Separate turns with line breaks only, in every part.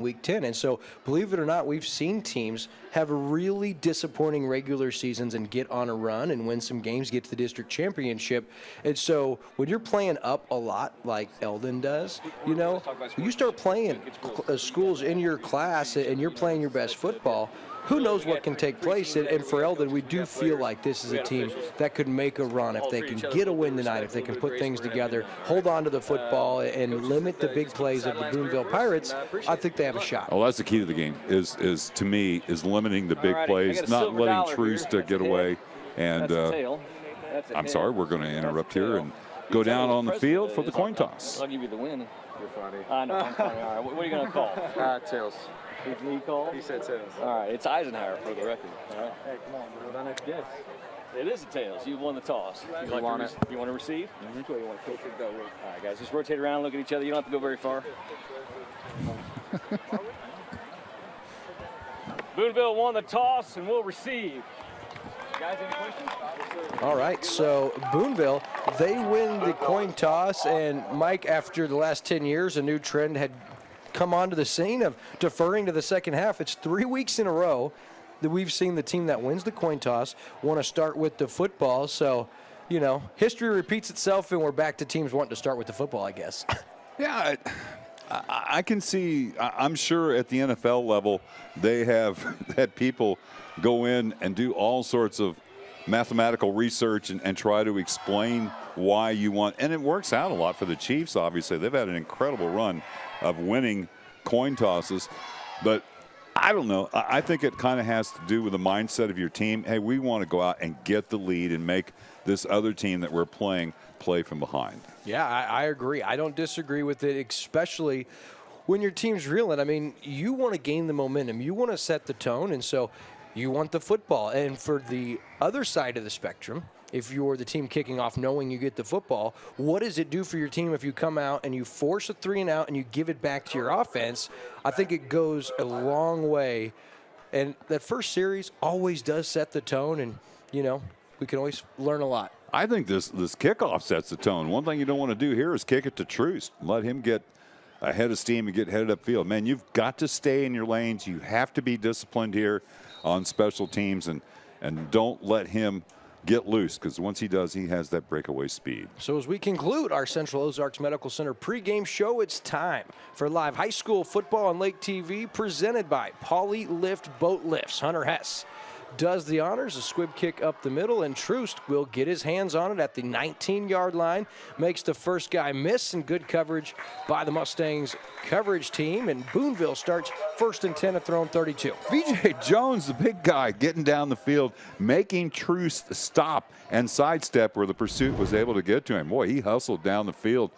Week 10. And so, believe it or not, we've seen teams have really disappointing regular seasons and get on a run and win some games, get to the district championship. And so, when you're playing up a lot like Eldon does, you know, you start playing schools in your class and you're playing your best football, who knows what can take place. And for Eldon, we do feel like this is a team that could make a run if they can get a win tonight, if they can put things together, hold on to the football, and limit the big plays of the Boonville Pirates. I think they have a shot.
Well, that's the key to the game, is to me, is limiting the big plays, not letting Truce to get away. And I'm sorry, we're going to interrupt here and go down on the field for the coin toss.
I'll give you the win.
You're funny.
I know, I'm funny. All right, what are you going to call?
Tails.
He called?
He said tails.
All right, it's Eisenhower for the record. All right.
Hey, come on, bro. That next guess.
It is a tails. You won the toss. You want to receive?
Mm-hmm. Which way you want to coach it that way?
All right, guys, just rotate around, look at each other. You don't have to go very far. Boonville won the toss and will receive. Guys, any questions?
All right, so Boonville, they win the coin toss, and Mike, after the last 10 years, a new trend had come onto the scene of deferring to the second half. It's 3 weeks in a row that we've seen the team that wins the coin toss want to start with the football. So, you know, history repeats itself, and we're back to teams wanting to start with the football, I guess.
Yeah, I can see, I'm sure at the NFL level, they have had people go in and do all sorts of mathematical research and try to explain why you want, and it works out a lot for the Chiefs, obviously. They've had an incredible run of winning coin tosses, but I don't know. I think it kind of has to do with the mindset of your team. Hey, we want to go out and get the lead and make this other team that we're playing play from behind.
Yeah, I agree. I don't disagree with it, especially when your team's reeling. I mean, you want to gain the momentum. You want to set the tone, and so you want the football. And for the other side of the spectrum, if you're the team kicking off knowing you get the football, what does it do for your team if you come out and you force a 3-and-out and you give it back to your offense? I think it goes a long way. And that first series always does set the tone, and, you know, we can always learn a lot.
I think this kickoff sets the tone. One thing you don't want to do here is kick it to Truce. Let him get ahead of steam and get headed upfield. Man, you've got to stay in your lanes. You have to be disciplined here on special teams, and don't let him get loose, because once he does, he has that breakaway speed.
So as we conclude our Central Ozarks Medical Center pregame show, it's time for live high school football on Lake TV, presented by Pauly Lift Boat Lifts. Hunter Hess does the honors, a squib kick up the middle, and Troost will get his hands on it at the 19-yard line, makes the first guy miss, and good coverage by the Mustangs coverage team, and Boonville starts 1st and 10 at their own 32.
VJ Jones, the big guy, getting down the field, making Truce stop and sidestep where the pursuit was able to get to him. Boy, he hustled down the field.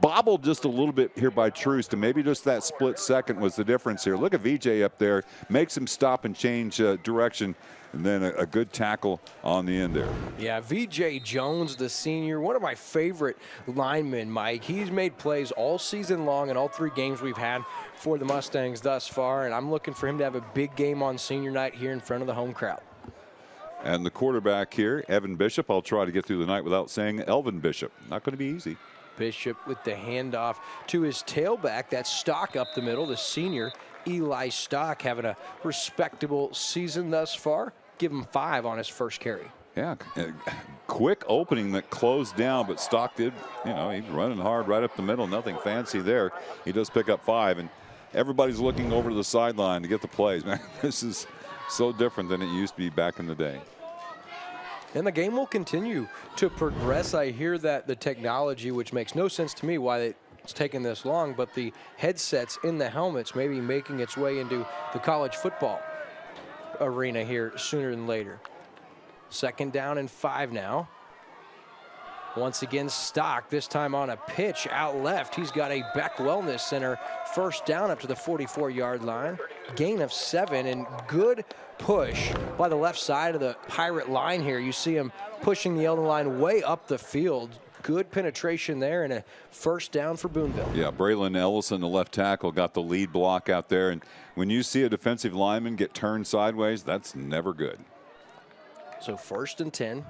Bobbled just a little bit here by Truce, and maybe just that split second was the difference here. Look at VJ up there, makes him stop and change direction, and then a good tackle on the end there.
Yeah, VJ Jones, the senior, one of my favorite linemen, Mike. He's made plays all season long in all 3 games we've had for the Mustangs thus far, and I'm looking for him to have a big game on senior night here in front of the home crowd.
And the quarterback here, Evan Bishop, I'll try to get through the night without saying Elvin Bishop. Not going to be easy.
Bishop with the handoff to his tailback. That's Stock up the middle, the senior Eli Stock, having a respectable season thus far. Give him 5 on his first carry.
Yeah, quick opening that closed down, but Stock did, you know, he's running hard right up the middle. Nothing fancy there. He does pick up 5, and everybody's looking over to the sideline to get the plays. Man, this is so different than it used to be back in the day.
And the game will continue to progress. I hear that the technology, which makes no sense to me why it's taken this long, but the headsets in the helmets may be making its way into the college football arena here sooner than later. 2nd down and 5 now. Once again, Stock, this time on a pitch out left. He's got a Beck Wellness Center 1st down up to the 44-yard line. Gain of 7, and good push by the left side of the Pirate line here. You see him pushing the Eldon line way up the field. Good penetration there, and a 1st down for Boonville.
Yeah, Braylon Ellison, the left tackle, got the lead block out there. And when you see a defensive lineman get turned sideways, that's never good.
So 1st and 10.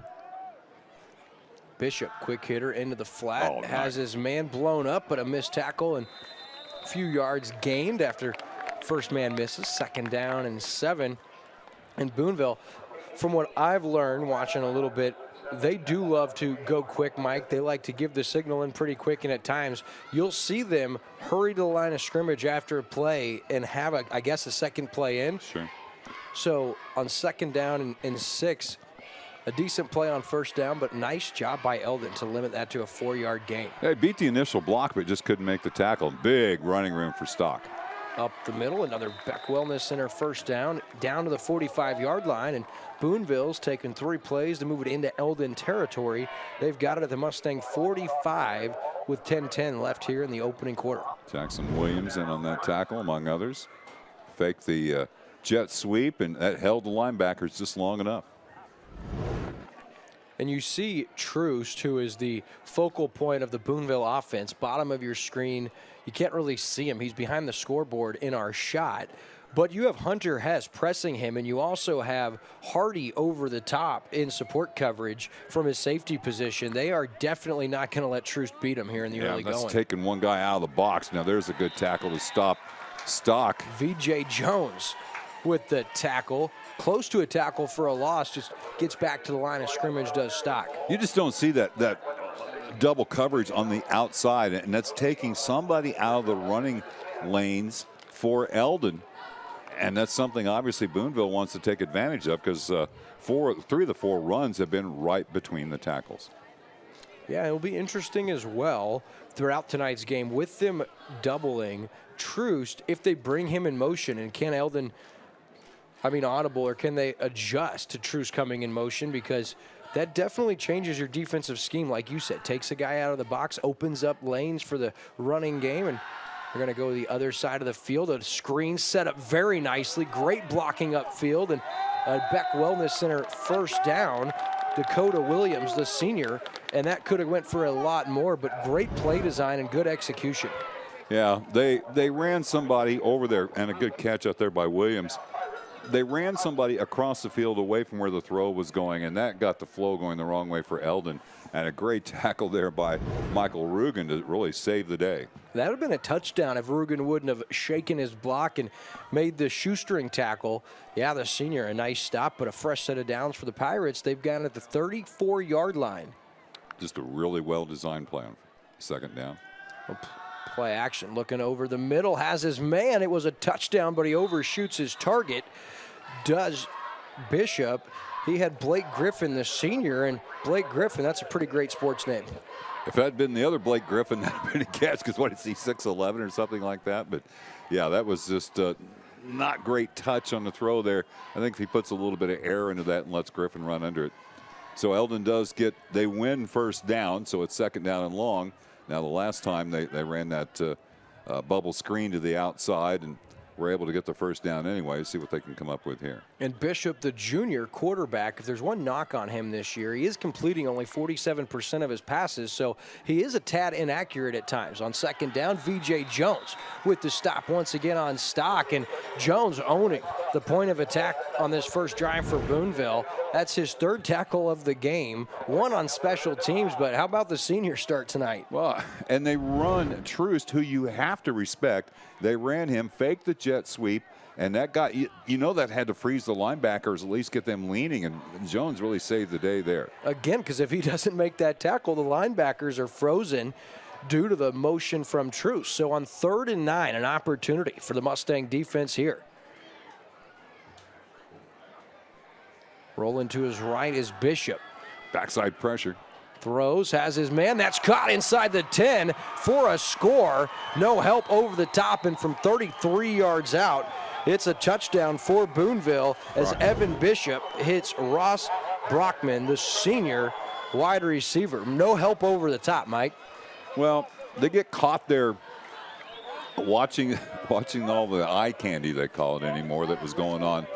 Bishop, quick hitter into the flat, has his man blown up, but a missed tackle and a few yards gained after First man misses, 2nd down and 7. And Boonville, from what I've learned watching a little bit, they do love to go quick, Mike. They like to give the signal in pretty quick, and at times you'll see them hurry to the line of scrimmage after a play and have, I guess, a second play in.
Sure.
So on 2nd down and 6, a decent play on 1st down, but nice job by Eldon to limit that to a 4-yard gain.
They beat the initial block, but just couldn't make the tackle. Big running room for Stock.
Up the middle, another Beck Wellness Center 1st down to the 45-yard line, and Boonville's taken 3 plays to move it into Eldon territory. They've got it at the Mustang 45 with 10:10 left here in the opening quarter.
Jackson Williams in on that tackle, among others. Faked the jet sweep, and that held the linebackers just long enough.
And you see Troost, who is the focal point of the Boonville offense, bottom of your screen. You can't really see him. He's behind the scoreboard in our shot. But you have Hunter Hess pressing him, and you also have Hardy over the top in support coverage from his safety position. They are definitely not going to let Troost beat him here in the early going.
That's taking one guy out of the box. Now there's a good tackle to stop Stock.
V.J. Jones with the tackle. Close to a tackle for a loss, just gets back to the line of scrimmage, does Stock.
You just don't see that double coverage on the outside, and that's taking somebody out of the running lanes for Eldon. And that's something obviously Boonville wants to take advantage of, because 3 of the 4 runs have been right between the tackles.
Yeah, it'll be interesting as well throughout tonight's game with them doubling Troost. If they bring him in motion, and can Eldon, audible, or can they adjust to Troost coming in motion? Because that definitely changes your defensive scheme. Like you said, takes a guy out of the box, opens up lanes for the running game, and we're going to go to the other side of the field. A screen set up very nicely. Great blocking upfield, and Beck Wellness Center 1st down. Dakota Williams, the senior, and that could have went for a lot more, but great play design and good execution.
Yeah, they ran somebody over there, and a good catch out there by Williams. They ran somebody across the field away from where the throw was going, and that got the flow going the wrong way for Eldon. And a great tackle there by Michael Rugen to really save the day.
That would have been a touchdown if Rugen wouldn't have shaken his block and made the shoestring tackle. Yeah, the senior, a nice stop, but a fresh set of downs for the Pirates. They've got it at the 34-yard line.
Just a really well-designed play on 2nd down.
Play action, looking over the middle, has his man. It was a touchdown, but he overshoots his target. Does Bishop. He had Blake Griffin, the senior, and Blake Griffin, that's a pretty great sports name.
If that had been the other Blake Griffin, that would have been a catch, because what is he, 6'11" or something like that? But yeah, that was just not great touch on the throw there. I think if he puts a little bit of air into that and lets Griffin run under it. So Eldon they win 1st down, so it's 2nd down and long. Now the last time they ran that bubble screen to the outside, and were able to get the 1st down anyway. See what they can come up with here.
And Bishop, the junior quarterback, if there's one knock on him this year, he is completing only 47% of his passes, so he is a tad inaccurate at times. On 2nd down, V.J. Jones with the stop once again on Stock, and Jones owning the point of attack on this first drive for Boonville. That's his 3rd tackle of the game, 1 on special teams, but how about the senior start tonight?
Well, and they run Troost, who you have to respect. They ran him, faked the jet sweep, and that got, that had to freeze the linebackers, at least get them leaning, and Jones really saved the day there.
Again, because if he doesn't make that tackle, the linebackers are frozen due to the motion from Troost. So on 3rd and 9, an opportunity for the Mustang defense here. Rolling to his right is Bishop.
Backside pressure.
Throws, has his man. That's caught inside the 10 for a score. No help over the top, and from 33 yards out, it's a touchdown for Boonville as Evan Bishop hits Ross Brockman, the senior wide receiver. No help over the top, Mike.
Well, they get caught there watching all the eye candy, they call it anymore, that was going on,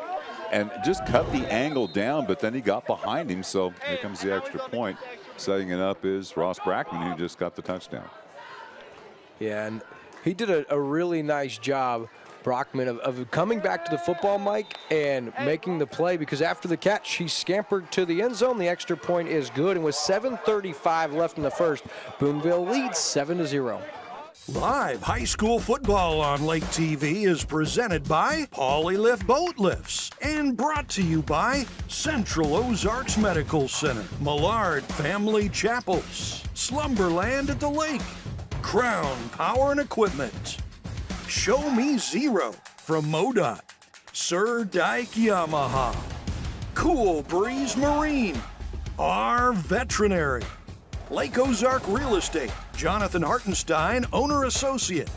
and just cut the angle down, but then he got behind him, so here comes the extra point. Setting it up is Ross Brackman, who just got the touchdown.
Yeah, and he did a really nice job, Brockman, of coming back to the football, Mike, and making the play, because after the catch, he scampered to the end zone. The extra point is good, and with 7:35 left in the first, Boonville leads 7-0.
Live high school football on Lake TV is presented by Polylift Boat Lifts and brought to you by Central Ozarks Medical Center, Millard Family Chapels, Slumberland at the Lake, Crown Power and Equipment, Show Me Zero from MoDOT, Sir Dyke Yamaha, Cool Breeze Marine, R Veterinary, Lake Ozark Real Estate, Jonathan Hartenstein, Owner Associate,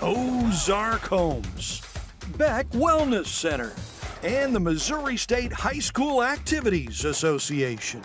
Ozark Homes, Beck Wellness Center, and the Missouri State High School Activities Association.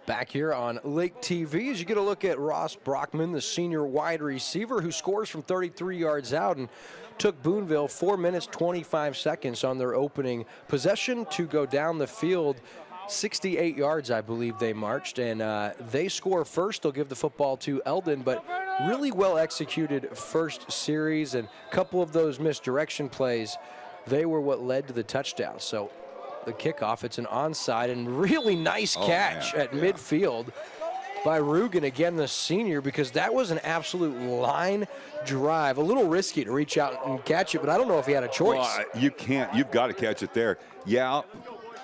Back here on Lake TV as you get a look at Ross Brockman, the senior wide receiver who scores from 33 yards out and took Boonville 4 minutes 25 seconds on their opening possession to go down the field 68 yards, I believe they marched, and they score first. They'll give the football to Eldon, but really well executed first series, and a couple of those misdirection plays, they were what led to the touchdown. So the kickoff, it's an onside and really nice catch at midfield by Rugen, again the senior, because that was an absolute line drive. A little risky to reach out and catch it, but I don't know if he had a choice.
Well, you can't. You've got to catch it there. Yeah.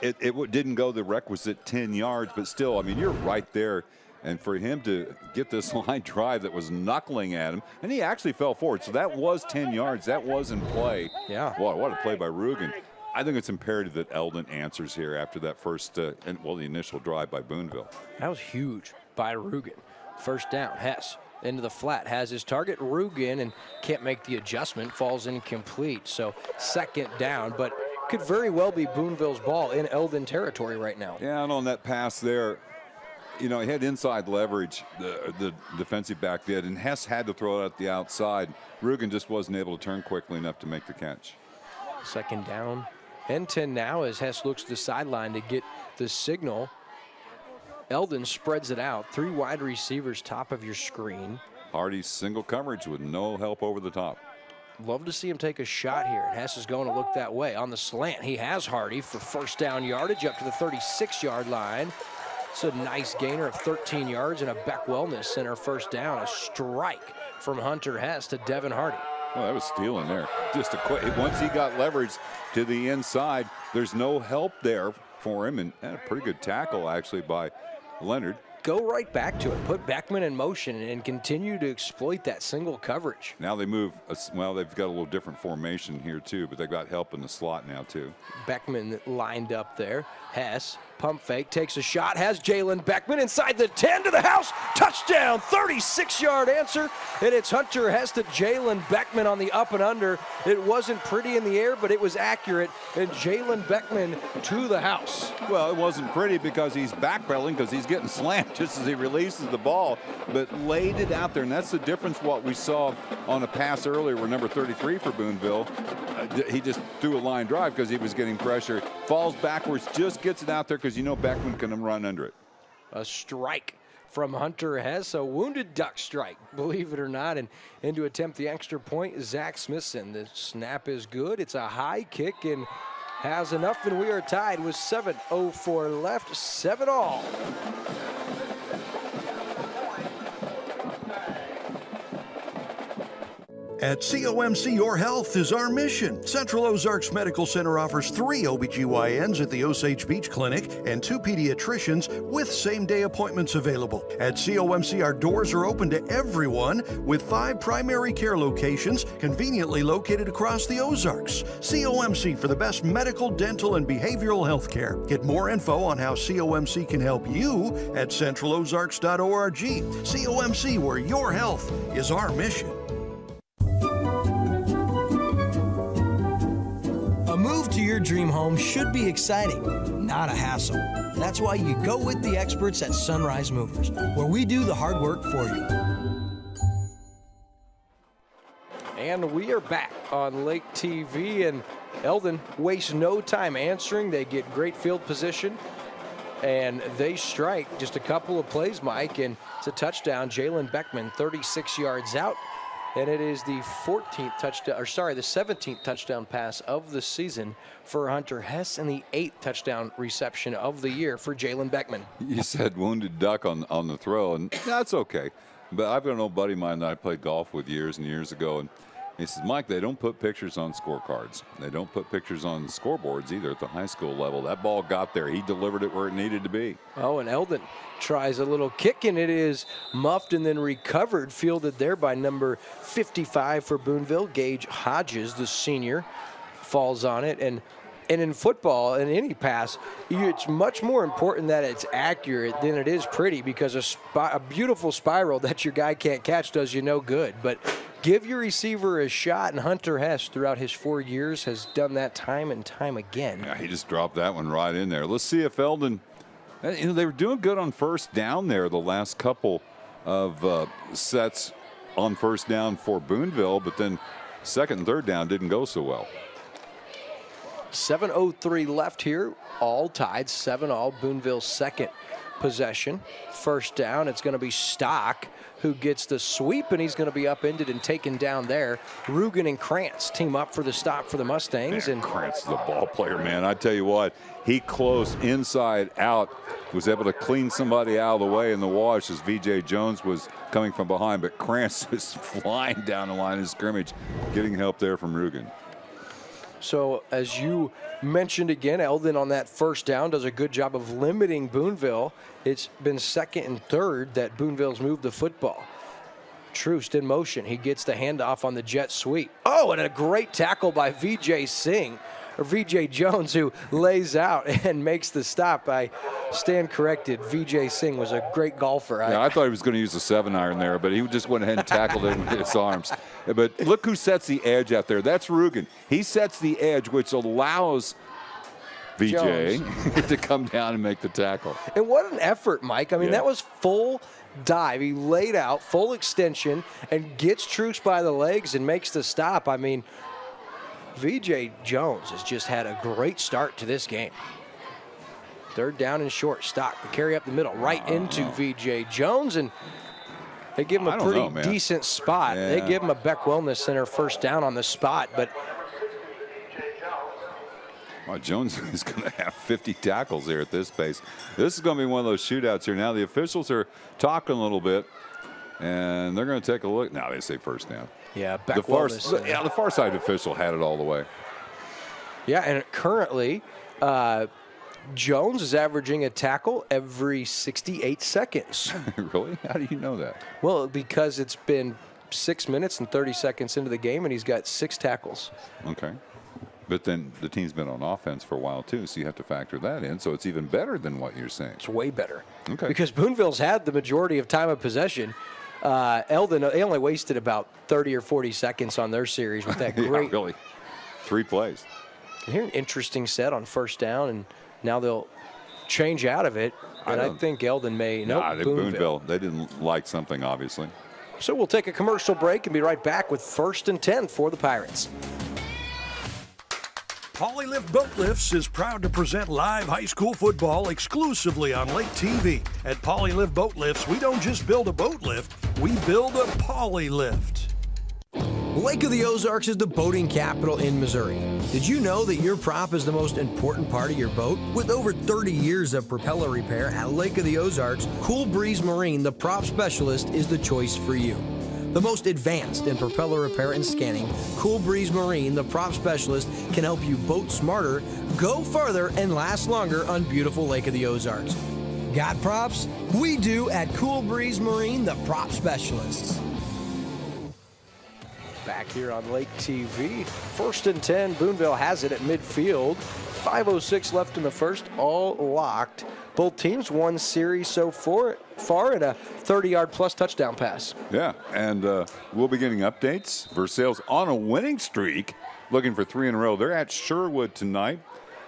It didn't go the requisite 10 yards, but still, I mean, you're right there. And for him to get this line drive that was knuckling at him, and he actually fell forward. So that was 10 yards. That was in play.
Yeah.
Wow, what a play by Rugen. I think it's imperative that Eldon answers here after that first, the initial drive by Boonville.
That was huge by Rugen. First down, Hess into the flat, has his target, Rugen, and can't make the adjustment, falls incomplete. So second down, but could very well be Boonville's ball in Eldon territory right now.
Yeah, and on that pass there, he had inside leverage, the defensive back did, and Hess had to throw it at the outside. Rugen just wasn't able to turn quickly enough to make the catch.
Second down and 10 now as Hess looks to the sideline to get the signal. Eldon spreads it out. 3 wide receivers top of your screen.
Hardy's single coverage with no help over the top.
Love to see him take a shot here. Hess is going to look that way. On the slant, he has Hardy for first down yardage up to the 36-yard line. It's a nice gainer of 13 yards and a Beck Wellness Center first down. A strike from Hunter Hess to Devin Hardy.
Well, that was stealing there. Just a quick, once he got leverage to the inside, there's no help there for him, and a pretty good tackle actually by Leonard.
Go right back to it. Put Beckman in motion and continue to exploit that single coverage.
Now they move, well, they've got a little different formation here too, but they've got help in the slot now too.
Beckman lined up there. Hess, pump fake, takes a shot, has Jalen Beckman inside the 10 to the house. Touchdown, 36-yard answer, and it's Hunter Hess to Jalen Beckman on the up and under. It wasn't pretty in the air, but it was accurate, and Jalen Beckman to the house.
Well, it wasn't pretty because he's backpedaling because he's getting slammed just as he releases the ball, but laid it out there, and that's the difference what we saw on a pass earlier where number 33 for Boonville, he just threw a line drive because he was getting pressure, falls backwards, just gets it out there because Beckman can run under it.
A strike from Hunter Hess, a wounded duck strike, believe it or not, and to attempt the extra point, Zach Smithson. The snap is good. It's a high kick and has enough, and we are tied with 7:04 left, 7-all.
At COMC, your health is our mission. Central Ozarks Medical Center offers 3 OBGYNs at the Osage Beach Clinic and 2 pediatricians with same-day appointments available. At COMC, our doors are open to everyone with 5 primary care locations conveniently located across the Ozarks. COMC for the best medical, dental, and behavioral health care. Get more info on how COMC can help you at centralozarks.org. COMC, where your health is our mission.
A move to your dream home should be exciting, not a hassle. That's why you go with the experts at Sunrise Movers, where we do the hard work for you.
And we are back on Lake TV, and Eldon wastes no time answering. They get great field position, and they strike just a couple of plays, Mike, and it's a touchdown. Jalen Beckman, 36 yards out. And it is the 14th touchdown, or sorry, the 17th touchdown pass of the season for Hunter Hess and the 8th touchdown reception of the year for Jalen Beckman.
You said wounded duck on the throw, and that's okay. But I've got an old buddy of mine that I played golf with years and years ago, and he says, Mike, they don't put pictures on scorecards. They don't put pictures on scoreboards either at the high school level. That ball got there. He delivered it where it needed to be.
Oh, and Eldon tries a little kick, and it is muffed and then recovered, fielded there by number 55 for Boonville. Gage Hodges, the senior, falls on it. And in football, in any pass, it's much more important that it's accurate than it is pretty, because a beautiful spiral that your guy can't catch does you no good. But give your receiver a shot, and Hunter Hess, throughout his 4 years, has done that time and time again.
Yeah, he just dropped that one right in there. Let's see if Eldon, they were doing good on first down there the last couple of sets on first down for Boonville, but then second and third down didn't go so well.
7:03 left here, all tied, 7-all. Boonville's second possession. First down, it's going to be Stock who gets the sweep, and he's going to be upended and taken down there. Rugen and Krantz team up for the stop for the Mustangs.
Man, Krantz is a ball player, man. I tell you what, he closed inside out, was able to clean somebody out of the way in the wash as VJ Jones was coming from behind, but Krantz is flying down the line of scrimmage, getting help there from Rugen.
So, as you mentioned again, Eldon on that first down does a good job of limiting Boonville. It's been second and third that Boonville's moved the football. Troost in motion. He gets the handoff on the jet sweep. Oh, and a great tackle by VJ Jones, who lays out and makes the stop. I stand corrected. VJ Singh was a great golfer.
Yeah, I thought he was going to use a 7-iron there, but he just went ahead and tackled it with his arms. But look who sets the edge out there. That's Rugen. He sets the edge, which allows VJ to come down and make the tackle.
And what an effort, Mike. I mean, that was full dive. He laid out, full extension, and gets Troost by the legs and makes the stop. I mean, VJ Jones has just had a great start to this game. Third down and short. Stock, the carry up the middle, right into VJ Jones, and they give him a pretty decent spot.
Yeah.
They give him a Beck Wellness Center first down on the spot, but
well, Jones is going to have 50 tackles there at this pace. This is going to be one of those shootouts here. Now the officials are talking a little bit, and they're going to take a look. Now they say first down.
Yeah,
the far side official had it all the way.
Yeah, and currently Jones is averaging a tackle every 68 seconds.
Really? How do you know that?
Well, because it's been 6 minutes and 30 seconds into the game, and he's got 6 tackles.
Okay. But then the team's been on offense for a while, too, so you have to factor that in. So it's even better than what you're saying.
It's way better.
Okay.
Because Boonville's had the majority of time of possession. Eldon, they only wasted about 30 or 40 seconds on their series with that great.
Yeah, really. 3 plays.
Here's an interesting set on first down, and now they'll change out of it. And I think Eldon may.
Boonville. They didn't like something, obviously.
So we'll take a commercial break and be right back with 1st and 10 for the Pirates.
Polylift Boat Lifts is proud to present live high school football exclusively on Lake TV. At Polylift Boat Lifts, we don't just build a boat lift, we build a polylift.
Lake of the Ozarks is the boating capital in Missouri. Did you know that your prop is the most important part of your boat? With over 30 years of propeller repair at Lake of the Ozarks, Cool Breeze Marine, the prop specialist, is the choice for you. The most advanced in propeller repair and scanning, Cool Breeze Marine, the prop specialist, can help you boat smarter, go farther, and last longer on beautiful Lake of the Ozarks. Got props? We do at Cool Breeze Marine, the prop specialists.
Back here on Lake TV. 1st and 10. Boonville has it at midfield. 5:06 left in the first, all locked. Both teams won series so far at a 30-yard plus touchdown pass.
Yeah, and we'll be getting updates. Versailles on a winning streak, looking for 3 in a row. They're at Sherwood tonight.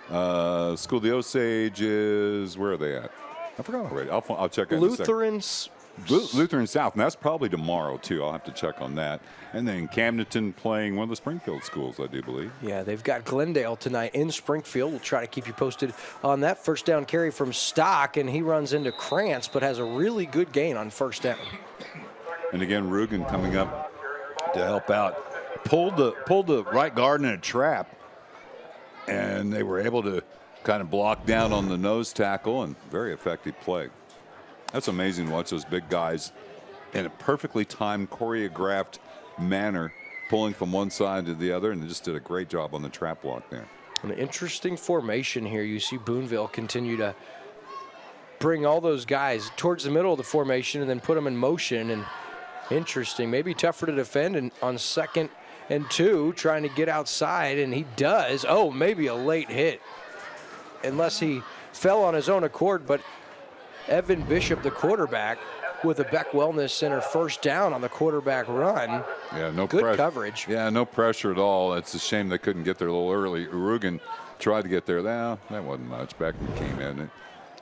School of the Osage is, where are they at? I forgot already. I'll check out
Lutherans.
Lutheran South, and that's probably tomorrow, too. I'll have to check on that. And then Camdenton playing one of the Springfield schools, I do believe.
Yeah, they've got Glendale tonight in Springfield. We'll try to keep you posted on that. First down carry from Stock, and he runs into Krantz, but has a really good gain on first down.
And again, Rugen coming up to help out. Pulled the right guard in a trap, and they were able to kind of block down on the nose tackle, and very effective play. That's amazing to watch those big guys in a perfectly timed, choreographed manner, pulling from one side to the other, and they just did a great job on the trap block there.
An interesting formation here. You see Boonville continue to bring all those guys towards the middle of the formation and then put them in motion. And interesting, maybe tougher to defend and on 2nd and 2, trying to get outside, and he does. Oh, maybe a late hit, unless he fell on his own accord. But Evan Bishop, the quarterback, with a Beck Wellness Center first down on the quarterback run.
Yeah, no
good coverage.
Yeah, no pressure at all. It's a shame they couldn't get there a little early. Urugan tried to get there. That wasn't much. Beckman came in.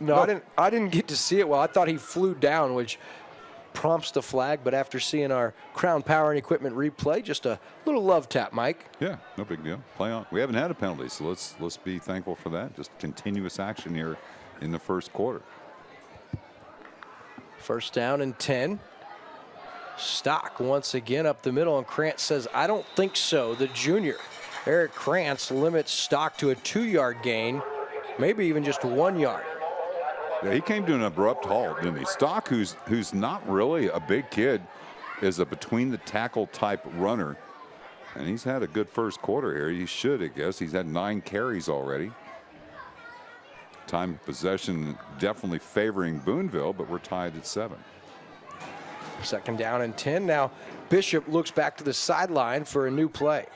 No, I didn't get to see it well. I thought he flew down, which prompts the flag. But after seeing our Crown Power and Equipment replay, just a little love tap, Mike.
Yeah, no big deal. Play on. We haven't had a penalty, so let's be thankful for that. Just continuous action here in the first quarter.
First down and 10. Stock once again up the middle, and Krantz says, I don't think so. The junior, Eric Krantz, limits Stock to a 2-yard gain, maybe even just 1 yard.
Yeah, he came to an abrupt halt, didn't he? Stock, who's not really a big kid, is a between-the-tackle type runner, and he's had a good first quarter here. He should, I guess. He's had 9 carries already. Time of possession definitely favoring Boonville, but we're tied at 7.
2nd down and 10. Now Bishop looks back to the sideline for a new play.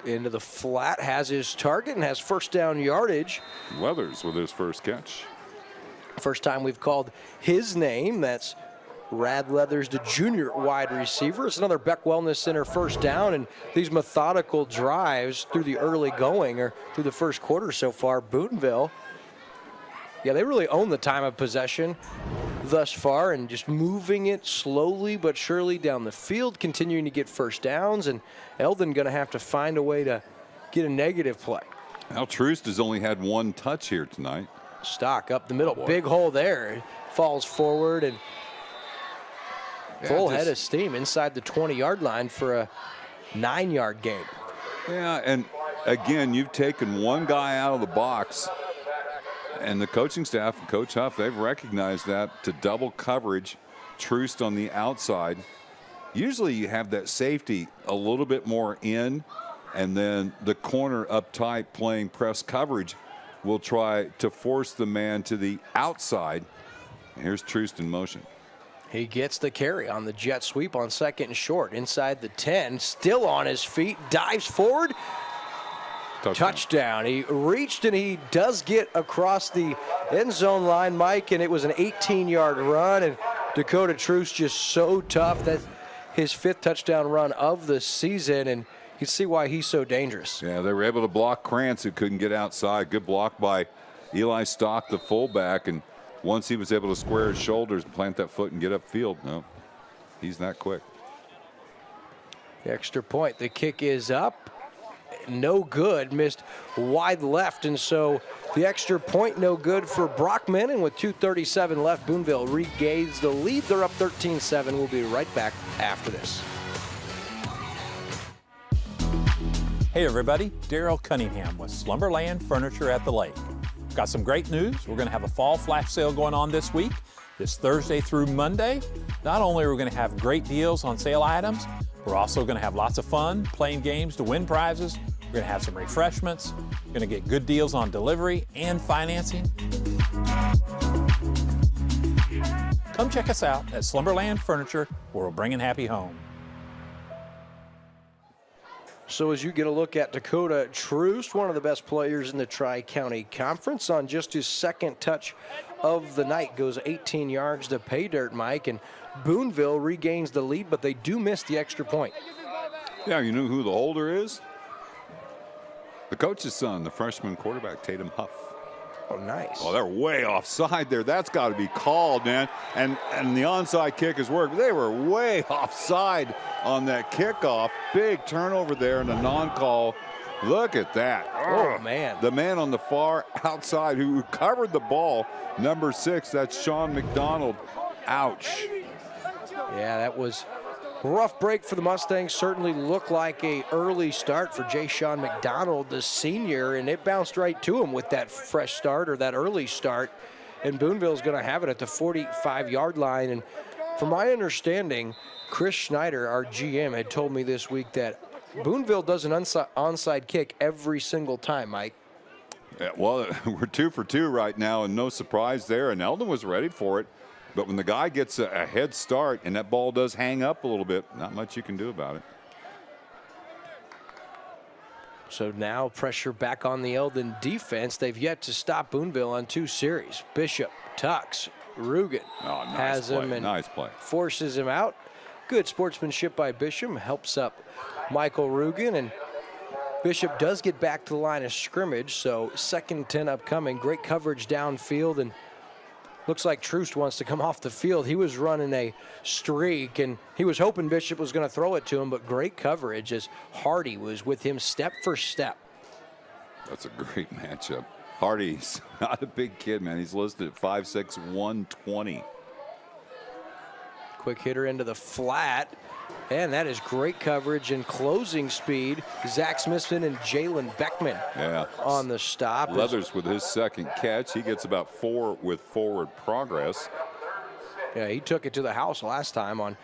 Into the flat, has his target and has first down yardage.
Weathers with his first catch.
First time we've called his name. That's Rad Leathers, the junior wide receiver. It's another Beck Wellness Center first down, and these methodical drives through the early going, or through the first quarter so far, Boonville, yeah, they really own the time of possession thus far, and just moving it slowly but surely down the field, continuing to get first downs, and Eldon going to have to find a way to get a negative play.
Al Troost has only had 1 touch here tonight.
Stock up the middle, big hole there, falls forward, and full head of steam inside the 20-yard line for a 9-yard gain.
Yeah, and again, you've taken one guy out of the box, and the coaching staff and Coach Huff, they've recognized that to double coverage, Troost on the outside. Usually you have that safety a little bit more in, and then the corner up tight playing press coverage will try to force the man to the outside. Here's Troost in motion.
He gets the carry on the jet sweep on 2nd and short. Inside the 10, still on his feet, dives forward. Touchdown. He reached and he does get across the end zone line, Mike, and it was an 18-yard run. And Dakota Troost just so tough. That's his 5th touchdown run of the season, and you can see why he's so dangerous.
Yeah, they were able to block Krantz, who couldn't get outside. Good block by Eli Stock, the fullback, and once he was able to square his shoulders and plant that foot and get upfield, no, he's that quick.
The extra point, the kick is up. No good, missed wide left, and so the extra point no good for Brockman, and with 2:37 left, Boonville regains the lead. They're up 13-7. We'll be right back after this.
Hey everybody, Daryl Cunningham with Slumberland Furniture at the Lake. Got some great news. We're going to have a fall flash sale going on this week, this Thursday through Monday. Not only are we going to have great deals on sale items, we're also going to have lots of fun, playing games to win prizes. We're going to have some refreshments. We're going to get good deals on delivery and financing. Come check us out at Slumberland Furniture, where we're bringing happy home.
So as you get a look at Dakota Troost, one of the best players in the Tri-County Conference, on just his 2nd touch of the night, goes 18 yards to pay dirt, Mike, and Boonville regains the lead, but they do miss the extra point.
Yeah, you know who the holder is? The coach's son, the freshman quarterback, Tatum Huff.
Oh, nice.
Oh, they're way offside there. That's got to be called, man. And the onside kick has worked. They were way offside on that kickoff. Big turnover there and a non-call. Look at that.
Oh, man.
The man on the far outside who covered the ball, number 6, that's Sean McDonald. Ouch.
Yeah, that was Rough break for the Mustangs. Certainly looked like a early start for Jay Sean McDonald, the senior, and it bounced right to him with that fresh start or that early start. And Boonville's going to have it at the 45-yard line. And from my understanding, Chris Schneider, our GM, had told me this week that Boonville does an onside kick every single time, Mike.
Yeah, well, we're 2 for 2 right now, and no surprise there. And Eldon was ready for it. But when the guy gets a head start and that ball does hang up a little bit, not much you can do about it.
So now pressure back on the Eldon defense. They've yet to stop Boonville on 2 series. Bishop tucks. Rugen has him and
nice play.
Forces him out. Good sportsmanship by Bishop. Helps up Michael Rugen. And Bishop does get back to the line of scrimmage. So 2nd and 10 upcoming. Great coverage downfield. And looks like Troost wants to come off the field. He was running a streak, and he was hoping Bishop was going to throw it to him, but great coverage as Hardy was with him step for step.
That's a great matchup. Hardy's not a big kid, man. He's listed at 5'6", 120.
Quick hitter into the flat, and that is great coverage and closing speed. Zach Smithson and Jalen Beckman on the stop.
Leathers with his 2nd catch. He gets about 4 with forward progress.
Yeah, he took it to the house last time on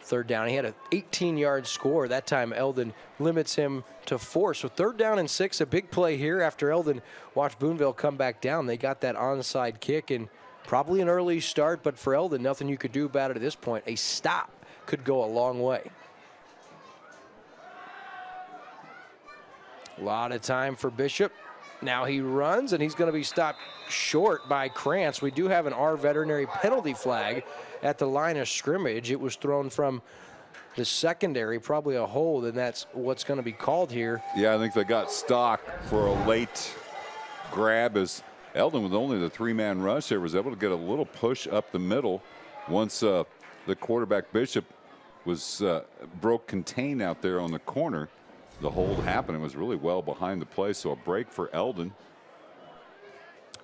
3rd down. He had an 18-yard score. That time Eldon limits him to 4. So 3rd down and 6, a big play here after Eldon watched Boonville come back down. They got that onside kick and probably an early start, but for Eldon, nothing you could do about it at this point. A stop could go a long way. A lot of time for Bishop. Now he runs, and he's going to be stopped short by Krantz. We do have an R veterinary penalty flag at the line of scrimmage. It was thrown from the secondary, probably a hold, and that's what's going to be called here.
Yeah, I think they got stock for a late grab as Eldon, with only the 3-man rush there, was able to get a little push up the middle once the quarterback Bishop was broke contain out there on the corner. The hold happened. It was really well behind the play, so a break for Eldon.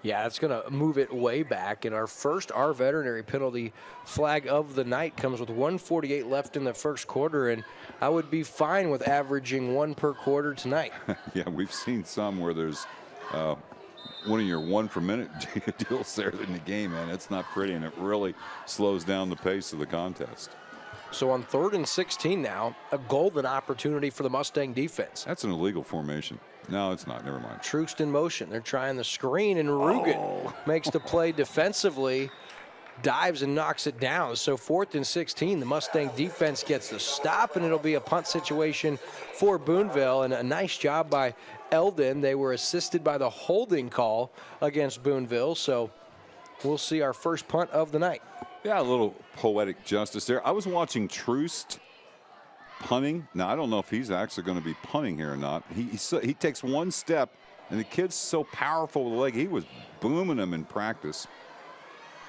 Yeah, it's going to move it way back. And our first R veterinary penalty flag of the night comes with 1:48 left in the first quarter, and I would be fine with averaging 1 per quarter tonight.
Yeah, we've seen some where there's one of your 1 per minute deals there in the game, man. It's not pretty, and it really slows down the pace of the contest.
So on 3rd and 16 now, a golden opportunity for the Mustang defense.
That's an illegal formation. No, it's not. Never mind.
Troost in motion. They're trying the screen, and Rugen makes the play defensively, dives and knocks it down. So 4th and 16, the Mustang defense gets the stop, and it'll be a punt situation for Boonville. And a nice job by Eldon. They were assisted by the holding call against Boonville. So we'll see our first punt of the night.
Yeah, a little poetic justice there. I was watching Troost punting. Now, I don't know if he's actually going to be punting here or not. He takes 1 step, and the kid's so powerful with the leg. He was booming him in practice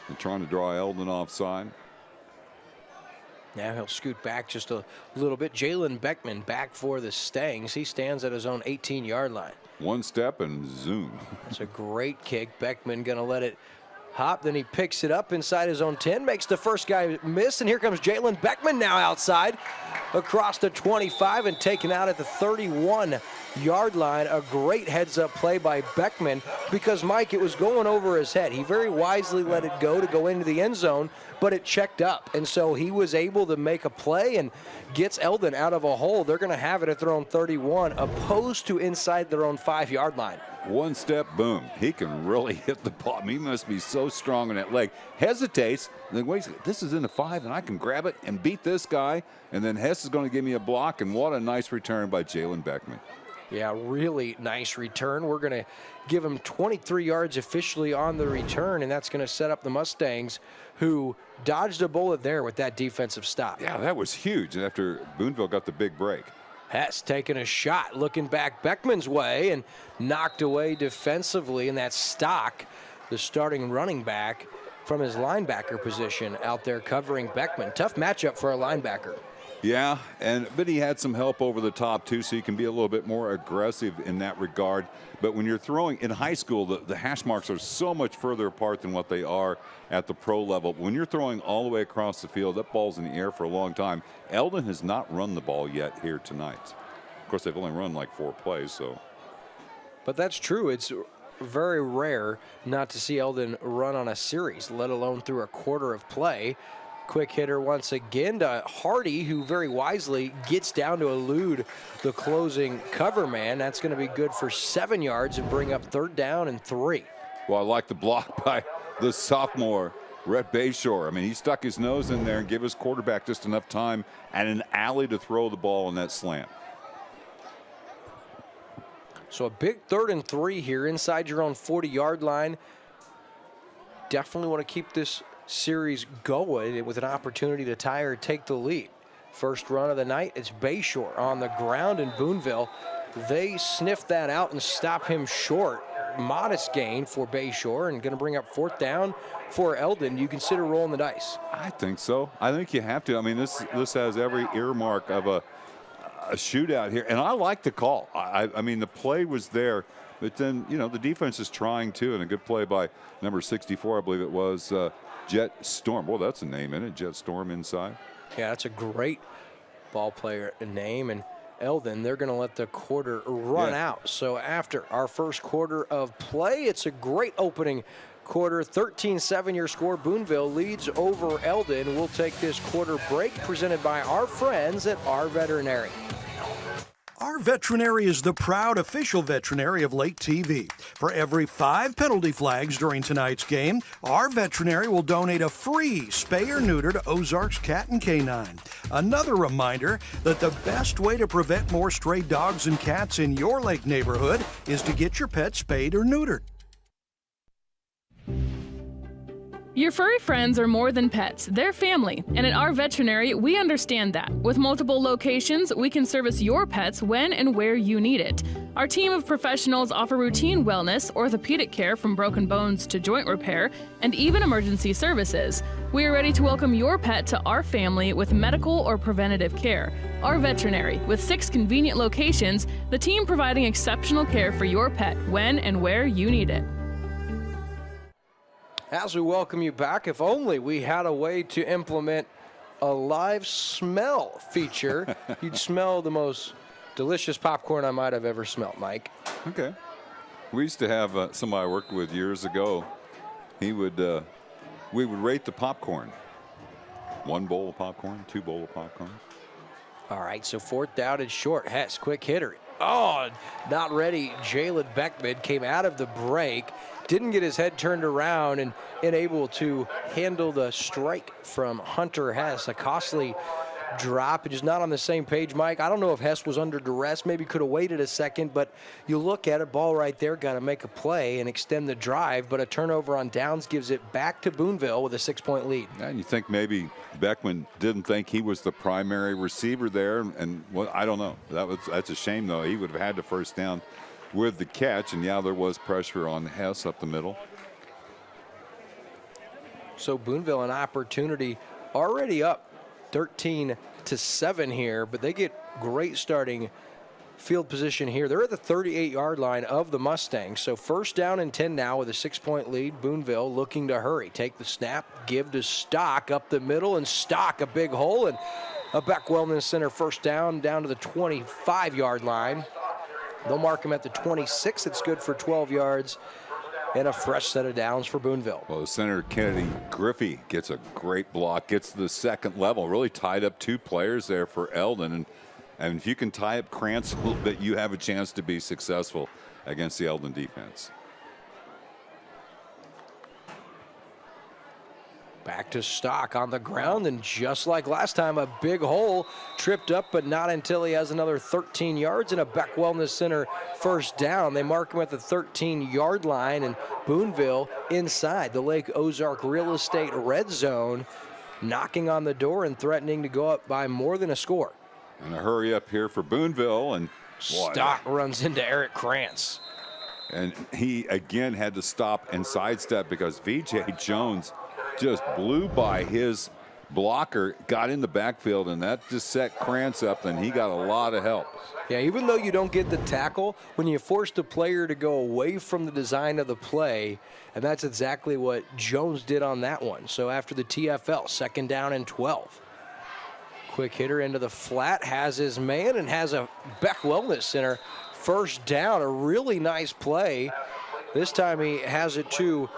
and trying to draw Eldon offside.
Now he'll scoot back just a little bit. Jalen Beckman back for the Stangs. He stands at his own 18-yard line.
1 step and zoom.
It's a great kick. Beckman going to let it hop, then he picks it up inside his own 10, makes the first guy miss, and here comes Jalen Beckman now outside across the 25 and taken out at the 31-yard line. A great heads-up play by Beckman because, Mike, it was going over his head. He very wisely let it go into the end zone, but it checked up, and so he was able to make a play and gets Eldon out of a hole. They're going to have it at their own 31, opposed to inside their own 5-yard line.
1 step, boom. He can really hit the ball. He must be so strong in that leg. Hesitates, and then waits. This is in the 5, and I can grab it and beat this guy. And then Hess is going to give me a block, and what a nice return by Jalen Beckman.
Yeah, really nice return. We're going to give him 23 yards officially on the return, and that's going to set up the Mustangs, who dodged a bullet there with that defensive stop.
Yeah, that was huge after Boonville got the big break.
Hess taking a shot, looking back Beckman's way, and knocked away defensively. And that's Stock, the starting running back, from his linebacker position out there covering Beckman. Tough matchup for a linebacker.
Yeah, but he had some help over the top too, so you can be a little bit more aggressive in that regard. But when you're throwing in high school, the hash marks are so much further apart than what they are at the pro level. When you're throwing all the way across the field, that ball's in the air for a long time. Eldon has not run the ball yet here tonight. Of course, they've only run like 4 plays, so.
But that's true. It's very rare not to see Eldon run on a series, let alone through a quarter of play. Quick hitter once again to Hardy, who very wisely gets down to elude the closing cover man. That's going to be good for 7 yards and bring up 3rd down and 3.
Well, I like the block by the sophomore, Rhett Bayshore. I mean, he stuck his nose in there and gave his quarterback just enough time and an alley to throw the ball on that slant.
So a big 3rd and 3 here inside your own 40-yard line. Definitely want to keep this series going with an opportunity to tie or take the lead. First run of the night, it's Bayshore on the ground in Boonville. They sniff that out and stop him short. Modest gain for Bayshore and going to bring up 4th down for Eldon. You consider rolling the dice?
I think so. I think you have to. I mean, this has every earmark of a shootout here, and I like the call. I mean, the play was there, but then, you know, the defense is trying too, and a good play by number 64, I believe it was, Jet Storm. Well, that's a name in it, Jet Storm inside.
Yeah, that's a great ball player name. And Eldon, they're going to let the quarter run out. So after our first quarter of play, it's a great opening quarter. 13-7 your score. Boonville leads over Eldon. We'll take this quarter break presented by our friends at Our Veterinary.
Our Veterinary is the proud official veterinary of Lake TV. For every 5 penalty flags during tonight's game, Our Veterinary will donate a free spay or neuter to Ozarks Cat and Canine. Another reminder that the best way to prevent more stray dogs and cats in your lake neighborhood is to get your pet spayed or neutered.
Your furry friends are more than pets, they're family, and at Our Veterinary, we understand that. With multiple locations, we can service your pets when and where you need it. Our team of professionals offer routine wellness, orthopedic care from broken bones to joint repair, and even emergency services. We are ready to welcome your pet to our family with medical or preventative care. Our Veterinary, with 6 convenient locations, the team providing exceptional care for your pet when and where you need it.
As we welcome you back, if only we had a way to implement a live smell feature, you'd smell the most delicious popcorn I might have ever smelled, Mike.
Okay. We used to have somebody I worked with years ago. He would, we would rate the popcorn. 1 bowl of popcorn, 2 bowl of popcorn.
All right, so 4th down and short. Hess, quick hitter. Oh, not ready. Jalen Beckman came out of the break, didn't get his head turned around, and unable to handle the strike from Hunter Hess. A costly drop. Just not on the same page, Mike. I don't know if Hess was under duress. Maybe could have waited a second, but you look at it, ball right there, got to make a play and extend the drive, but a turnover on downs gives it back to Boonville with a 6-point lead.
And you think maybe Beckman didn't think he was the primary receiver there, and well, I don't know. That's a shame, though. He would have had the 1st down with the catch, and yeah, there was pressure on Hess up the middle.
So Boonville an opportunity, already up 13-7 here, but they get great starting field position here. They're at the 38-yard line of the Mustangs. So 1st down and 10 now with a 6-point lead. Boonville looking to hurry. Take the snap, give to Stock up the middle, and Stock a big hole, and a Beck Wellness Center 1st down to the 25-yard line. They'll mark him at the 26. It's good for 12 yards and a fresh set of downs for Boonville.
Well, Senator Kennedy Griffey gets a great block, gets to the 2nd level, really tied up 2 players there for Eldon. And if you can tie up Krantz a little bit, you have a chance to be successful against the Eldon defense.
Back to Stock on the ground, and just like last time, a big hole, tripped up, but not until he has another 13 yards and a Beck Wellness Center 1st down. They mark him at the 13-yard line, and Boonville inside the Lake Ozark Real Estate red zone, knocking on the door and threatening to go up by more than a score.
And a hurry up here for Boonville, and
Stock runs into Eric Krantz.
And he again had to stop and sidestep because VJ Jones just blew by his blocker got in the backfield, and that just set Krantz up, and he got a lot of help.
Yeah, even though you don't get the tackle, when you force the player to go away from the design of the play, and that's exactly what Jones did on that one. So after the TFL, 2nd down and 12. Quick hitter into the flat, has his man, and has a Beck Wellness Center 1st down. A really nice play. This time he has it to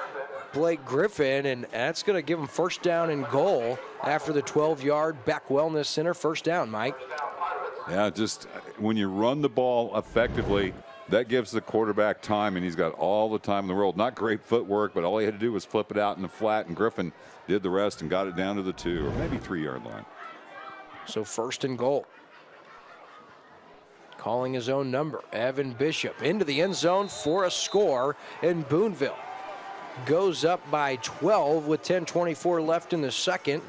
Blake Griffin, and that's going to give him 1st down and goal after the 12-yard Beck Wellness Center 1st down, Mike.
Yeah, just when you run the ball effectively, that gives the quarterback time, and he's got all the time in the world. Not great footwork, but all he had to do was flip it out in the flat, and Griffin did the rest and got it down to the 2 or maybe 3-yard line.
So 1st and goal. Calling his own number, Evan Bishop into the end zone for a score, and Boonville goes up by 12 with 10:24 left in the second.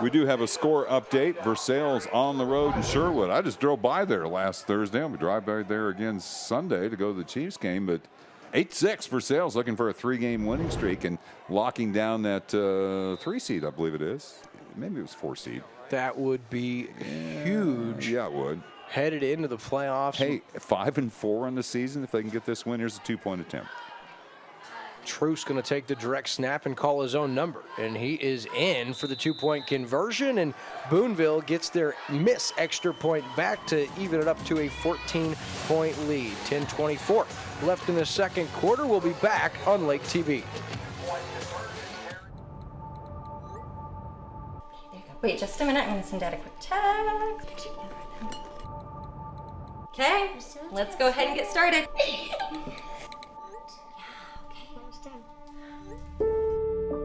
We do have a score update. Versailles on the road in Sherwood. I just drove by there last Thursday. We drive by there again Sunday to go to the Chiefs game, but 8-6 Versailles looking for a 3-game winning streak and locking down that 3 seed, I believe it is. Maybe it was 4 seed.
That would be huge.
Yeah, it would.
Headed into the playoffs.
Hey, 5-4 in the season. If they can get this win, here's a 2-point attempt.
Truce going to take the direct snap and call his own number, and he is in for the 2-point conversion, and Boonville gets their miss extra point back to even it up to a 14-point lead. 10:24 left in the second quarter. We'll be back on Lake TV.
Wait just a minute, I'm gonna send Dad a quick text. Okay, let's go ahead and get started.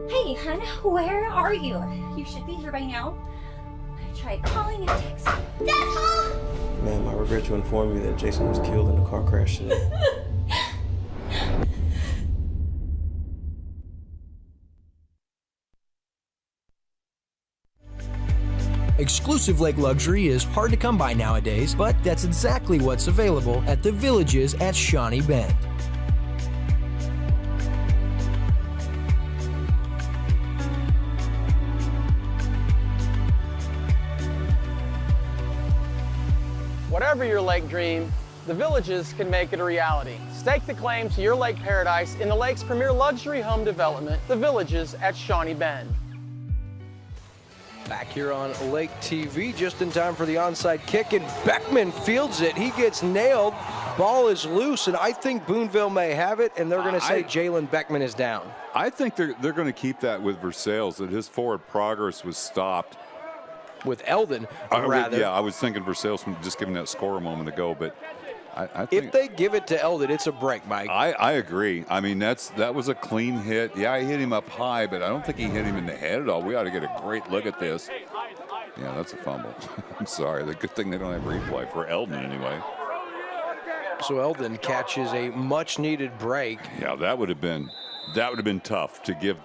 Hey, hun, where are you? You should be here by now. I tried calling and texting. Dad's home!
Ma'am, I regret to inform you that Jason was killed in a car crash today.
Exclusive lake luxury is hard to come by nowadays, but that's exactly what's available at the Villages at Shawnee Bend.
Whatever your lake dream, the Villages can make it a reality. Stake the claim to your lake paradise in the lake's premier luxury home development, the Villages at Shawnee Bend.
Back here on Lake TV, just in time for the onside kick, and Beckman fields it. He gets nailed. Ball is loose, and I think Boonville may have it, and they're going to say Jalen Beckman is down.
I think they're going to keep that with Versailles, that his forward progress was stopped.
With Eldon, rather.
Yeah, I was thinking Versailles from just giving that score a moment ago, but I think
if they give it to Eldon, it's a break, Mike.
I agree. I mean, that was a clean hit. Yeah, I hit him up high, but I don't think he hit him in the head at all. We ought to get a great look at this. Yeah, that's a fumble. I'm sorry. The good thing they don't have replay for Eldon anyway.
So Eldon catches a much-needed break.
Yeah, that would have been tough to give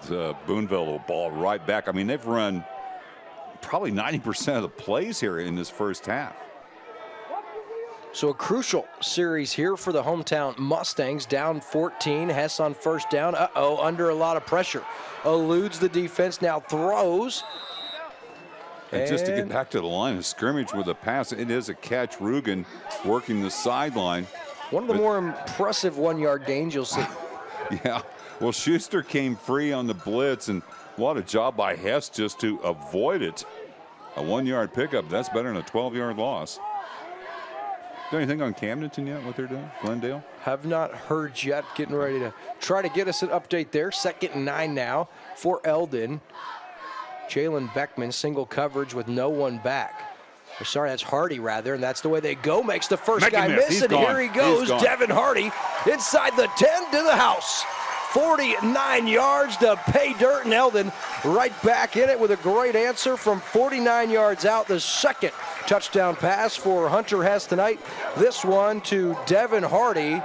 Boonville a ball right back. I mean, they've run probably 90% of the plays here in this first half.
So a crucial series here for the hometown Mustangs. Down 14, Hess on 1st down. Under a lot of pressure. Eludes the defense, now throws.
And just to get back to the line of scrimmage with a pass, it is a catch. Rugen working the sideline.
One of the more impressive 1-yard gains you'll see.
Yeah, well, Schuster came free on the blitz, and what a job by Hess just to avoid it. A 1-yard pickup, that's better than a 12-yard loss. Do anything on Camdenton yet, what they're doing? Glendale?
Have not heard yet. Getting ready to try to get us an update there. 2nd and 9 now for Eldon. Jalen Beckman, single coverage with no one back. Or sorry, that's Hardy rather, and that's the way they go. Makes the first guy miss, and here he goes. Devin Hardy inside the 10 to the house. 49 yards to pay dirt, and Eldon right back in it with a great answer from 49 yards out. The second touchdown pass for Hunter Hess tonight. This one to Devin Hardy.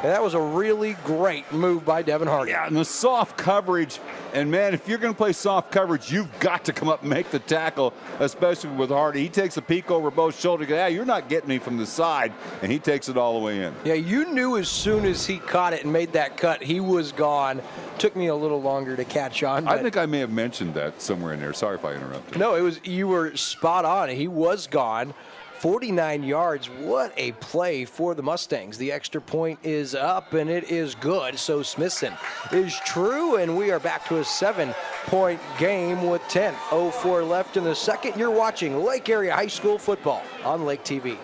And that was a really great move by Devin Hardy.
Yeah, and the soft coverage. And, man, if you're going to play soft coverage, you've got to come up and make the tackle, especially with Hardy. He takes a peek over both shoulders. Yeah, you're not getting me from the side, and he takes it all the way in.
Yeah, you knew as soon as he caught it and made that cut, he was gone. Took me a little longer to catch on.
I think I may have mentioned that somewhere in there. Sorry if I interrupted.
No, you were spot on. He was gone. 49 yards. What a play for the Mustangs. The extra point is up, and it is good. So Smithson is true, and we are back to a 7-point game with 10:04 left in the second. You're watching Lake Area High School football on Lake TV.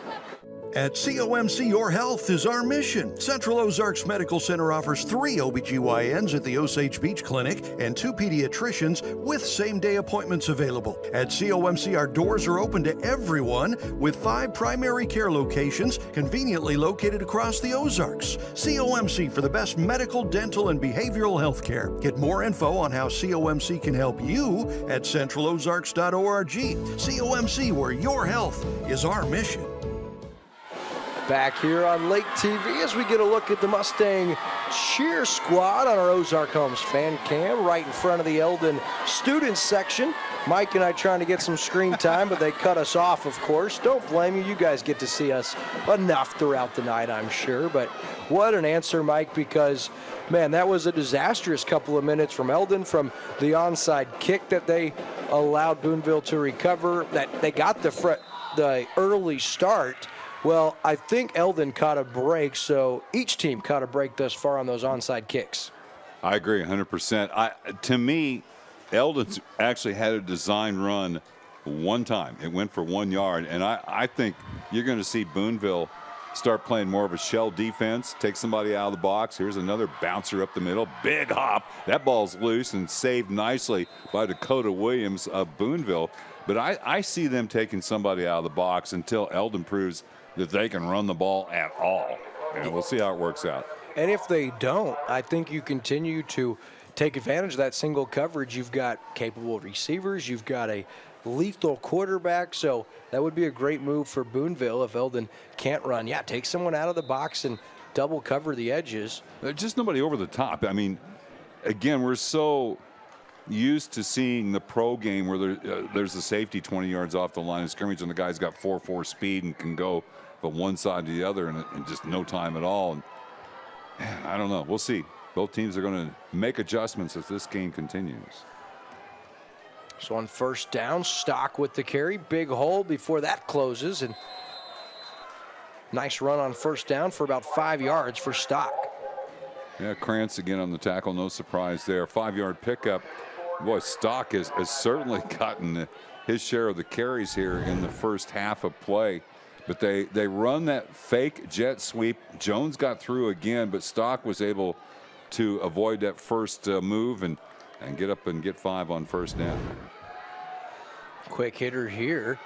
At COMC, your health is our mission. Central Ozarks Medical Center offers 3 OBGYNs at the Osage Beach Clinic and 2 pediatricians with same-day appointments available. At COMC, our doors are open to everyone with 5 primary care locations conveniently located across the Ozarks. COMC for the best medical, dental, and behavioral health care. Get more info on how COMC can help you at centralozarks.org. COMC, where your health is our mission.
Back here on Lake TV as we get a look at the Mustang cheer squad on our Ozark Homes fan cam right in front of the Eldon students section. Mike and I trying to get some screen time, but they cut us off, of course. Don't blame you. You guys get to see us enough throughout the night, I'm sure. But what an answer, Mike, because, man, that was a disastrous couple of minutes from Eldon, from the onside kick that they allowed Boonville to recover, that they got the early start. Well, I think Eldon caught a break, so each team caught a break thus far on those onside kicks.
I agree 100%. To me, Eldon's actually had a design run one time. It went for 1 yard, and I think you're going to see Boonville start playing more of a shell defense, take somebody out of the box. Here's another bouncer up the middle. Big hop. That ball's loose and saved nicely by Dakota Williams of Boonville. But I see them taking somebody out of the box until Eldon proves that they can run the ball at all. And we'll see how it works out.
And if they don't, I think you continue to take advantage of that single coverage. You've got capable receivers. You've got a lethal quarterback. So that would be a great move for Boonville if Eldon can't run. Yeah, take someone out of the box and double cover the edges.
Just nobody over the top. I mean, again, we're so used to seeing the pro game where there's a safety 20 yards off the line of scrimmage and the guy's got 4.4 speed and can go from one side to the other in just no time at all. And man, I don't know. We'll see. Both teams are going to make adjustments as this game continues.
So on first down, Stock with the carry. Big hole before that closes. And nice run on first down for about 5 yards for Stock.
Yeah, Krantz again on the tackle. No surprise there. 5-yard pickup. Boy, Stock has certainly gotten his share of the carries here in the first half of play. But they run that fake jet sweep. Jones got through again, but Stock was able to avoid that first move and get up and get 5 on first down.
Quick hitter here.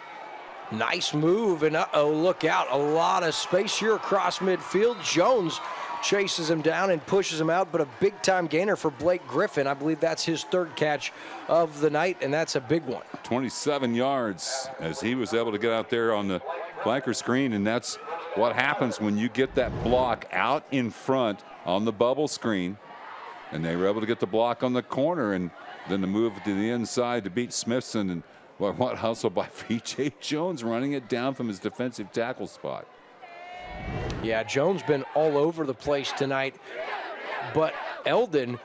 Nice move, and uh-oh, look out. A lot of space here across midfield. Jones chases him down and pushes him out, but a big-time gainer for Blake Griffin. I believe that's his 3rd catch of the night, and that's a big one.
27 yards as he was able to get out there on the flanker screen, and that's what happens when you get that block out in front on the bubble screen, and they were able to get the block on the corner, and then the move to the inside to beat Smithson, and what hustle by V.J. Jones running it down from his defensive tackle spot.
Yeah, Jones been all over the place tonight, but Eldon,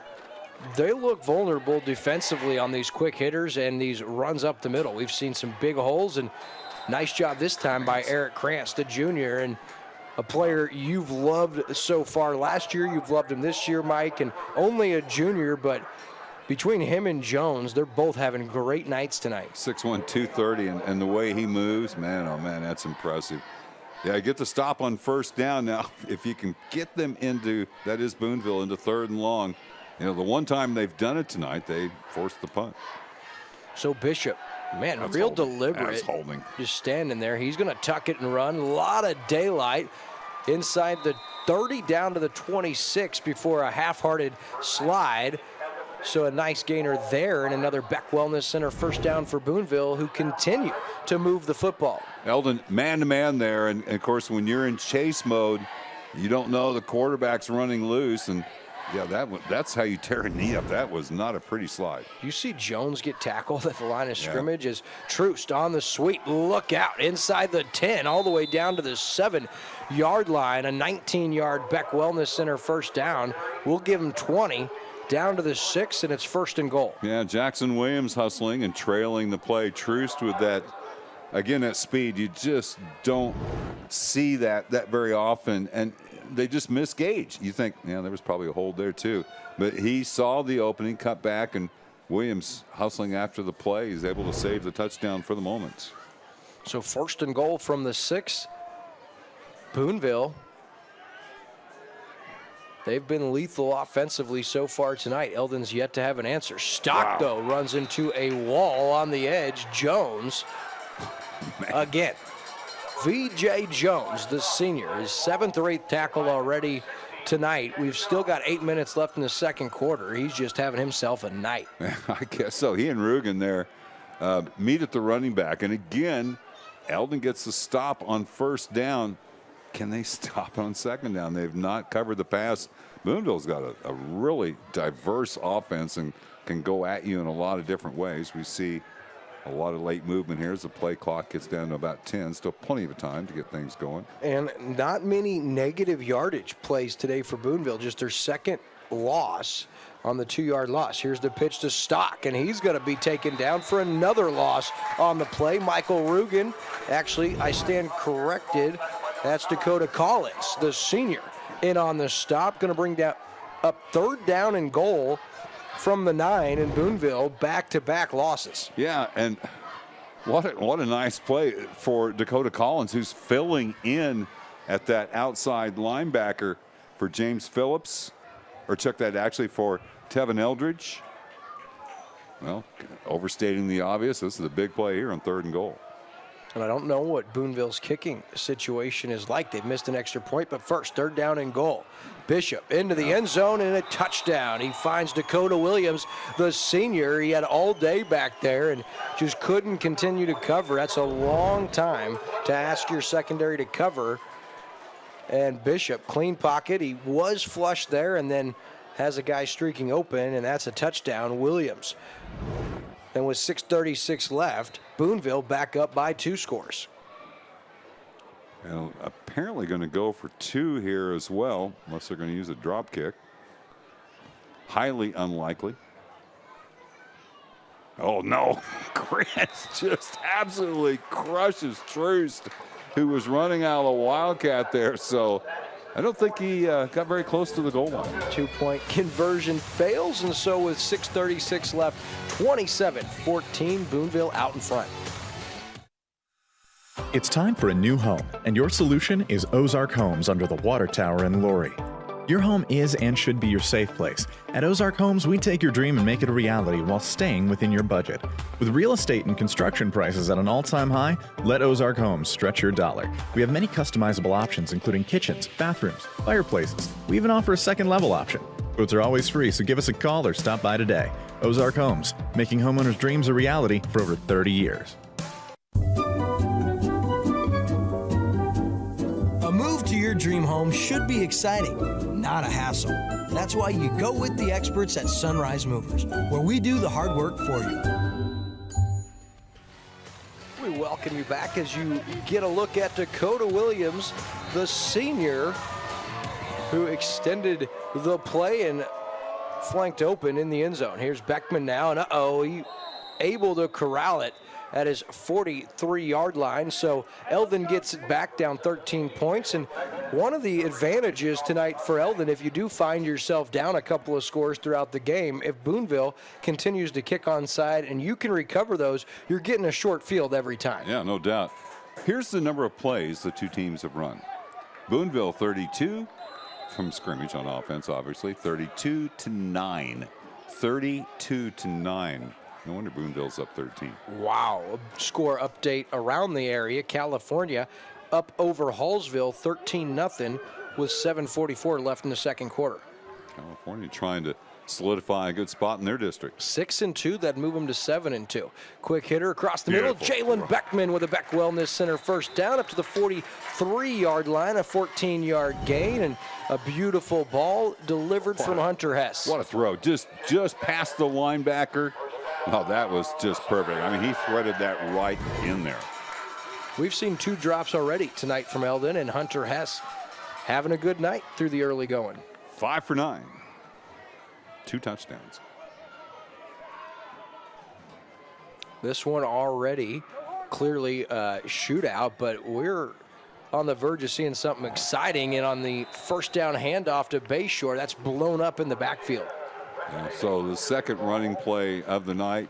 they look vulnerable defensively on these quick hitters and these runs up the middle. We've seen some big holes, and nice job this time by Eric Krantz, the junior, and a player you've loved so far last year. You've loved him this year, Mike, and only a junior, but between him and Jones, they're both having great nights tonight.
6'1", 230, and the way he moves, man, oh man, that's impressive. Yeah, get the stop on first down now. If you can get them into, that is Boonville, into 3rd and long. You know, the one time they've done it tonight, they forced the punt.
So Bishop, man,
that's
real
holding.
deliberate.
That's holding.
Just standing there. He's going to tuck it and run. A lot of daylight inside the 30 down to the 26 before a half-hearted slide. So a nice gainer there, and another Beck Wellness Center first down for Boonville, who continue to move the football.
Eldon man-to-man there, and of course when you're in chase mode, you don't know the quarterback's running loose, and yeah, that's how you tear a knee up. That was not a pretty slide.
You see Jones get tackled at the line of scrimmage as Troost on the sweep. Look out, inside the 10, all the way down to the 7-yard line. A 19-yard Beck Wellness Center first down. We'll give him 20, down to the 6, and it's 1st and goal.
Yeah, Jackson Williams hustling and trailing the play. Troost with that, again, that speed. You just don't see that very often, and they just misgauge. You think, yeah, there was probably a hold there too. But he saw the opening, cut back, and Williams hustling after the play. He's able to save the touchdown for the moment.
So 1st and goal from the 6. Boonville. They've been lethal offensively so far tonight. Eldon's yet to have an answer. Stock, though, runs into a wall on the edge. Jones again. V.J. Jones, the senior, his 7th or 8th tackle already tonight. We've still got 8 minutes left in the second quarter. He's just having himself a night.
I guess so. He and Rugen there meet at the running back. And again, Eldon gets the stop on 1st down. Can they stop on 2nd down? They've not covered the pass. Boonville's got a really diverse offense and can go at you in a lot of different ways. We see a lot of late movement here as the play clock gets down to about 10. Still plenty of time to get things going.
And not many negative yardage plays today for Boonville. Just their 2nd loss on the 2-yard loss. Here's the pitch to Stock, and he's going to be taken down for another loss on the play. Michael Rugen. Actually, I stand corrected. That's Dakota Collins, the senior, in on the stop. Going to bring down up 3rd down and goal from the 9, in Boonville, back-to-back losses.
Yeah, and what a nice play for Dakota Collins, who's filling in at that outside linebacker for James Phillips, or check that actually for Tevin Eldridge. Well, overstating the obvious, this is a big play here on 3rd and goal.
And I don't know what Boonville's kicking situation is like. They've missed an extra point, but first, 3rd down and goal. Bishop into the end zone and a touchdown. He finds Dakota Williams, the senior. He had all day back there and just couldn't continue to cover. That's a long time to ask your secondary to cover. And Bishop, clean pocket. He was flush there and then has a guy streaking open, and that's a touchdown. Williams. Then with 6:36 left, Boonville back up by 2 scores.
And apparently going to go for 2 here as well, unless they're going to use a drop kick. Highly unlikely. Oh, no. Grant just absolutely crushes Troost, who was running out of the Wildcat there. So I don't think he got very close to the goal line.
2-point conversion fails, and so with 6:36 left, 27-14, Boonville out in front.
It's time for a new home, and your solution is Ozark Homes under the water tower in Laurie. Your home is and should be your safe place. At Ozark Homes, we take your dream and make it a reality while staying within your budget. With real estate and construction prices at an all-time high, let Ozark Homes stretch your dollar. We have many customizable options, including kitchens, bathrooms, fireplaces. We even offer a second-level option. Quotes are always free, so give us a call or stop by today. Ozark Homes, making homeowners' dreams a reality for over 30 years.
A move to your dream home should be exciting, not a hassle. That's why you go with the experts at Sunrise Movers, where we do the hard work for you.
We welcome you back as you get a look at Dakota Williams, the senior, who extended the play and flanked open in the end zone. Here's Beckman now, and he able to corral it at his 43-yard line. So Eldon gets it back down 13 points. And one of the advantages tonight for Eldon, if you do find yourself down a couple of scores throughout the game, if Boonville continues to kick onside and you can recover those, you're getting a short field every time.
Yeah, no doubt. Here's the number of plays the 2 teams have run. Boonville 32 from scrimmage on offense, obviously, 32-9. 32-9. No wonder Boonville's up 13.
Wow. A score update around the area. California up over Hallsville 13-0 with 7:44 left in the second quarter.
California trying to solidify a good spot in their district.
6-2, that'd move them to 7-2. Quick hitter across the middle. Jalen Beckman with a Beck Wellness Center first down up to the 43-yard line, a 14-yard gain, and a beautiful ball delivered from Hunter Hess.
What a throw. Just past the linebacker. Oh, that was just perfect. I mean, he threaded that right in there.
We've seen 2 drops already tonight from Eldon, and Hunter Hess having a good night through the early going.
5 for 9. 2 touchdowns.
This one already clearly a shootout, but we're on the verge of seeing something exciting. And on the first down handoff to Bayshore, that's blown up in the backfield.
Yeah, so the second running play of the night.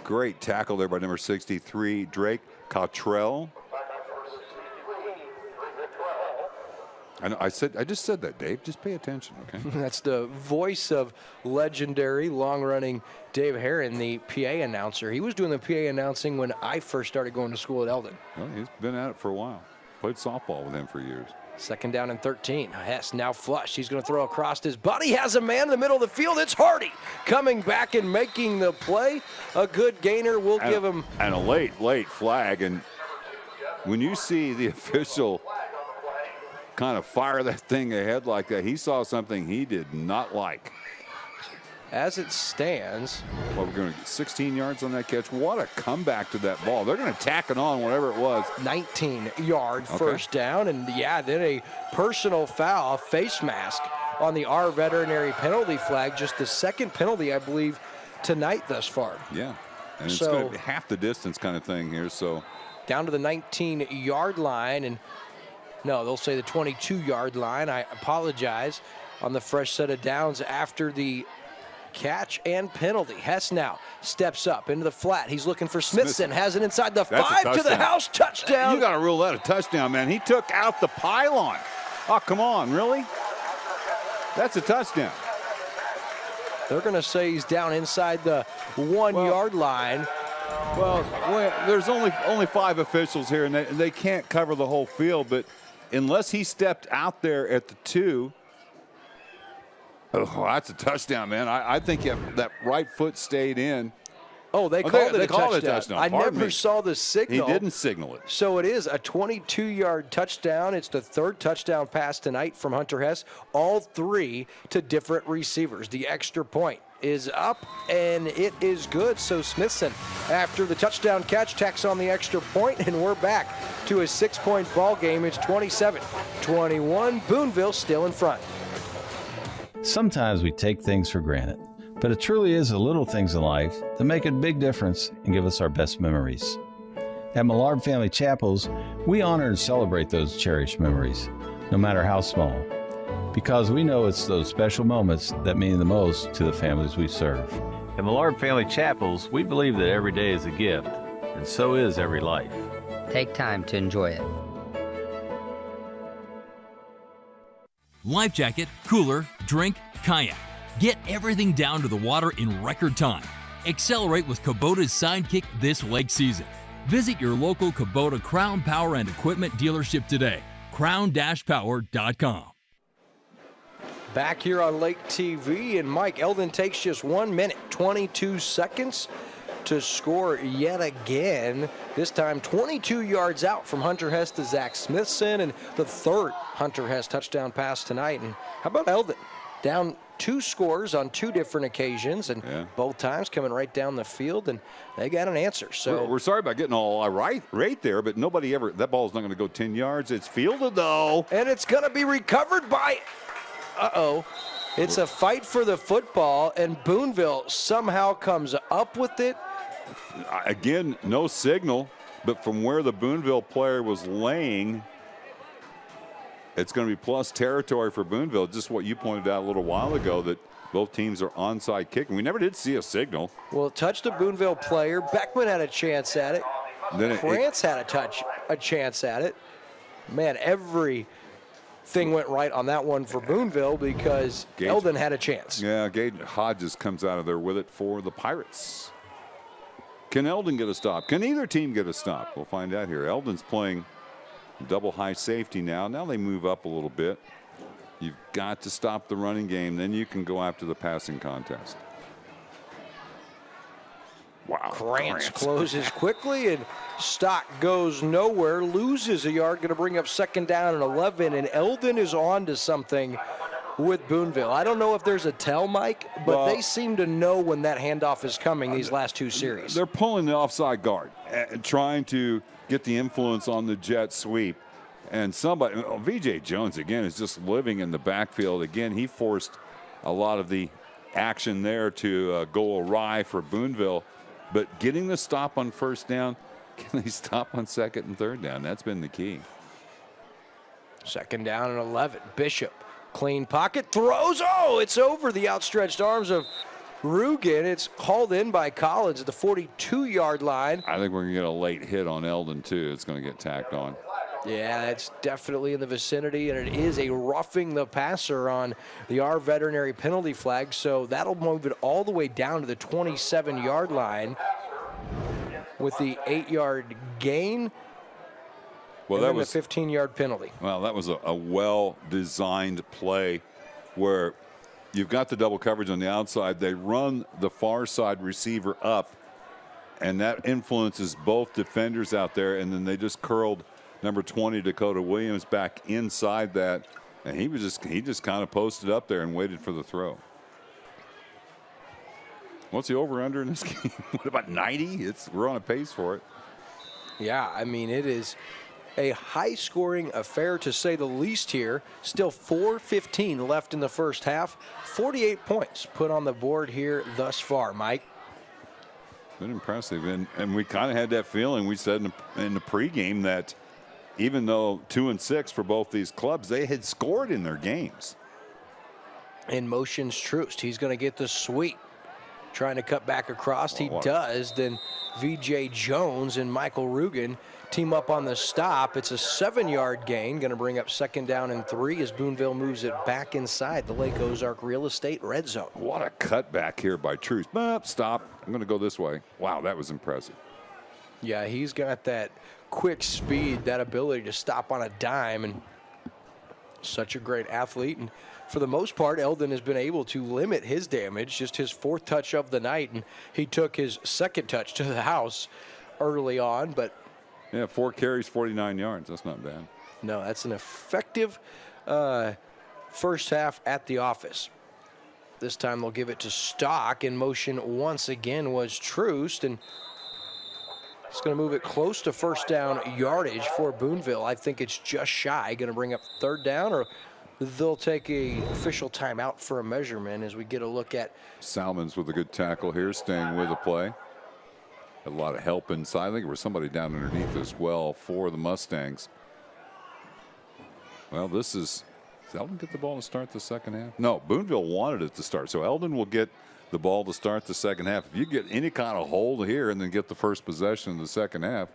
Great tackle there by number 63, Drake Cottrell. I just said that, Dave. Just pay attention, okay?
That's the voice of legendary, long-running Dave Herron, the PA announcer. He was doing the PA announcing when I first started going to school at Eldon.
Well, he's been at it for a while. Played softball with him for years.
Second down and 13. Hess now flush. He's going to throw across his buddy. Has a man in the middle of the field. It's Hardy coming back and making the play. A good gainer. We'll give him.
And a late flag. And when you see the official kind of fire that thing ahead like that, he saw something he did not like.
As it stands.
Well, we're going to get 16 yards on that catch. What a comeback to that ball. They're going to tack it on, whatever it was.
19-yard first down. And, yeah, then a personal foul, face mask on the R veterinary penalty flag. Just the second penalty, I believe, tonight thus far.
Yeah. And it's going to be half the distance kind of thing here. So
down to the 19-yard line. And, no, they'll say the 22-yard line. I apologize on the fresh set of downs after the catch and penalty. Hess now steps up into the flat. He's looking for Smithson. Has it inside the 5 to the house. Touchdown.
You got to rule that a touchdown, man. He took out the pylon. Oh, come on, really? That's a touchdown.
They're going to say he's down inside the 1-yard line.
Well, there's only 5 officials here, and they can't cover the whole field. But unless he stepped out there at the 2. Oh, that's a touchdown, man. I think that right foot stayed in.
Oh, they called it a
touchdown.
I never saw the signal.
He didn't signal it.
So it is a 22-yard touchdown. It's the 3rd touchdown pass tonight from Hunter Hess. All 3 to different receivers. The extra point is up, and it is good. So Smithson, after the touchdown catch, tacks on the extra point, and we're back to a 6-point ball game. It's 27-21. Boonville still in front.
Sometimes we take things for granted, but it truly is the little things in life that make a big difference and give us our best memories. At Millard Family Chapels, we honor and celebrate those cherished memories, no matter how small, because we know it's those special moments that mean the most to the families we serve.
At Millard Family Chapels, we believe that every day is a gift, and so is every life.
Take time to enjoy it.
Life jacket, cooler, drink, kayak. Get everything down to the water in record time. Accelerate with Kubota's Sidekick this lake season. Visit your local Kubota Crown Power and Equipment dealership today. crown-power.com.
Back here on Lake TV, and Mike, Eldon takes just 1 minute, 22 seconds to score yet again. This time 22 yards out from Hunter Hess to Zach Smithson, and the 3rd Hunter Hess touchdown pass tonight. And how about Eldon? Down 2 scores on 2 different occasions, and both times coming right down the field, and they got an answer. So
we're sorry about getting all right there, but nobody ever, that ball's not going to go 10 yards. It's fielded, though.
And it's going to be recovered by, it's a fight for the football, and Boonville somehow comes up with it.
Again, no signal, but from where the Boonville player was laying, it's going to be plus territory for Boonville. Just what you pointed out a little while ago, that both teams are onside kicking. We never did see a signal.
Well, it touched a Boonville player. Beckman had a chance at it. Krantz had a chance at it. Man, everything went right on that one for Boonville because Eldon had a chance.
Yeah, Gage Hodges comes out of there with it for the Pirates. Can Eldon get a stop? Can either team get a stop? We'll find out here. Eldon's playing double high safety now. Now they move up a little bit. You've got to stop the running game. Then you can go after the passing contest. Wow.
Krantz closes quickly, and Stock goes nowhere, loses a yard, going to bring up 2nd down and 11, and Eldon is on to something with Boonville. I don't know if there's a tell, Mike, but they seem to know when that handoff is coming these last 2 series.
They're pulling the offside guard and trying to get the influence on the jet sweep. And somebody, V.J. Jones, again, is just living in the backfield. Again, he forced a lot of the action there to go awry for Boonville. But getting the stop on 1st down, can they stop on 2nd and 3rd down? That's been the key.
2nd down and 11. Bishop, clean pocket, throws. Oh, it's over the outstretched arms of Rugen. It's hauled in by Collins at the 42-yard line.
I think we're going to get a late hit on Eldon, too. It's going to get tacked on.
Yeah, it's definitely in the vicinity, and it is a roughing the passer on the R veterinary penalty flag, so that'll move it all the way down to the 27-yard line with the 8-yard gain.
Well,
and
that
then
was
the 15-yard penalty.
Well, that was a well-designed play where you've got the double coverage on the outside. They run the far side receiver up, and that influences both defenders out there, and then they just curled number 20 Dakota Williams back inside that, and he just kind of posted up there and waited for the throw. What's the over/under in this game? What about 90? We're on a pace for it.
Yeah, I mean, it is a high-scoring affair to say the least here. Still 4:15 left in the first half. 48 points put on the board here thus far, Mike.
Been impressive, and we kind of had that feeling. We said in the pregame that even though 2-6 for both these clubs, they had scored in their games.
In motion's Troost. He's going to get the sweep. Trying to cut back across. He does. Then V.J. Jones and Michael Rugen team up on the stop. It's a 7-yard gain. Going to bring up 2nd down and 3 as Boonville moves it back inside the Lake Ozark Real Estate red zone.
What a cutback here by Troost. Stop. I'm going to go this way. Wow, that was impressive.
Yeah, he's got that quick speed, that ability to stop on a dime, and such a great athlete. And for the most part, Eldon has been able to limit his damage, just his 4th touch of the night, and he took his 2nd touch to the house early on. But
yeah, 4 carries, 49 yards. That's not bad.
No, that's an effective first half at the office. This time they'll give it to Stock. In motion once again was Troost, and it's going to move it close to 1st down yardage for Boonville. I think it's just shy. Going to bring up 3rd down, or they'll take a official timeout for a measurement as we get a look at.
Salmons with a good tackle here, staying with the play. A lot of help inside. I think there was somebody down underneath as well for the Mustangs. Well, this is. Does Eldon get the ball to start the 2nd half? No, Boonville wanted it to start. So Eldon will get the ball to start the 2nd half. If you get any kind of hold here and then get the first possession in the 2nd half,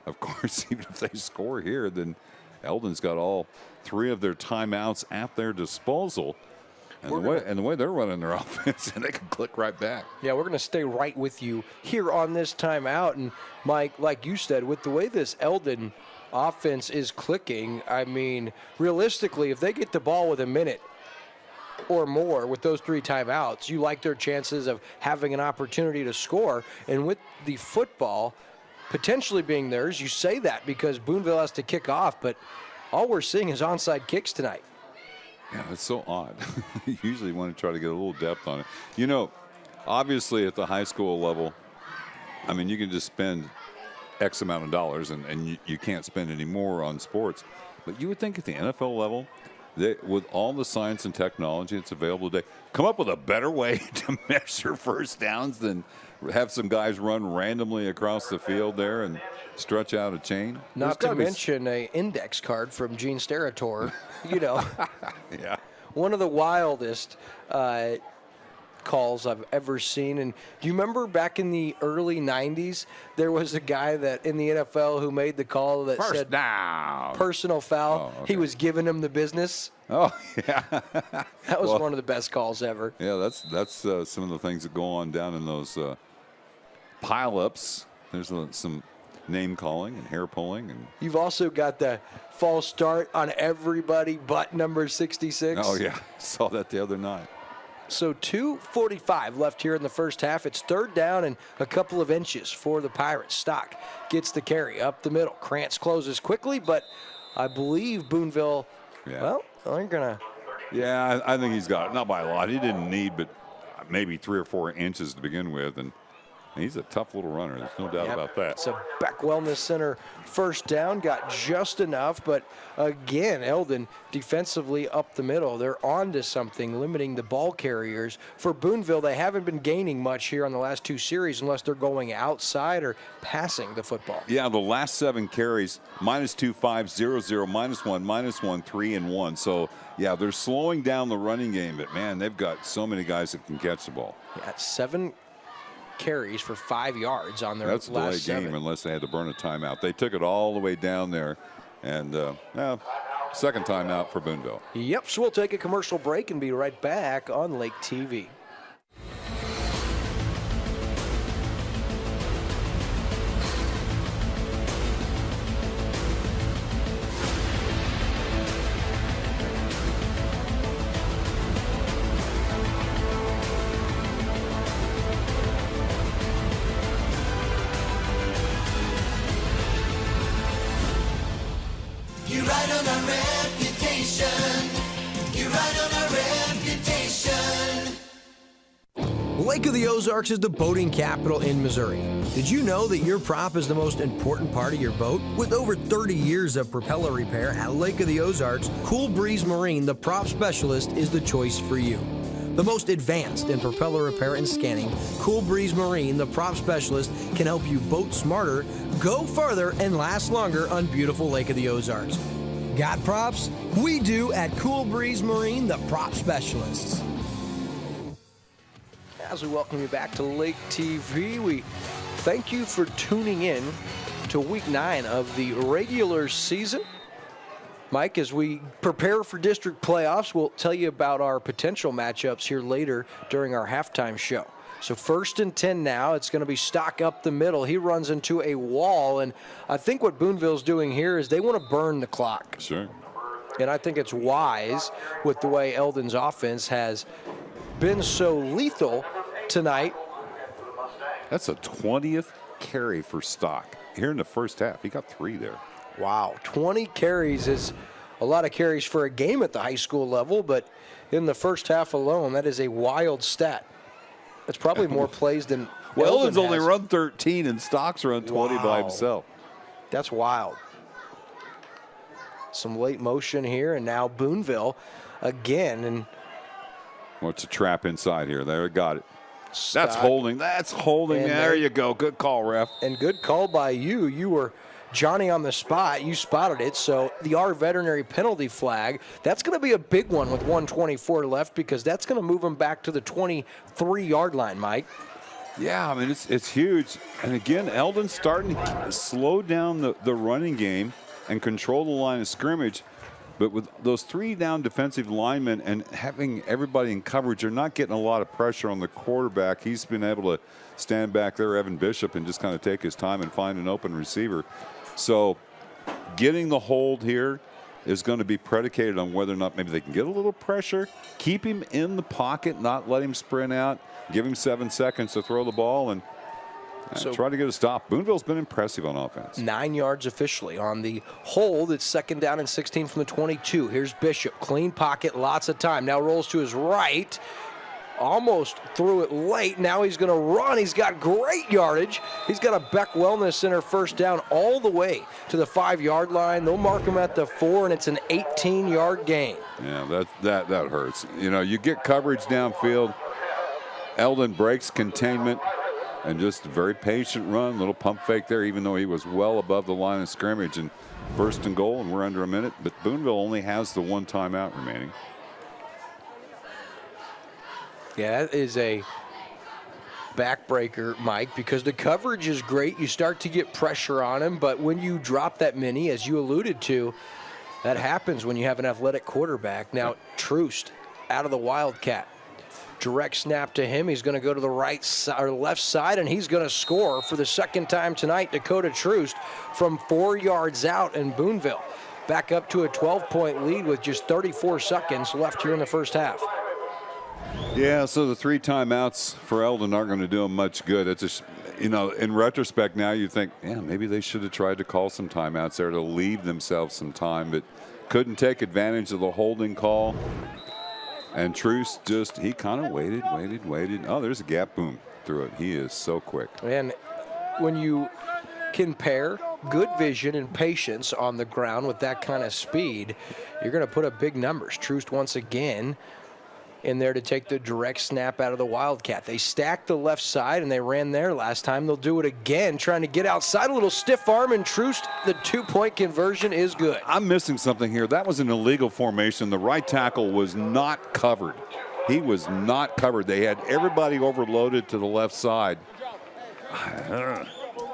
of course, even if they score here, then Eldon's got all 3 of their timeouts at their disposal. And the way they're running their offense, and they can click right back.
Yeah, we're going to stay right with you here on this timeout. And, Mike, like you said, with the way this Eldon offense is clicking, I mean, realistically, if they get the ball with a minute or more with those 3 timeouts, you like their chances of having an opportunity to score. And with the football potentially being theirs, you say that because Boonville has to kick off, but all we're seeing is onside kicks tonight.
Yeah, it's so odd. You usually want to try to get a little depth on it. You know, obviously at the high school level, I mean, you can just spend X amount of dollars and you can't spend any more on sports. But you would think at the NFL level, with all the science and technology that's available today, come up with a better way to measure first downs than have some guys run randomly across the field there and stretch out a chain.
Not to mention an index card from Gene Steratore, you know.
Yeah.
One of the wildest calls I've ever seen. And do you remember back in the early 90s, there was a guy that in the NFL who made the call that
First
said
down.
Personal foul.
Oh, okay.
He was giving him the business.
Oh, yeah.
That was one of the best calls ever.
Yeah, that's some of the things that go on down in those pile-ups. There's some name calling and hair pulling. And
you've also got the false start on everybody but number 66.
oh yeah, saw that the other night.
So 2:45 left here in the first half. It's third down and a couple of inches for the Pirates. Stock gets the carry up the middle. Krantz closes quickly, but I believe Boonville, well, they're going to.
Yeah, I think he's got it. Not by a lot. He didn't need but maybe 3 or 4 inches to begin with. And he's a tough little runner. There's no doubt about that.
So Beck Wellness Center first down, got just enough, but again, Eldon defensively up the middle. They're on to something, limiting the ball carriers. For Boonville, they haven't been gaining much here on the last 2 series unless they're going outside or passing the football.
Yeah, the last 7 carries, -2, 5, 0, 0, -1, -1, 3, and 1. So, yeah, they're slowing down the running game, but, man, they've got so many guys that can catch the ball.
Yeah, 7 carries for 5 yards on their
That's a
last
delayed game unless they had to burn a timeout. They took it all the way down there, and second timeout for Boonville.
Yep, so we'll take a commercial break and be right back on Lake TV.
You ride on our reputation. You ride on our reputation.
Lake of the Ozarks is the boating capital in Missouri. Did you know that your prop is the most important part of your boat? With over 30 years of propeller repair at Lake of the Ozarks, Cool Breeze Marine, the prop specialist, is the choice for you. The most advanced in propeller repair and scanning, Cool Breeze Marine, the prop specialist, can help you boat smarter, go farther, and last longer on beautiful Lake of the Ozarks. Got props? We do at Cool Breeze Marine, the prop specialists.
As we welcome you back to Lake TV, we thank you for tuning in to week 9 of the regular season. Mike, as we prepare for district playoffs, we'll tell you about our potential matchups here later during our halftime show. So 1st and 10 now. It's going to be Stock up the middle. He runs into a wall, and I think what Boonville's doing here is they want to burn the clock.
Sure.
And I think it's wise with the way Eldon's offense has been so lethal tonight.
That's a 20th carry for Stock here in the first half. He got 3 there.
Wow, 20 carries is a lot of carries for a game at the high school level, but in the first half alone, that is a wild stat. That's probably more plays than
Well,
Eldon
Eldon's only
has.
run 13, and Stock's run 20 by himself.
That's wild. Some late motion here, and now Boonville again. And
what's a trap inside here? There, got it.
Stock.
That's holding. That's holding.
And
There you go. Good call, ref.
And good call by you. You were Johnny on the spot. You spotted it. So the R veterinary penalty flag, that's going to be a big one with 1:24 left because that's going to move them back to the 23-yard line, Mike.
Yeah, I mean, it's huge. And again, Eldon's starting to slow down the running game and control the line of scrimmage. But with those 3 down defensive linemen and having everybody in coverage, they're not getting a lot of pressure on the quarterback. He's been able to stand back there, Evan Bishop, and just kind of take his time and find an open receiver. So getting the hold here is going to be predicated on whether or not maybe they can get a little pressure, keep him in the pocket, not let him sprint out, give him 7 seconds to throw the ball, and try to get a stop. Boonville's been impressive on offense.
9 yards officially on the hold. It's 2nd down and 16 from the 22. Here's Bishop. Clean pocket, lots of time. Now rolls to his right. Almost threw it late. Now he's going to run. He's got great yardage. He's got a Beck Wellness Center first down all the way to the 5-yard line. They'll mark him at the 4, and it's an 18-yard gain.
Yeah, that hurts. You know, you get coverage downfield. Eldon breaks containment and just a very patient run. Little pump fake there, even though he was well above the line of scrimmage. And 1st and goal, and we're under a minute. But Boonville only has the 1 timeout remaining.
Yeah, that is a backbreaker, Mike, because the coverage is great. You start to get pressure on him, but when you drop that many, as you alluded to, that happens when you have an athletic quarterback. Now, Troost out of the Wildcat. Direct snap to him. He's going to go to the right side or left side, and he's going to score for the second time tonight. Dakota Troost from 4 yards out in Boonville. Back up to a 12-point lead with just 34 seconds left here in the first half.
Yeah, so the 3 timeouts for Eldon aren't going to do them much good. It's just, you know, in retrospect now you think, yeah, maybe they should have tried to call some timeouts there to leave themselves some time, but couldn't take advantage of the holding call. And Truce just, he kind of waited. Oh, there's a gap, boom, through it. He is so quick.
And when you can pair good vision and patience on the ground with that kind of speed, you're going to put up big numbers. Truce once again in there to take the direct snap out of the Wildcat. They stacked the left side and they ran there last time. They'll do it again, trying to get outside. A little stiff arm, and Truce, the 2-point conversion is good.
I'm missing something here. That was an illegal formation. The right tackle was not covered. He was not covered. They had everybody overloaded to the left side.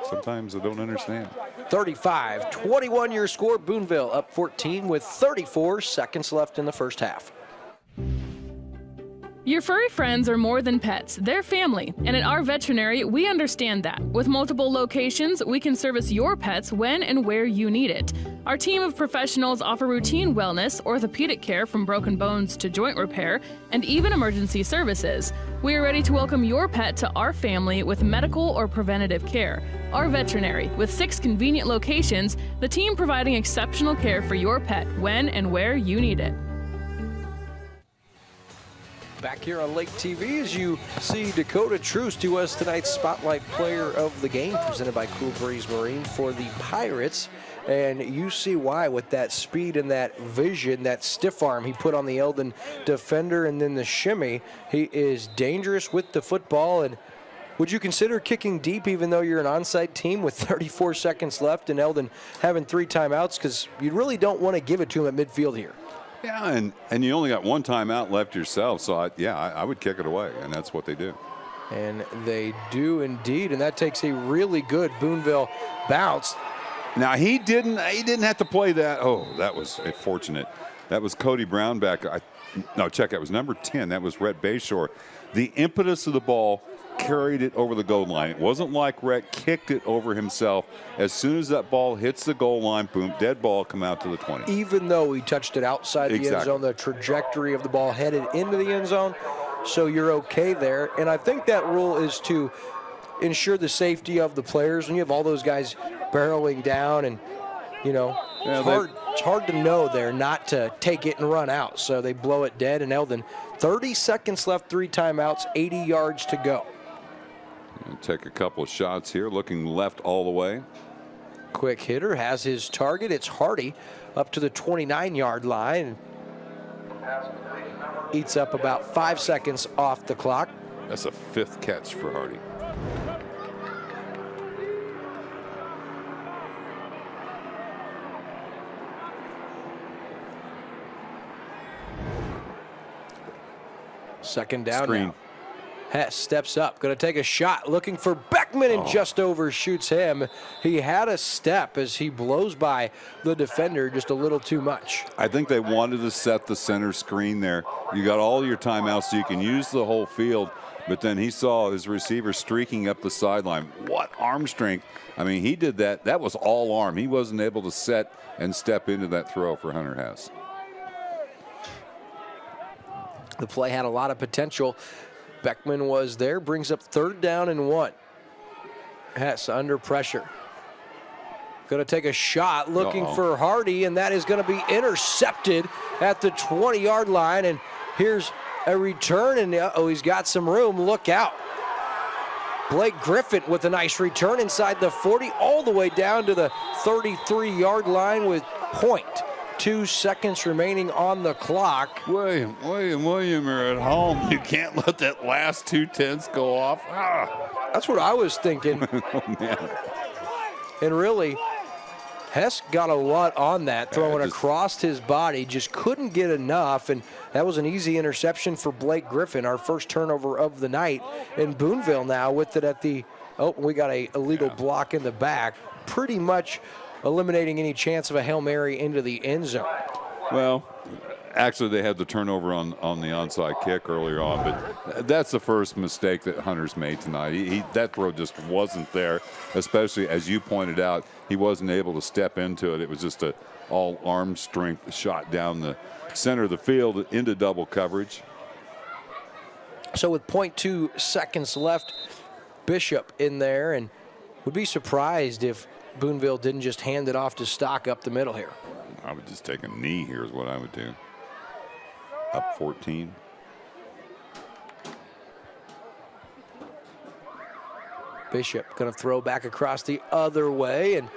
Sometimes I don't understand.
35-21 your score. Boonville up 14 with 34 seconds left in the first half.
Your furry friends are more than pets, they're family. And at our veterinary, we understand that. With multiple locations, we can service your pets when and where you need it. Our team of professionals offer routine wellness, orthopedic care from broken bones to joint repair, and even emergency services. We are ready to welcome your pet to our family with medical or preventative care. Our veterinary, with 6 convenient locations, the team providing exceptional care for your pet when and where you need it.
Back here on Lake TV as you see Dakota Troost do us tonight's Spotlight Player of the Game, presented by Cool Breeze Marine for the Pirates. And you see why with that speed and that vision, that stiff arm he put on the Eldon defender, and then the shimmy. He is dangerous with the football. And would you consider kicking deep even though you're an onside team with 34 seconds left and Eldon having 3 timeouts? Because you really don't want to give it to him at midfield here.
Yeah, and you only got 1 timeout left yourself, so I would kick it away, and that's what they do.
And they do indeed, and that takes a really good Boonville bounce.
Now he didn't have to play that. Oh, that was fortunate. That was Cody Brown back. It was number 10. That was Rhett Bayshore. The impetus of the ball carried it over the goal line. It wasn't like Rhett kicked it over himself. As soon as that ball hits the goal line, boom, dead ball, come out to the 20.
Even though he touched it outside the end zone, the trajectory of the ball headed into the end zone, so you're okay there. And I think that rule is to ensure the safety of the players. When you have all those guys barreling down, and it's hard to know there not to take it and run out. So they blow it dead, and Eldon, 30 seconds left, 3 timeouts, 80 yards to go.
And take a couple of shots here, looking left all the way.
Quick hitter has his target. It's Hardy up to the 29-yard line. Eats up about 5 seconds off the clock.
That's a 5th catch for Hardy.
Second down
Screen.
now. Hess steps up, going to take a shot, looking for Beckman, and just overshoots him. He had a step as he blows by the defender just a little too much.
I think they wanted to set the center screen there. You got all your timeouts, so you can use the whole field, but then he saw his receiver streaking up the sideline. What arm strength. I mean, he did that. That was all arm. He wasn't able to set and step into that throw for Hunter Hess.
The play had a lot of potential. Beckman was there, brings up 3rd down and 1. Hess under pressure. Going to take a shot, looking for Hardy, and that is going to be intercepted at the 20-yard line. And here's a return, and he's got some room. Look out. Blake Griffin with a nice return inside the 40, all the way down to the 33-yard line with 0.2 seconds remaining on the clock.
William, you're at home. You can't let that last 2 tenths go off.
That's what I was thinking.
Oh, man.
And really, Hess got a lot on that, throwing across his body, just couldn't get enough, and that was an easy interception for Blake Griffin, our first turnover of the night. And Boonville now with it at the, we got a illegal block in the back, pretty much eliminating any chance of a Hail Mary into the end zone.
Well, Actually, they had the turnover on the onside kick earlier on, but that's the first mistake that Hunter's made tonight. That throw just wasn't there, especially as you pointed out, he wasn't able to step into it. It was just a all arm strength shot down the center of the field into double coverage.
So with 0.2 seconds left, Bishop in there, and would be surprised if Boonville didn't just hand it off to Stock up the middle here.
I would just take a knee here is what I would do. Up 14.
Bishop going to throw back across the other way, and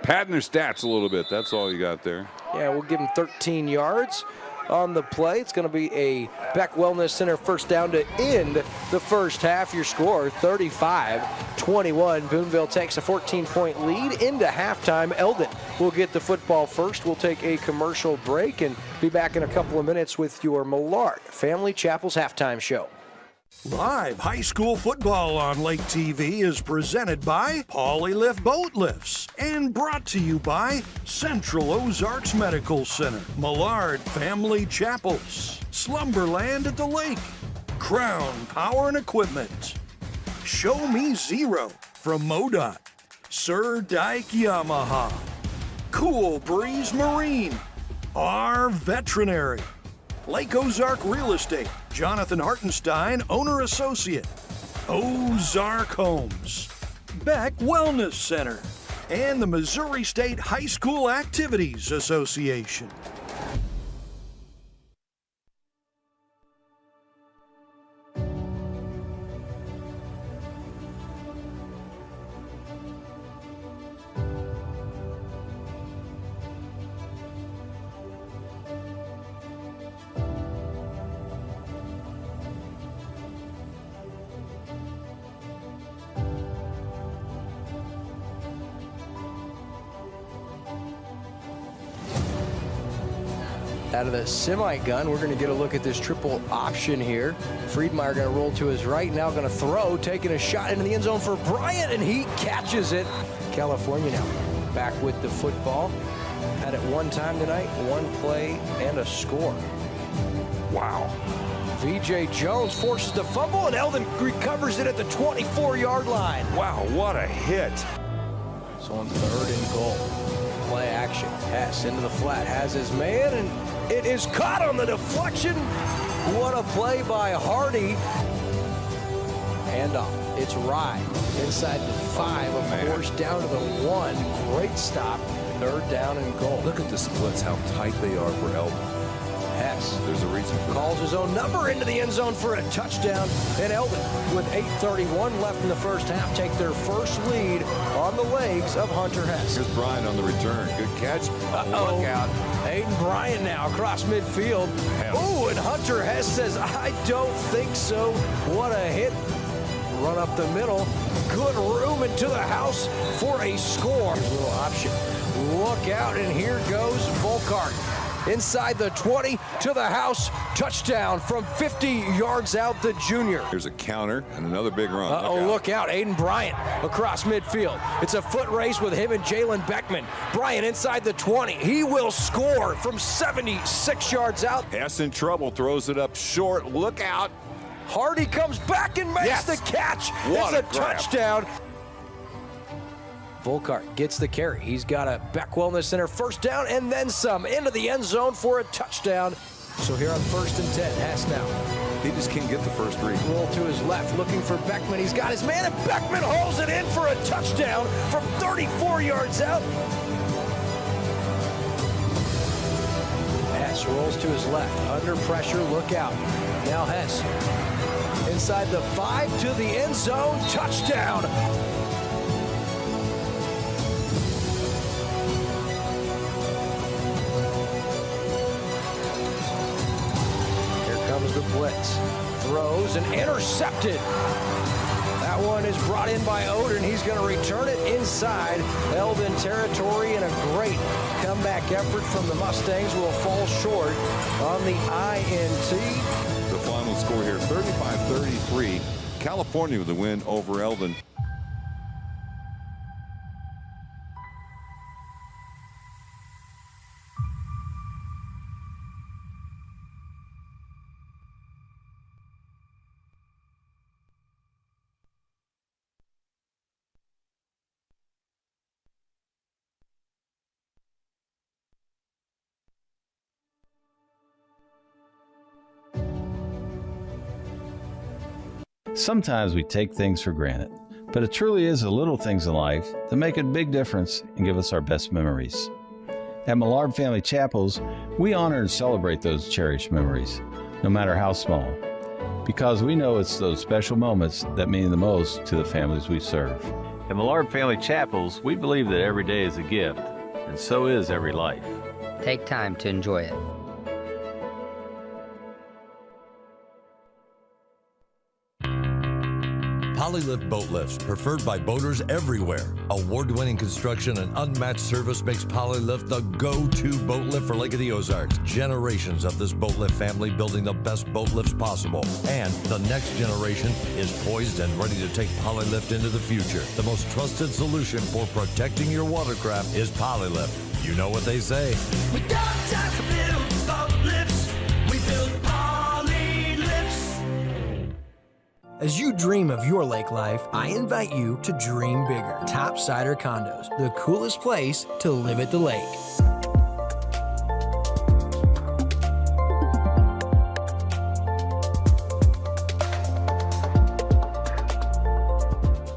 padding their stats a little bit. That's all you got there.
Yeah, we'll give him 13 yards on the play. It's going to be a Beck Wellness Center first down to end the first half. Your score, 35-21. Boonville takes a 14-point lead into halftime. Eldon will get the football first. We'll take a commercial break and be back in a couple of minutes with your Millard Family Chapel's halftime show.
Live high school football on Lake TV is presented by Pauly Lift Boat Lifts and brought to you by Central Ozarks Medical Center, Millard Family Chapels, Slumberland at the Lake, Crown Power and Equipment, Show Me Zero from MoDOT, Sir Dyke Yamaha, Cool Breeze Marine, our Veterinary, Lake Ozark Real Estate, Jonathan Hartenstein, Owner Associate, Ozark Homes, Beck Wellness Center, and the Missouri State High School Activities Association.
Out of the semi-gun, we're going to get a look at this triple option here. Friedmeyer going to roll to his right, now going to throw, taking a shot into the end zone for Bryant, and he catches it. California now back with the football. Had it one time tonight, one play, and a score. Wow. VJ Jones forces the fumble, and Eldon recovers it at the 24-yard line.
Wow, what a hit.
So on 3rd and goal. Play action. Hess into the flat, has his man, and it is caught on the deflection. What a play by Hardy. Handoff. It's Rye inside the 5, of course, down to the 1. Great stop. 3rd down and goal.
Look at the splits, how tight they are for Eldon.
Hess.
There's a reason for
calls his own number into the end zone for a touchdown. And Eldon, with 8:31 left in the first half, take their first lead on the legs of Hunter Hess.
Here's Bryant on the return. Good catch.
Uh-oh.
Look out.
Aiden Bryant now across midfield. Oh, and Hunter Hess says, I don't think so. What a hit. Run up the middle. Good room into the house for a score. Little option. Look out, and here goes Volkart. Inside the 20 to the house. Touchdown from 50 yards out, the junior.
Here's a counter and another big run.
Look out. Aiden Bryant across midfield. It's a foot race with him and Jalen Beckman. Bryant inside the 20. He will score from 76 yards out.
Hess in trouble, throws it up short. Look out.
Hardy comes back and makes the catch.
What
it's a
grab.
touchdown. Volkart gets the carry. He's got a Beck Wellness Center first down and then some into the end zone for a touchdown. So here on 1st and 10, Hess now.
He just can't get the first read.
Roll to his left, looking for Beckman. He's got his man, and Beckman hauls it in for a touchdown from 34 yards out. Hess rolls to his left, under pressure, look out. Now Hess inside the 5 to the end zone, touchdown. The blitz, throws and intercepted. That one is brought in by Odin. He's going to return it inside Eldon territory, and a great comeback effort from the Mustangs will fall short on the INT.
The final score here, 35-33. California with the win over Eldon.
Sometimes we take things for granted, but it truly is the little things in life that make a big difference and give us our best memories. At Millard Family Chapels, we honor and celebrate those cherished memories, no matter how small, because we know it's those special moments that mean the most to the families we serve.
At Millard Family Chapels, we believe that every day is a gift, and so is every life.
Take time to enjoy it.
Polylift boat lifts, preferred by boaters everywhere. Award-winning construction and unmatched service makes Polylift the go-to boat lift for Lake of the Ozarks. Generations of this boat lift family building the best boat lifts possible. And the next generation is poised and ready to take Polylift into the future. The most trusted solution for protecting your watercraft is Polylift. You know what they say.
We don't just build boat lifts, we build Polylifts.
As you dream of your lake life, I invite you to dream bigger. Topsider Condos, the coolest place to live at the lake.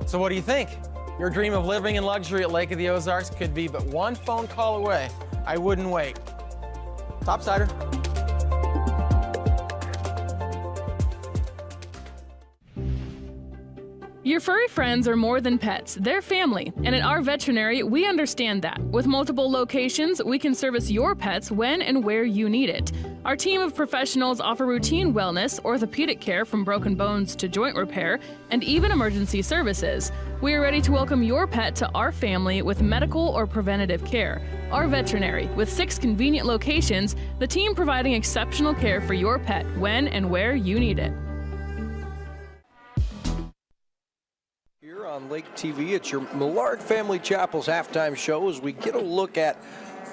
So what do you think? Your dream of living in luxury at Lake of the Ozarks could be but one phone call away. I wouldn't wait. Topsider.
Your furry friends are more than pets, they're family. And at our veterinary, we understand that. With multiple locations, we can service your pets when and where you need it. Our team of professionals offer routine wellness, orthopedic care from broken bones to joint repair, and even emergency services. We are ready to welcome your pet to our family with medical or preventative care. Our veterinary, with 6 convenient locations, the team providing exceptional care for your pet when and where you need it.
On Lake TV, it's your Millard Family Chapels halftime show as we get a look at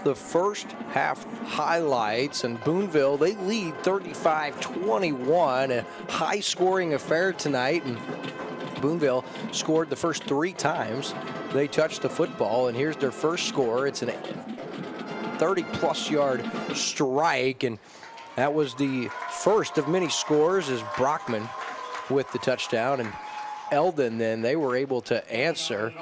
the first half highlights. And Boonville, they lead 35-21, a high-scoring affair tonight. And Boonville scored the first 3 times they touched the football, and here's their first score. It's a 30-plus yard strike, and that was the first of many scores as Brockman with the touchdown. And Eldon, then, they were able to answer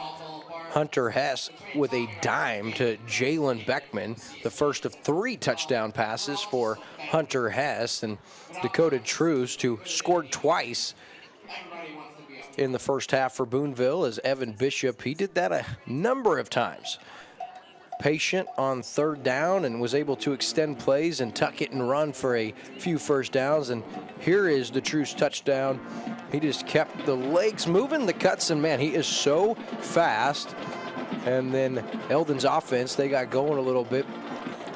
Hunter Hess with a dime to Jalen Beckman, the first of 3 touchdown passes for Hunter Hess. And Dakota Truce, who scored twice in the first half for Boonville, as Evan Bishop, he did that a number of times. Patient on 3rd down and was able to extend plays and tuck it and run for a few first downs. And here is the Truce touchdown. He just kept the legs moving, the cuts, and man, he is so fast. And then Eldon's offense, they got going a little bit,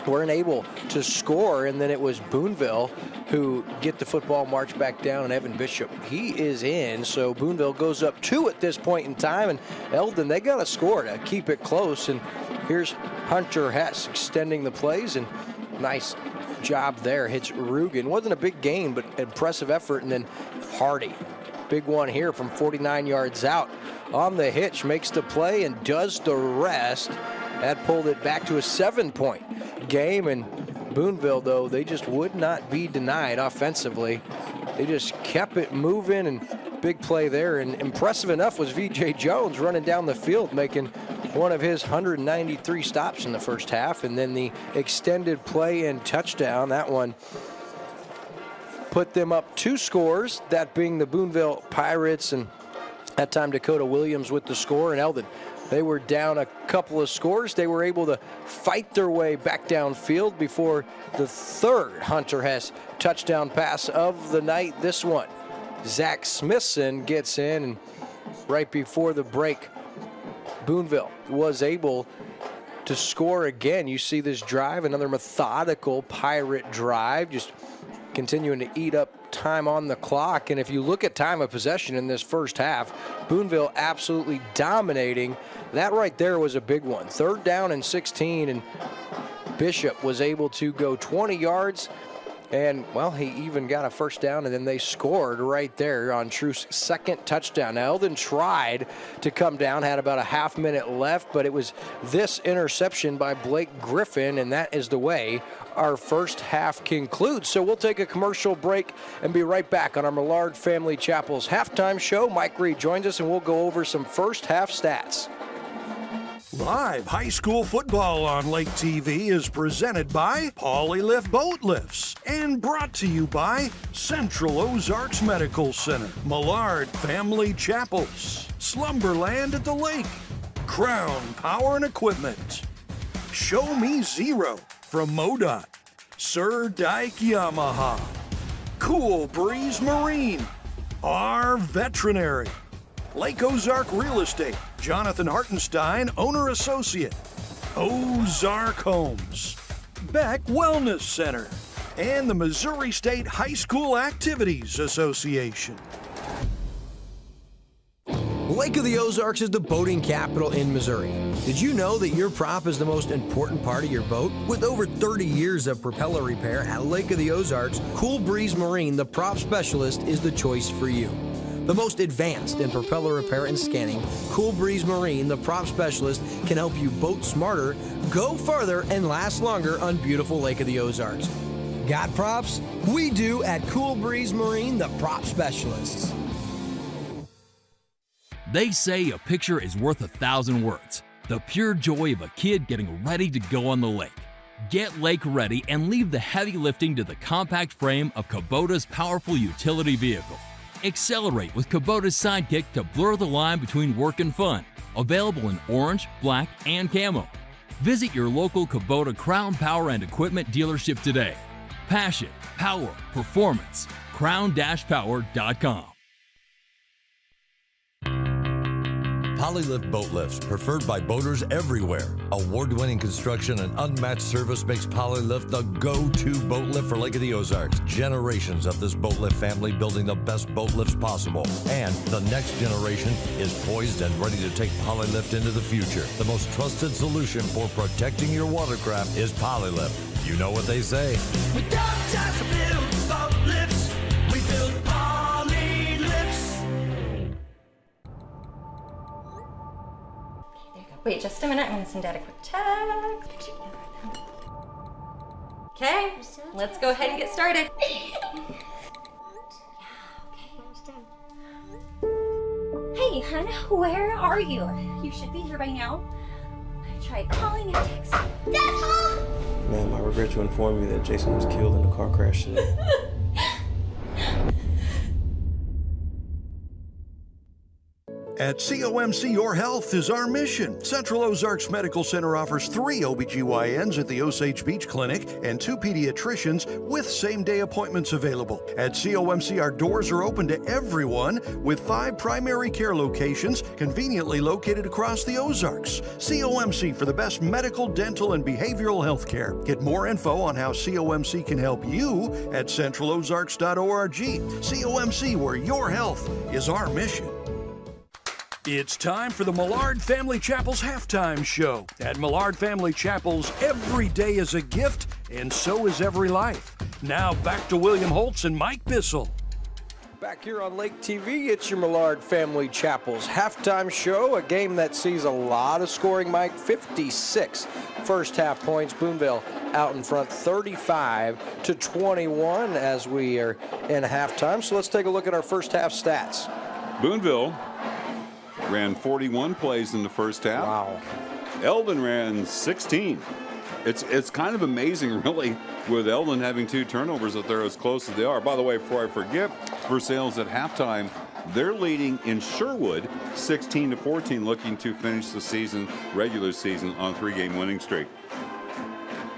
weren't able to score, and then it was Boonville who get the football, march back down, and Evan Bishop, he is in. So Boonville goes up 2 at this point in time, and Eldon, they got to score to keep it close. And here's Hunter Hess extending the plays, and nice job there. Hits Rugen. Wasn't a big gain, but impressive effort. And then Hardy, big one here from 49 yards out on the hitch, makes the play and does the rest. That pulled it back to a 7-point game. And Boonville, though, they just would not be denied offensively. They just kept it moving, and big play there. And impressive enough was V.J. Jones running down the field, making one of his 193 stops in the first half. And then the extended play and touchdown, that one put them up 2 scores, that being the Boonville Pirates, and that time Dakota Williams with the score. And Eldon, they were down a couple of scores. They were able to fight their way back downfield before the 3rd Hunter Hess touchdown pass of the night. This one, Zach Smithson gets in, and right before the break, Boonville was able to score again. You see this drive, another methodical Pirate drive, just continuing to eat up time on the clock. And if you look at time of possession in this first half, Boonville absolutely dominating. That right there was a big one. 3rd down and 16, and Bishop was able to go 20 yards And, well, he even got a first down, and then they scored right there on Truth's second touchdown. Now, Eldon tried to come down, had about a half minute left, but it was this interception by Blake Griffin, and that is the way our first half concludes. So we'll take a commercial break and be right back on our Millard Family Chapel's halftime show. Mike Reed joins us, and we'll go over some first half stats.
Live high school football on Lake TV is presented by Pauly Lift Boat Lifts and brought to you by Central Ozarks Medical Center, Millard Family Chapels, Slumberland at the Lake, Crown Power and Equipment, Show Me Zero from MoDOT, Sir Dyke Yamaha, Cool Breeze Marine, our Veterinary, Lake Ozark Real Estate, Jonathan Hartenstein, Owner Associate, Ozark Homes, Beck Wellness Center, and the Missouri State High School Activities Association.
Lake of the Ozarks is the boating capital in Missouri. Did you know that your prop is the most important part of your boat? With over 30 years of propeller repair at Lake of the Ozarks, Cool Breeze Marine, the prop specialist, is the choice for you. The most advanced in propeller repair and scanning, Cool Breeze Marine, the prop specialist, can help you boat smarter, go farther, and last longer on beautiful Lake of the Ozarks. Got props? We do at Cool Breeze Marine, the prop specialists.
They say a picture is worth 1,000 words. The pure joy of a kid getting ready to go on the lake. Get lake ready and leave the heavy lifting to the compact frame of Kubota's powerful utility vehicle. Accelerate with Kubota's Sidekick to blur the line between work and fun. Available in orange, black, and camo. Visit your local Kubota Crown Power and Equipment dealership today. Passion, power, performance. crown-power.com.
Polylift Boat Lifts, preferred by boaters everywhere. Award-winning construction and unmatched service makes Polylift the go-to boat lift for Lake of the Ozarks. Generations of this boat lift family building the best boat lifts possible. And the next generation is poised and ready to take Polylift into the future. The most trusted solution for protecting your watercraft is Polylift. You know what they say.
We don't just build boat lifts, we build Poly lifts.
Wait just a minute, I'm gonna send Dad a quick text. Okay, let's go ahead and get started. Hey, hun, where are you? You should be here by now. I tried calling and texting. Dad's home!
Ma'am, I regret to inform you that Jason was killed in a car crash today.
At COMC, your health is our mission. Central Ozarks Medical Center offers 3 OBGYNs at the Osage Beach Clinic and 2 pediatricians with same-day appointments available. At COMC, our doors are open to everyone with 5 primary care locations conveniently located across the Ozarks. COMC for the best medical, dental, and behavioral health care. Get more info on how COMC can help you at centralozarks.org. COMC, where your health is our mission. It's time for the Millard Family Chapel's halftime show. At Millard Family Chapel's, every day is a gift, and so is every life. Now back to William Holtz and Mike Bissell.
Back here on Lake TV, it's your Millard Family Chapel's halftime show, a game that sees a lot of scoring, Mike. 56 first half points. Boonville out in front 35-21 as we are in halftime. So let's take a look at our first half stats.
Boonville ran 41 plays in the first half.
Wow.
Eldon ran 16. It's kind of amazing, really, with Eldon having 2 turnovers that they're as close as they are. By the way, before I forget, Versailles at halftime, they're leading in Sherwood 16-14, looking to finish the season, regular season, on 3-game winning streak.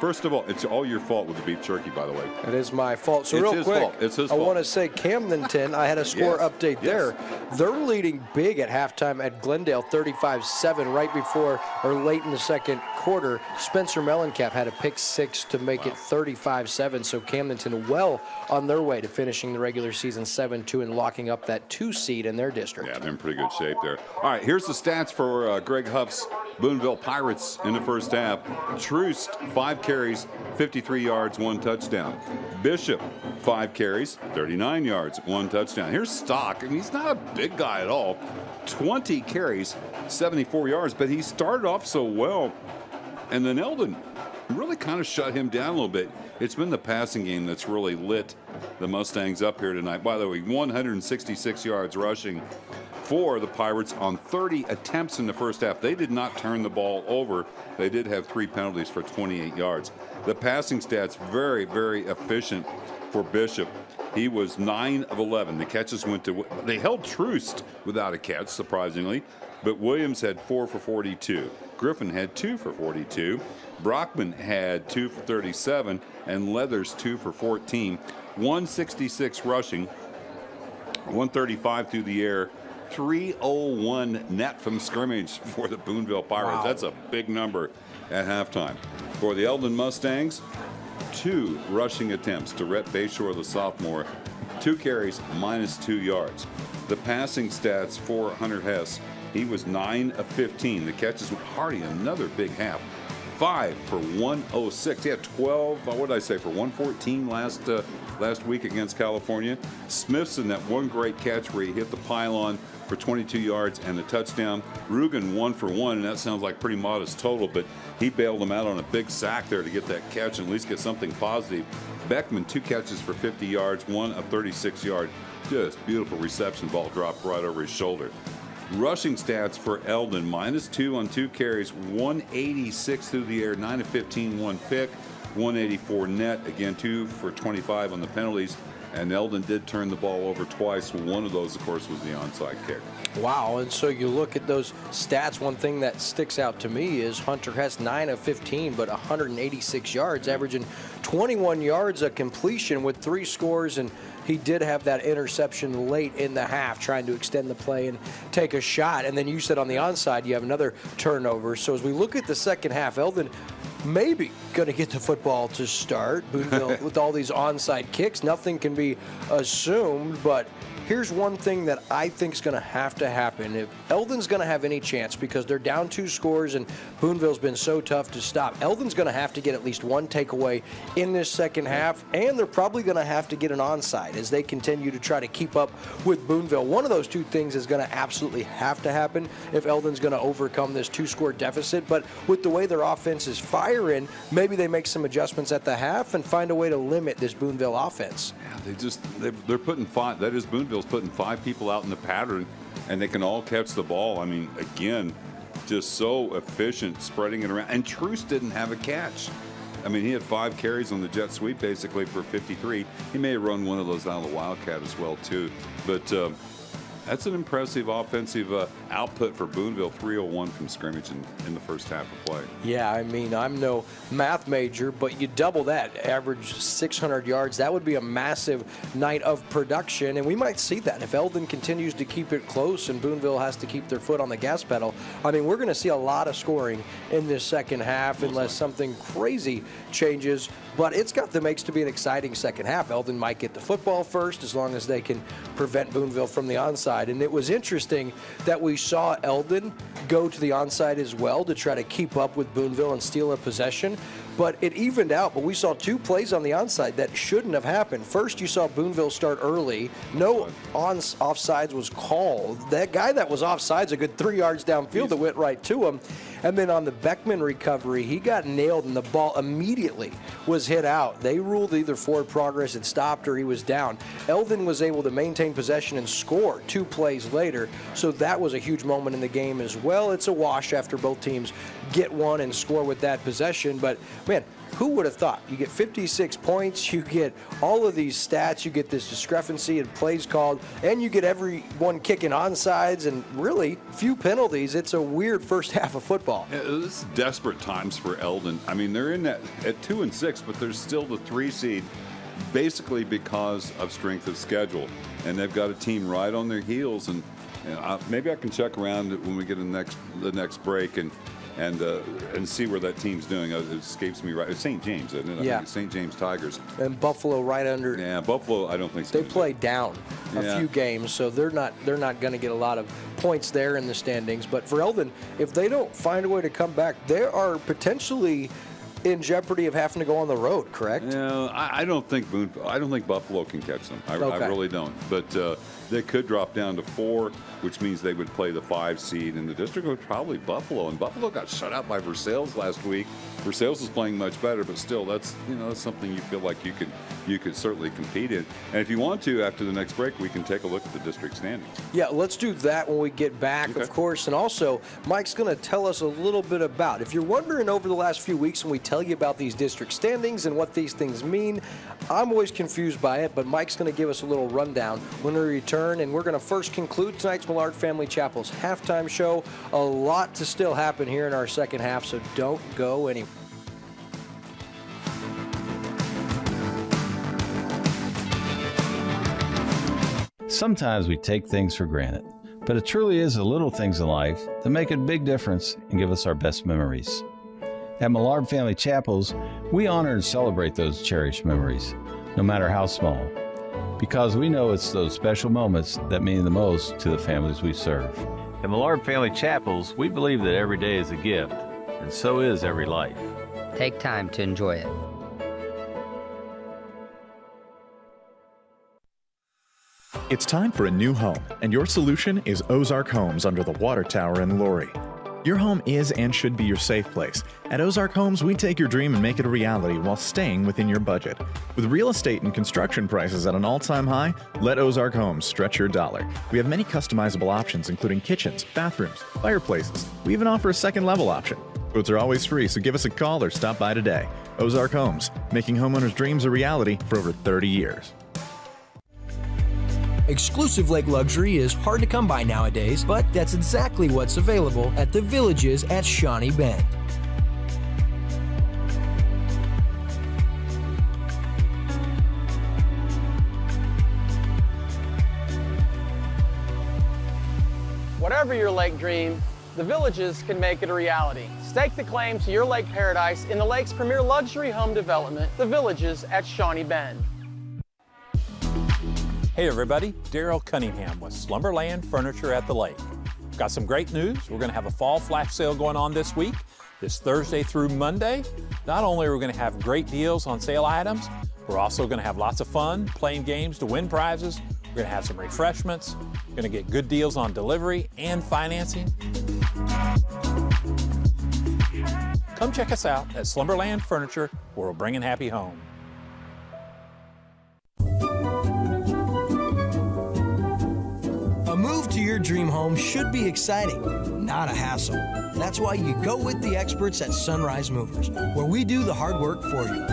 First of all, it's all your fault with the beef jerky, by the way.
It is my fault. So
it's
real
his
quick,
fault. It's his
I
fault.
want to say Camdenton, I had a score update there. They're leading big at halftime at Glendale, 35-7, right before or late in the second quarter. Spencer Mellencamp had a pick 6 to make it 35-7. So Camdenton well on their way to finishing the regular season 7-2 and locking up that 2 seed in their district.
Yeah, they're in pretty good shape there. All right, here's the stats for Greg Huff's Boonville Pirates in the first half. Troost, 5 carries, 53 yards, 1 touchdown. Bishop, 5 carries, 39 yards, 1 touchdown. Here's Stock, and he's not a big guy at all. 20 carries, 74 yards, but he started off so well. And then Eldon really kind of shut him down a little bit. It's been the passing game that's really lit the Mustangs up here tonight. By the way, 166 yards rushing for the Pirates on 30 attempts in the first half. They did not turn the ball over. They did have 3 penalties for 28 yards. The passing stats very, very efficient for Bishop. He was 9 of 11. The catches went to, they held Troost without a catch, surprisingly, but Williams had 4 for 42. Griffin had 2 for 42. Brockman had 2 for 37, and Leathers 2 for 14. 166 rushing, 135 through the air, 301 net from scrimmage for the Boonville Pirates.
Wow.
That's a big number at halftime. For the Eldon Mustangs, 2 rushing attempts to Rhett Bayshore, the sophomore, 2 carries, -2 yards. The passing stats for Hunter Hess, he was 9 of 15. The catches with Hardy, another big half. 5 for 106. He had 12, what did I say, for 114 last week against California. Smithson, that one great catch where he hit the pylon for 22 yards and a touchdown. Rugen 1 for 1, and that sounds like pretty modest total, but he bailed him out on a big sack there to get that catch and at least get something positive. Beckman, 2 catches for 50 yards, 1 of 36 yards. Just beautiful reception, ball dropped right over his shoulder. Rushing stats for Eldon, -2 on 2 carries, 186 through the air, 9 of 15, 1 pick, 184 net. Again, 2 for 25 on the penalties. And Eldon did turn the ball over twice. One of those, of course, was the onside kick.
Wow, and so you look at those stats, one thing that sticks out to me is Hunter Hess 9 of 15, but 186 yards, averaging 21 yards a completion with 3 scores, and he did have that interception late in the half trying to extend the play and take a shot. And then you said on the onside you have another turnover. So as we look at the second half, Eldon maybe going to get the football to start. Boonville with all these onside kicks, nothing can be assumed, but here's one thing that I think is going to happen. If Eldon's going to have any chance, because they're down 2 scores and Boonville's been so tough to stop, Eldon's going to have to get at least 1 takeaway in this second half, and they're probably going to have to get an onside as they continue to try to keep up with Boonville. One of those 2 things is going to absolutely have to happen if Eldon's going to overcome this 2-score deficit, but with the way their offense is firing, maybe they make some adjustments at the half and find a way to limit this Boonville offense.
Yeah, they're putting 5, that is Boonville's putting 5 people out in the pattern, and they can all catch the ball. I mean, again, just so efficient spreading it around. And Truce didn't have a catch. I mean, he had 5 carries on the jet sweep basically for 53. He may have run one of those down the Wildcat as well too. But that's an impressive offensive output for Boonville. 301 from scrimmage in the first half of play.
Yeah, I mean, I'm no math major, but you double that, average 600 yards. That would be a massive night of production, and we might see that. If Eldon continues to keep it close and Boonville has to keep their foot on the gas pedal, I mean, we're going to see a lot of scoring in this second half unless something crazy changes. But it's got the makes to be an exciting second half. Eldon might get the football first as long as they can prevent Boonville from the onside. And it was interesting that we saw Eldon go to the onside as well to try to keep up with Boonville and steal a possession. But it evened out, but we saw 2 plays on the onside that shouldn't have happened. First, you saw Boonville start early. No offsides was called. That guy that was offsides a good 3 yards downfield that went right to him. And then on the Beckman recovery, he got nailed and the ball immediately was hit out. They ruled either forward progress had stopped or he was down. Eldon was able to maintain possession and score 2 plays later. So that was a huge moment in the game as well. It's a wash after both teams get one and score with that possession. But man, who would have thought? You get 56 points, you get all of these stats, you get this discrepancy in plays called, and you get everyone kicking onsides and really few penalties. It's a weird first half of football.
Yeah, this is desperate times for Eldon. I mean, they're in that at 2-6, but they're still the 3 seed, basically because of strength of schedule. And they've got a team right on their heels. And maybe I can check around when we get in the next break and see where that team's doing. It escapes me right. It's St. James, isn't it? I think it's St. James Tigers.
And Buffalo right under.
Yeah, Buffalo, I don't think so.
They play down a few games, so they're not going to get a lot of points there in the standings. But for Eldon, if they don't find a way to come back, there are potentially in jeopardy of having to go on the road, correct?
Yeah, I don't think Buffalo can catch them. I really don't. But they could drop down to 4, which means they would play the 5 seed, and the district would probably Buffalo. And Buffalo got shut out by Versailles last week. Versailles is playing much better, but still, that's something you feel like you could certainly compete in. And if you want to, after the next break, we can take a look at the district standings.
Yeah, let's do that when we get back, of course. And also, Mike's going to tell us a little bit about, if you're wondering over the last few weeks when we tell you about these district standings and what these things mean, I'm always confused by it, but Mike's going to give us a little rundown when we return. And we're going to first conclude tonight's Millard Family Chapel's halftime show. A lot to still happen here in our second half, so don't go anywhere.
Sometimes we take things for granted, but it truly is the little things in life that make a big difference and give us our best memories. At Millard Family Chapels, we honor and celebrate those cherished memories, no matter how small, because we know it's those special moments that mean the most to the families we serve.
At Millard Family Chapels, we believe that every day is a gift, and so is every life.
Take time to enjoy it.
It's time for a new home, and your solution is Ozark Homes under the water tower in Lori. Your home is and should be your safe place. At Ozark Homes, we take your dream and make it a reality while staying within your budget. With real estate and construction prices at an all-time high, let Ozark Homes stretch your dollar. We have many customizable options, including kitchens, bathrooms, fireplaces. We even offer a second level option. Quotes are always free, so give us a call or stop by today. Ozark Homes, making homeowners' dreams a reality for over 30 years.
Exclusive lake luxury is hard to come by nowadays, but that's exactly what's available at the Villages at Shawnee Bend.
Whatever your lake dream, the Villages can make it a reality. Stake the claim to your lake paradise in the lake's premier luxury home development, the Villages at Shawnee Bend.
Hey everybody, Daryl Cunningham with Slumberland Furniture at the Lake. Got some great news. We're going to have a fall flash sale going on this week, this Thursday through Monday. Not only are we going to have great deals on sale items, we're also going to have lots of fun playing games to win prizes. We're going to have some refreshments. We're going to get good deals on delivery and financing. Come check us out at Slumberland Furniture, where we're bringing happy home.
A move to your dream home should be exciting, not a hassle. That's why you go with the experts at Sunrise Movers, where we do the hard work for you.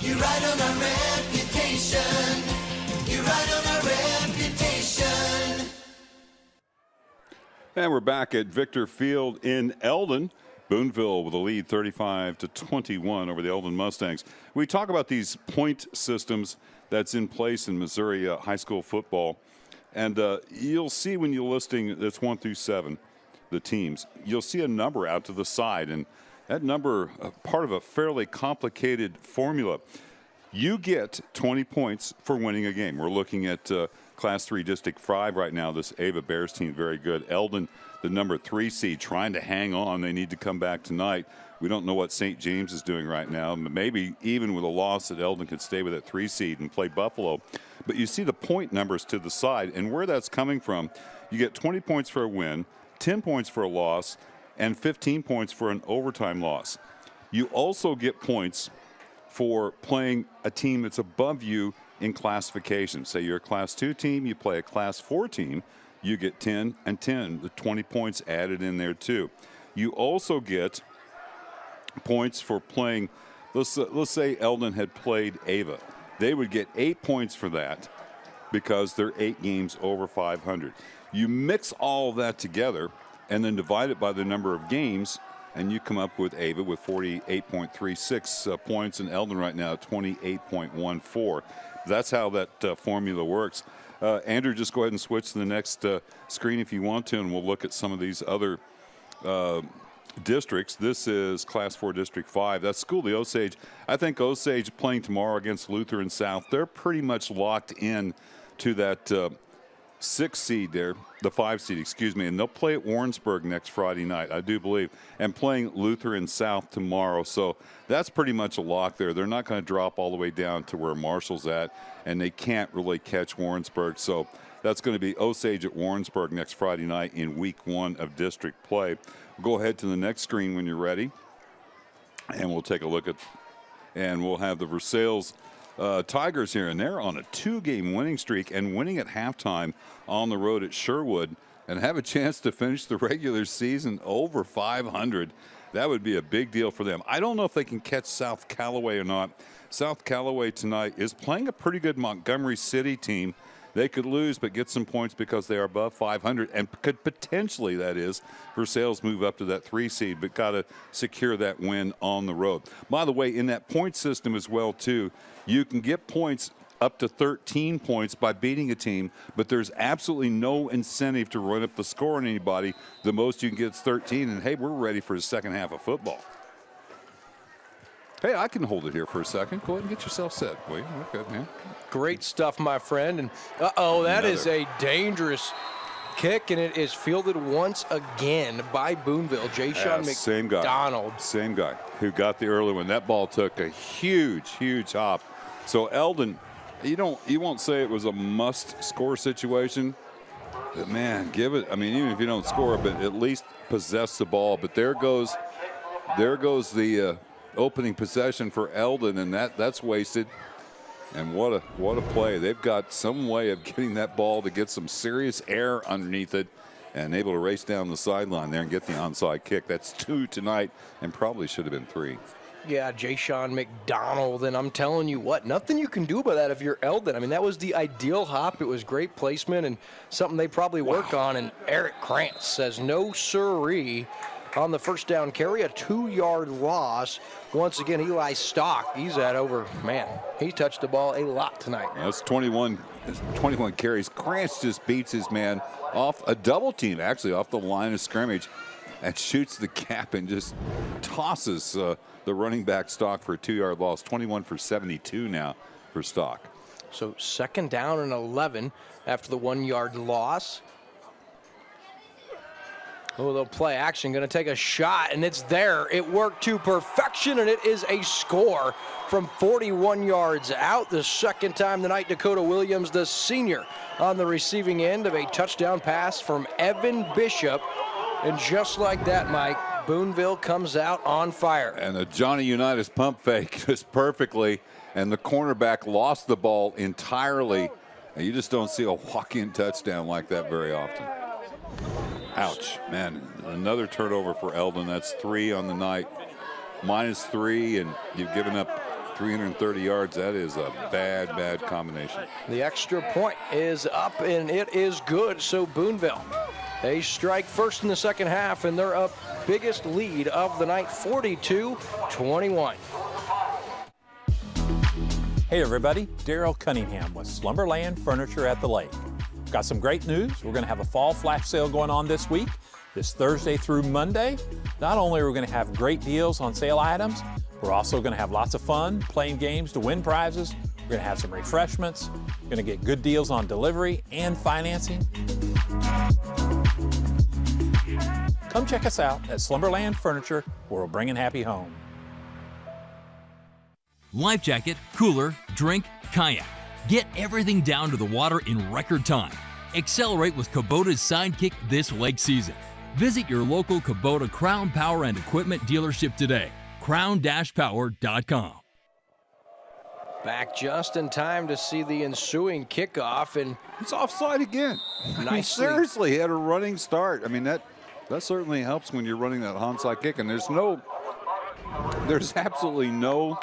You ride on our reputation. You ride on our reputation.
And we're back at Victor Field in Eldon. Boonville with a lead 35-21 over the Eldon Mustangs. We talk about these point systems that's in place in Missouri high school football. And you'll see when you're listing that's 1 through 7, the teams, you'll see a number out to the side. And that number, part of a fairly complicated formula. You get 20 points for winning a game. We're looking at Class 3 District 5 right now. This Ava Bears team, very good. Eldon, the number 3 seed, trying to hang on. They need to come back tonight. We don't know what St. James is doing right now. Maybe even with a loss that Eldon could stay with that 3 seed and play Buffalo. But you see the point numbers to the side, and where that's coming from, you get 20 points for a win, 10 points for a loss, and 15 points for an overtime loss. You also get points for playing a team that's above you in classification. Say you're a Class 2 team, you play a Class 4 team, you get 10 and 10, the 20 points added in there too. You also get points for playing, let's say Eldon had played Ava. They would get 8 points for that because they're 8 games over 500. You mix all of that together and then divide it by the number of games, and you come up with Ava with 48.36 points, and Eldon right now at 28.14. That's how that formula works. Andrew, just go ahead and switch to the next screen if you want to, and we'll look at some of these other districts. This is Class 4 District 5. That's School of the Osage. I think Osage playing tomorrow against Lutheran South. They're pretty much locked in to that 6 seed there, the 5 seed, excuse me, and they'll play at Warrensburg next Friday night, I do believe, and playing Lutheran South tomorrow. So that's pretty much a lock there. They're not going to drop all the way down to where Marshall's at, and they can't really catch Warrensburg. So that's going to be Osage at Warrensburg next Friday night in week 1 of district play. We'll go ahead to the next screen when you're ready, and we'll take a look at, and we'll have the Versailles Tigers here, and they're on a 2-game winning streak and winning at halftime on the road at Sherwood, and have a chance to finish the regular season over 500. That would be a big deal for them. I don't know if they can catch South Callaway or not. South Callaway tonight is playing a pretty good Montgomery City team. They could lose but get some points because they are above 500 and could potentially, that is, Versailles move up to that 3 seed, but got to secure that win on the road. By the way, in that point system as well, too, you can get points up to 13 points by beating a team, but there's absolutely no incentive to run up the score on anybody. The most you can get is 13, and hey, we're ready for the second half of football. Hey, I can hold it here for a second. Go ahead and get yourself set, will you? Okay, man.
Great stuff, my friend. And uh-oh, that is a dangerous kick, and it is fielded once again by Boonville. Jay-Sean McDonald.
Same guy who got the early one. That ball took a huge, huge hop. So Eldon, you won't say it was a must-score situation, but man, give it. I mean, even if you don't score, but at least possess the ball. But there goes the opening possession for Eldon, and that's wasted. And what a play. They've got some way of getting that ball to get some serious air underneath it and able to race down the sideline there and get the onside kick. That's 2 tonight and probably should have been 3.
Yeah, Jay-Sean McDonald, and I'm telling you what, nothing you can do about that if you're Eldon. I mean, that was the ideal hop. It was great placement and something they probably work on, and Eric Krantz says no siree on the first down carry, a 2-yard loss. Once again, Eli Stock, he's at over, man, he touched the ball a lot tonight.
That's 21 carries. Krantz just beats his man off a double team, actually, off the line of scrimmage, and shoots the gap and just tosses the running back Stock for a 2-yard loss. 21 for 72 now for Stock.
So second down and 11 after the 1-yard loss. Oh, they'll play action, going to take a shot, and it's there. It worked to perfection, and it is a score from 41 yards out. The second time tonight, Dakota Williams, the senior, on the receiving end of a touchdown pass from Evan Bishop. And just like that, Mike, Boonville comes out on fire.
And the Johnny Unitas pump fake just perfectly, and the cornerback lost the ball entirely. And you just don't see a walk-in touchdown like that very often. Ouch, man, another turnover for Eldon. That's 3 on the night, -3, and you've given up 330 yards. That is a bad, bad combination.
The extra point is up, and it is good. So Boonville, they strike first in the second half, and they're up biggest lead of the night, 42-21.
Hey everybody, Daryl Cunningham with Slumberland Furniture at the Lake. Got some great news. We're going to have a fall flash sale going on this week, this Thursday through Monday. Not only are we going to have great deals on sale items, we're also going to have lots of fun playing games to win prizes. We're going to have some refreshments. We're going to get good deals on delivery and financing. Come check us out at Slumberland Furniture, where we're bringing happy home.
Life jacket, cooler, drink, kayak. Get everything down to the water in record time. Accelerate with Kubota's Sidekick this lake season. Visit your local Kubota Crown Power and Equipment dealership today. crown-power.com.
Back just in time to see the ensuing kickoff, and
it's offside again. I mean, seriously, he had a running start. I mean, that certainly helps when you're running that onside kick, and there's absolutely no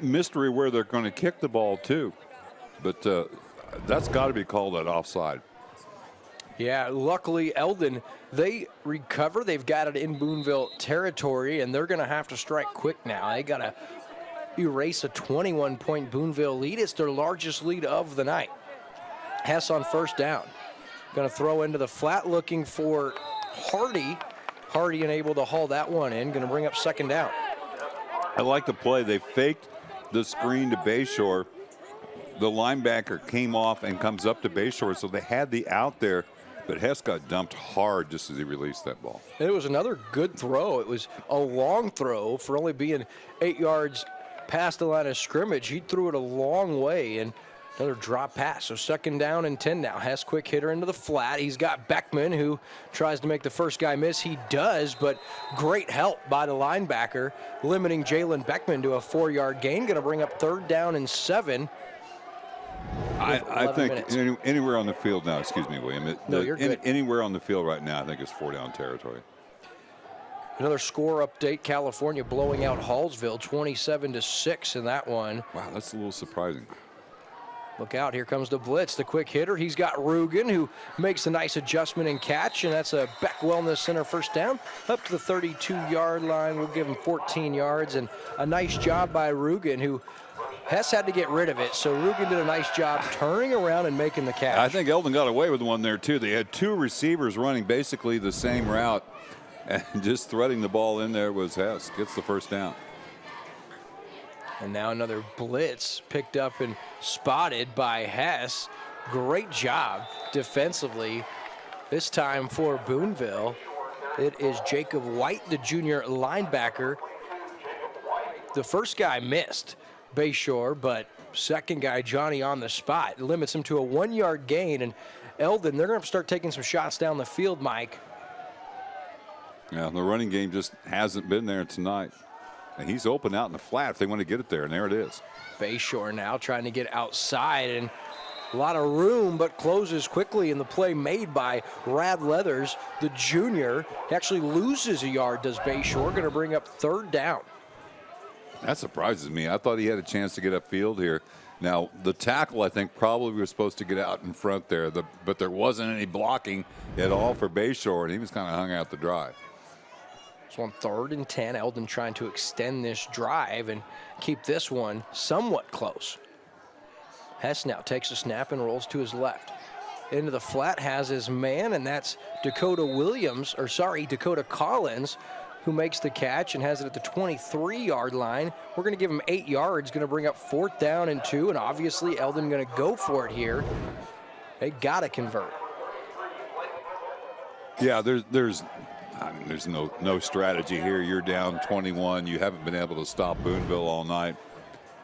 mystery where they're going to kick the ball to, but that's got to be called that offside.
Yeah, luckily Eldon, they recover. They've got it in Boonville territory, and they're going to have to strike quick now. They got to erase a 21-point Boonville lead. It's their largest lead of the night. Hess on first down. Going to throw into the flat, looking for Hardy. Hardy unable to haul that one in. Going to bring up second down.
I like the play. They faked the screen to Bayshore. The linebacker came off and comes up to Bayshore, so they had the out there, but Hess got dumped hard just as he released that ball.
And it was another good throw. It was a long throw for only being 8 yards past the line of scrimmage. He threw it a long way, and another drop pass. So second down and 10 now. Hess quick hitter into the flat. He's got Beckman, who tries to make the first guy miss. He does, but great help by the linebacker, limiting Jalen Beckman to a 4-yard gain. Going to bring up third down and 7.
I think anywhere on the field now, excuse me, William.
You're good.
Anywhere on the field right now, I think it's 4-down territory.
Another score update, California blowing out Hallsville 27-6 in that one.
Wow, that's a little surprising.
Look out, here comes the blitz, the quick hitter. He's got Rugen, who makes a nice adjustment and catch, and that's a Beck Wellness Center first down. Up to the 32-yard line, we'll give him 14 yards, and a nice job by Rugen, who Hess had to get rid of it, so Rugen did a nice job turning around and making the catch.
I think Eldon got away with one there, too. They had 2 receivers running basically the same route, and just threading the ball in there was Hess. Gets the first down.
And now another blitz picked up and spotted by Hess. Great job defensively. This time for Boonville, it is Jacob White, the junior linebacker. The first guy missed Bayshore, but second guy, Johnny, on the spot, limits him to a 1-yard gain. And Eldon, they're going to start taking some shots down the field, Mike.
Yeah, the running game just hasn't been there tonight. And he's open out in the flat if they want to get it there, and there it is.
Bayshore now trying to get outside, and a lot of room, but closes quickly in the play made by Rad Leathers, the junior. He actually loses a yard, does Bayshore. Going to bring up third down.
That surprises me. I thought he had a chance to get upfield here. Now, the tackle, I think, probably was supposed to get out in front there, but there wasn't any blocking at all for Bayshore, and he was kind of hung out the drive.
So on 3rd and 10, Eldon trying to extend this drive and keep this one somewhat close. Hess now takes a snap and rolls to his left. Into the flat, has his man, and that's Dakota Collins, who makes the catch and has it at the 23-yard line. We're going to give him 8 yards, going to bring up 4th down and 2, and obviously Eldon going to go for it here. They got to convert.
Yeah, there's no strategy here. You're down 21. You haven't been able to stop Boonville all night.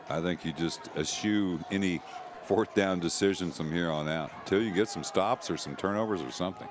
I think you just eschew any 4th down decisions from here on out until you get some stops or some turnovers or something.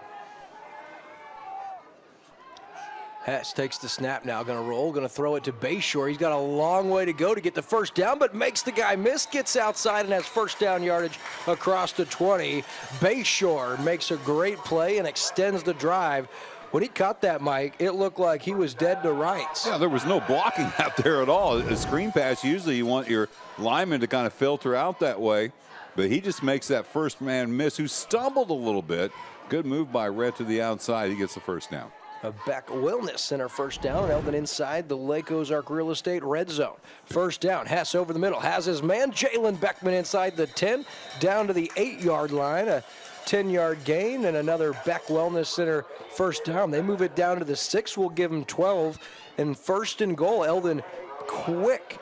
Hess takes the snap now, going to roll, going to throw it to Bayshore. He's got a long way to go to get the first down, but makes the guy miss, gets outside and has first down yardage across the 20. Bayshore makes a great play and extends the drive. When he caught that, Mike, it looked like he was dead to rights.
Yeah, there was no blocking out there at all. A screen pass, usually you want your lineman to kind of filter out that way, but he just makes that first man miss, who stumbled a little bit. Good move by Rhett to the outside. He gets the first down.
A Beck Wellness Center first down, and Eldon inside the Lake Ozark Real Estate red zone. First down, Hess over the middle, has his man, Jalen Beckman inside the 10, down to the 8-yard line, a 10-yard gain, and another Beck Wellness Center first down. They move it down to the 6, we'll give them 12, and first and goal. Eldon quick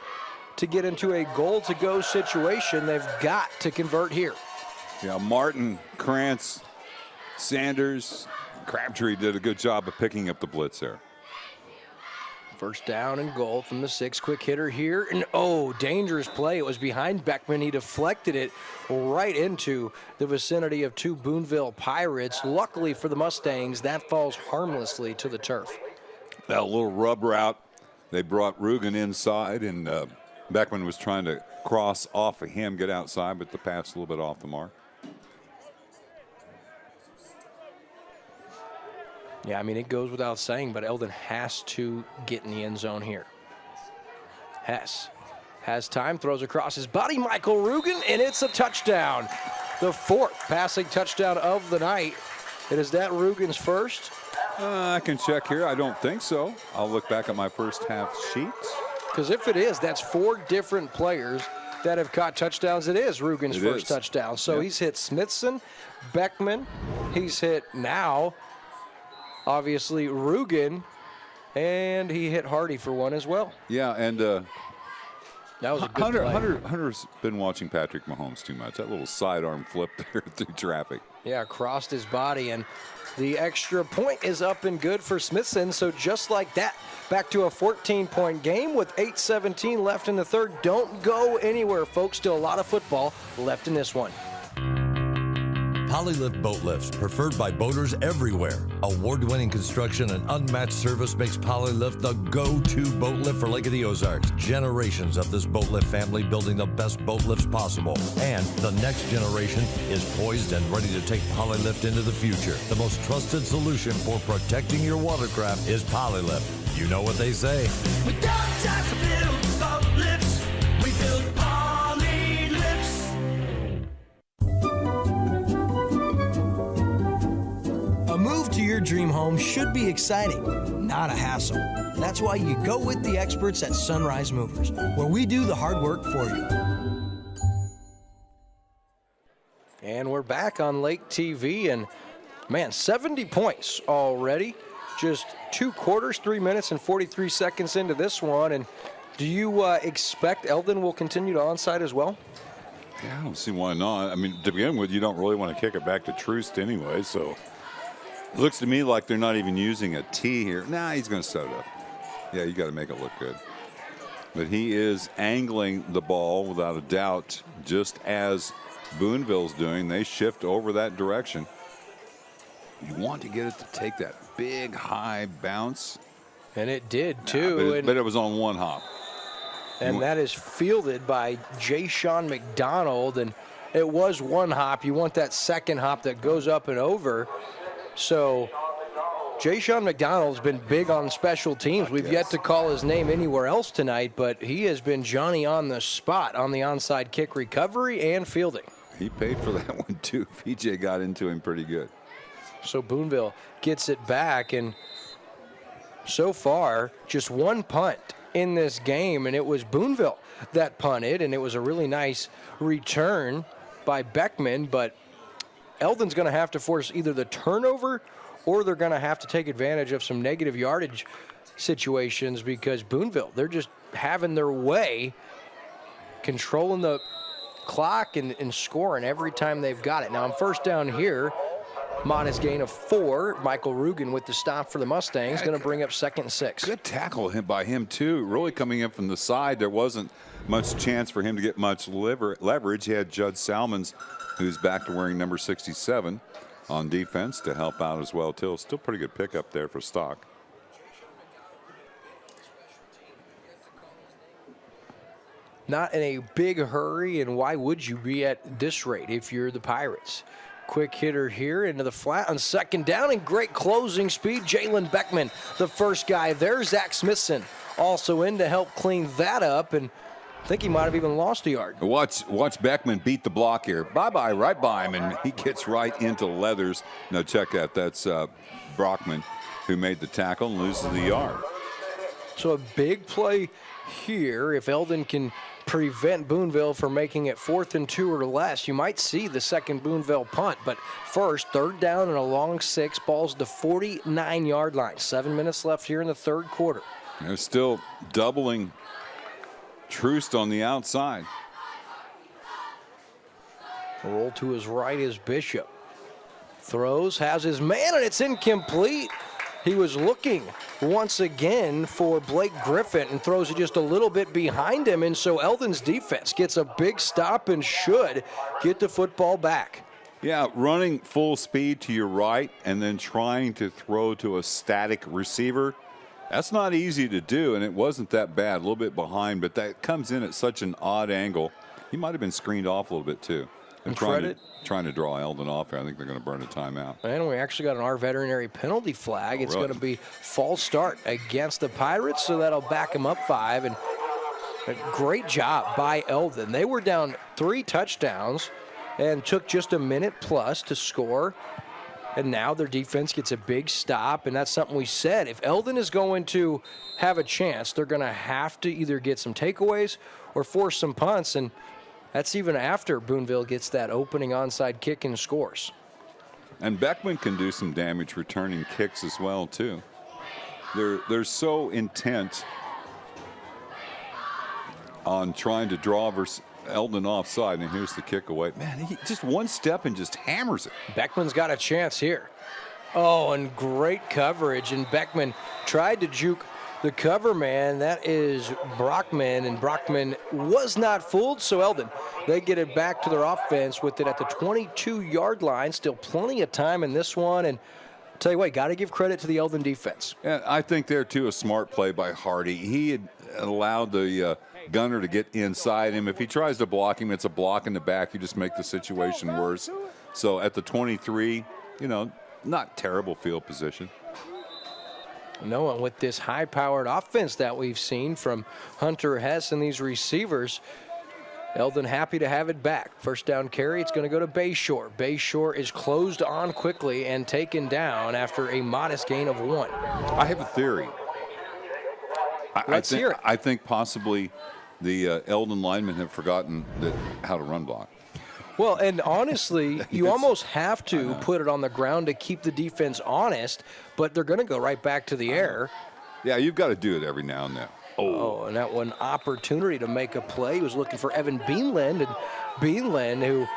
to get into a goal-to-go situation. They've got to convert here.
Yeah, Martin, Krantz, Sanders, Crabtree did a good job of picking up the blitz there.
First down and goal from the 6. Quick hitter here. And dangerous play. It was behind Beckman. He deflected it right into the vicinity of 2 Boonville Pirates. Luckily for the Mustangs, that falls harmlessly to the turf.
That little rub route, they brought Rugen inside, and Beckman was trying to cross off of him, get outside, but the pass a little bit off the mark.
Yeah, I mean, it goes without saying, but Eldon has to get in the end zone here. Hess has time, throws across his body, Michael Rugen, and it's a touchdown. The 4th passing touchdown of the night And is that Rugen's first?
I can check here. I don't think so. I'll look back at my first half sheet.
Because if it is, that's 4 different players that have caught touchdowns. It is Rugen's first touchdown. So he's hit Smithson, Beckman. He's hit now, obviously, Rugen. And he hit Hardy for one as well.
Yeah, and
that was a good play.
Hunter's been watching Patrick Mahomes too much. That little sidearm flip there through traffic.
Yeah, crossed his body, and the extra point is up and good for Smithson. So just like that, back to a 14-point game with 8:17 left in the third. Don't go anywhere, folks. Still a lot of football left in this one.
Polylift boat lifts, preferred by boaters everywhere. Award-winning construction and unmatched service makes Polylift the go-to boat lift for Lake of the Ozarks. Generations of this boat lift family building the best boat lifts possible. And the next generation is poised and ready to take Polylift into the future. The most trusted solution for protecting your watercraft is Polylift. You know what they say.
We don't just build boat lifts, we build poly lifts.
A move to your dream home should be exciting, not a hassle. That's why you go with the experts at Sunrise Movers, where we do the hard work for you.
And we're back on Lake TV, and man, 70 points already. Just 2 quarters, 3 minutes and 43 seconds into this one. And do you expect Eldon will continue to onside as well?
Yeah, I don't see why not. I mean, to begin with, you don't really want to kick it back to Troost anyway, so it looks to me like they're not even using a tee here. Nah, he's going to set it up. Yeah, you got to make it look good. But he is angling the ball without a doubt, just as Boonville's doing. They shift over that direction. You want to get it to take that big high bounce.
And it did too.
But it was on one hop.
And that is fielded by Jay-Sean McDonald. And it was one hop. You want that second hop that goes up and over. So Jay-Sean McDonald's been big on special teams. We've yet to call his name anywhere else tonight, but he has been Johnny on the spot on the onside kick recovery and fielding.
He paid for that one too. PJ got into him pretty good.
So Boonville gets it back, and so far just one punt in this game, and it was Boonville that punted, and it was a really nice return by Beckman, but Eldon's going to have to force either the turnover or they're going to have to take advantage of some negative yardage situations, because Boonville, they're just having their way, controlling the clock and scoring every time they've got it. Now on first down here, modest gain of 4. Michael Rugen with the stop for the Mustangs, going to bring up 2nd and 6.
Good tackle by him too. Really coming in from the side. There wasn't much chance for him to get much leverage. He had Judd Salmons, who's back to wearing number 67 on defense, to help out as well too. Still pretty good pickup there for Stock.
Not in a big hurry, and why would you be at this rate if you're the Pirates? Quick hitter here into the flat on second down, and great closing speed. Jalen Beckman, the first guy there. Zach Smithson also in to help clean that up, and I think he might have even lost a yard.
Watch Beckman beat the block here. Bye-bye, right by him, and he gets right into leathers. Now check that. That's Brockman, who made the tackle and loses the yard.
So a big play here. If Eldon can prevent Boonville from making it 4th and 2 or less, you might see the second Boonville punt. But first, 3rd down and a long 6, balls the 49-yard line. 7 minutes left here in the third quarter.
They're still doubling Troost on the outside.
A roll to his right is Bishop. Throws, has his man, and it's incomplete. He was looking once again for Blake Griffin and throws it just a little bit behind him. And so Eldon's defense gets a big stop and should get the football back.
Yeah, running full speed to your right and then trying to throw to a static receiver. That's not easy to do, and it wasn't that bad. A little bit behind, but that comes in at such an odd angle. He might have been screened off a little bit too. And trying to draw Eldon off here. I think they're going to burn a timeout.
And we actually got an R veterinary penalty flag. It's going to be false start against the Pirates, so that'll back them up 5. And a great job by Eldon. They were down 3 touchdowns and took just a minute plus to score. And now their defense gets a big stop, and that's something we said. If Eldon is going to have a chance, they're going to have to either get some takeaways or force some punts, and that's even after Boonville gets that opening onside kick and scores.
And Beckman can do some damage returning kicks as well, too. They're so intent on trying to draw Eldon offside, and here's the kick away. Man, he just one step and just hammers it.
Beckman's got a chance here. Oh, and great coverage, and Beckman tried to juke the cover man. That is Brockman, and Brockman was not fooled, so Eldon, they get it back to their offense with it at the 22-yard line. Still plenty of time in this one, and I'll tell you what, got to give credit to the Eldon defense.
And I think there, too, a smart play by Hardy. He had allowed the gunner to get inside him. If he tries to block him, it's a block in the back. You just make the situation worse. So at the 23, not terrible field position.
No, and with this high-powered offense that we've seen from Hunter Hess and these receivers, Eldon happy to have it back. First down carry, it's going to go to Bayshore. Bayshore is closed on quickly and taken down after a modest gain of 1.
I have a theory.
Let's hear it.
I think possibly the Eldon linemen have forgotten how to run block.
Well, and honestly, you almost have to put it on the ground to keep the defense honest, but they're going to go right back to the air.
Yeah, you've got to do it every now and then.
Oh, and that one opportunity to make a play. He was looking for Evan Beanland, and Beanland, who,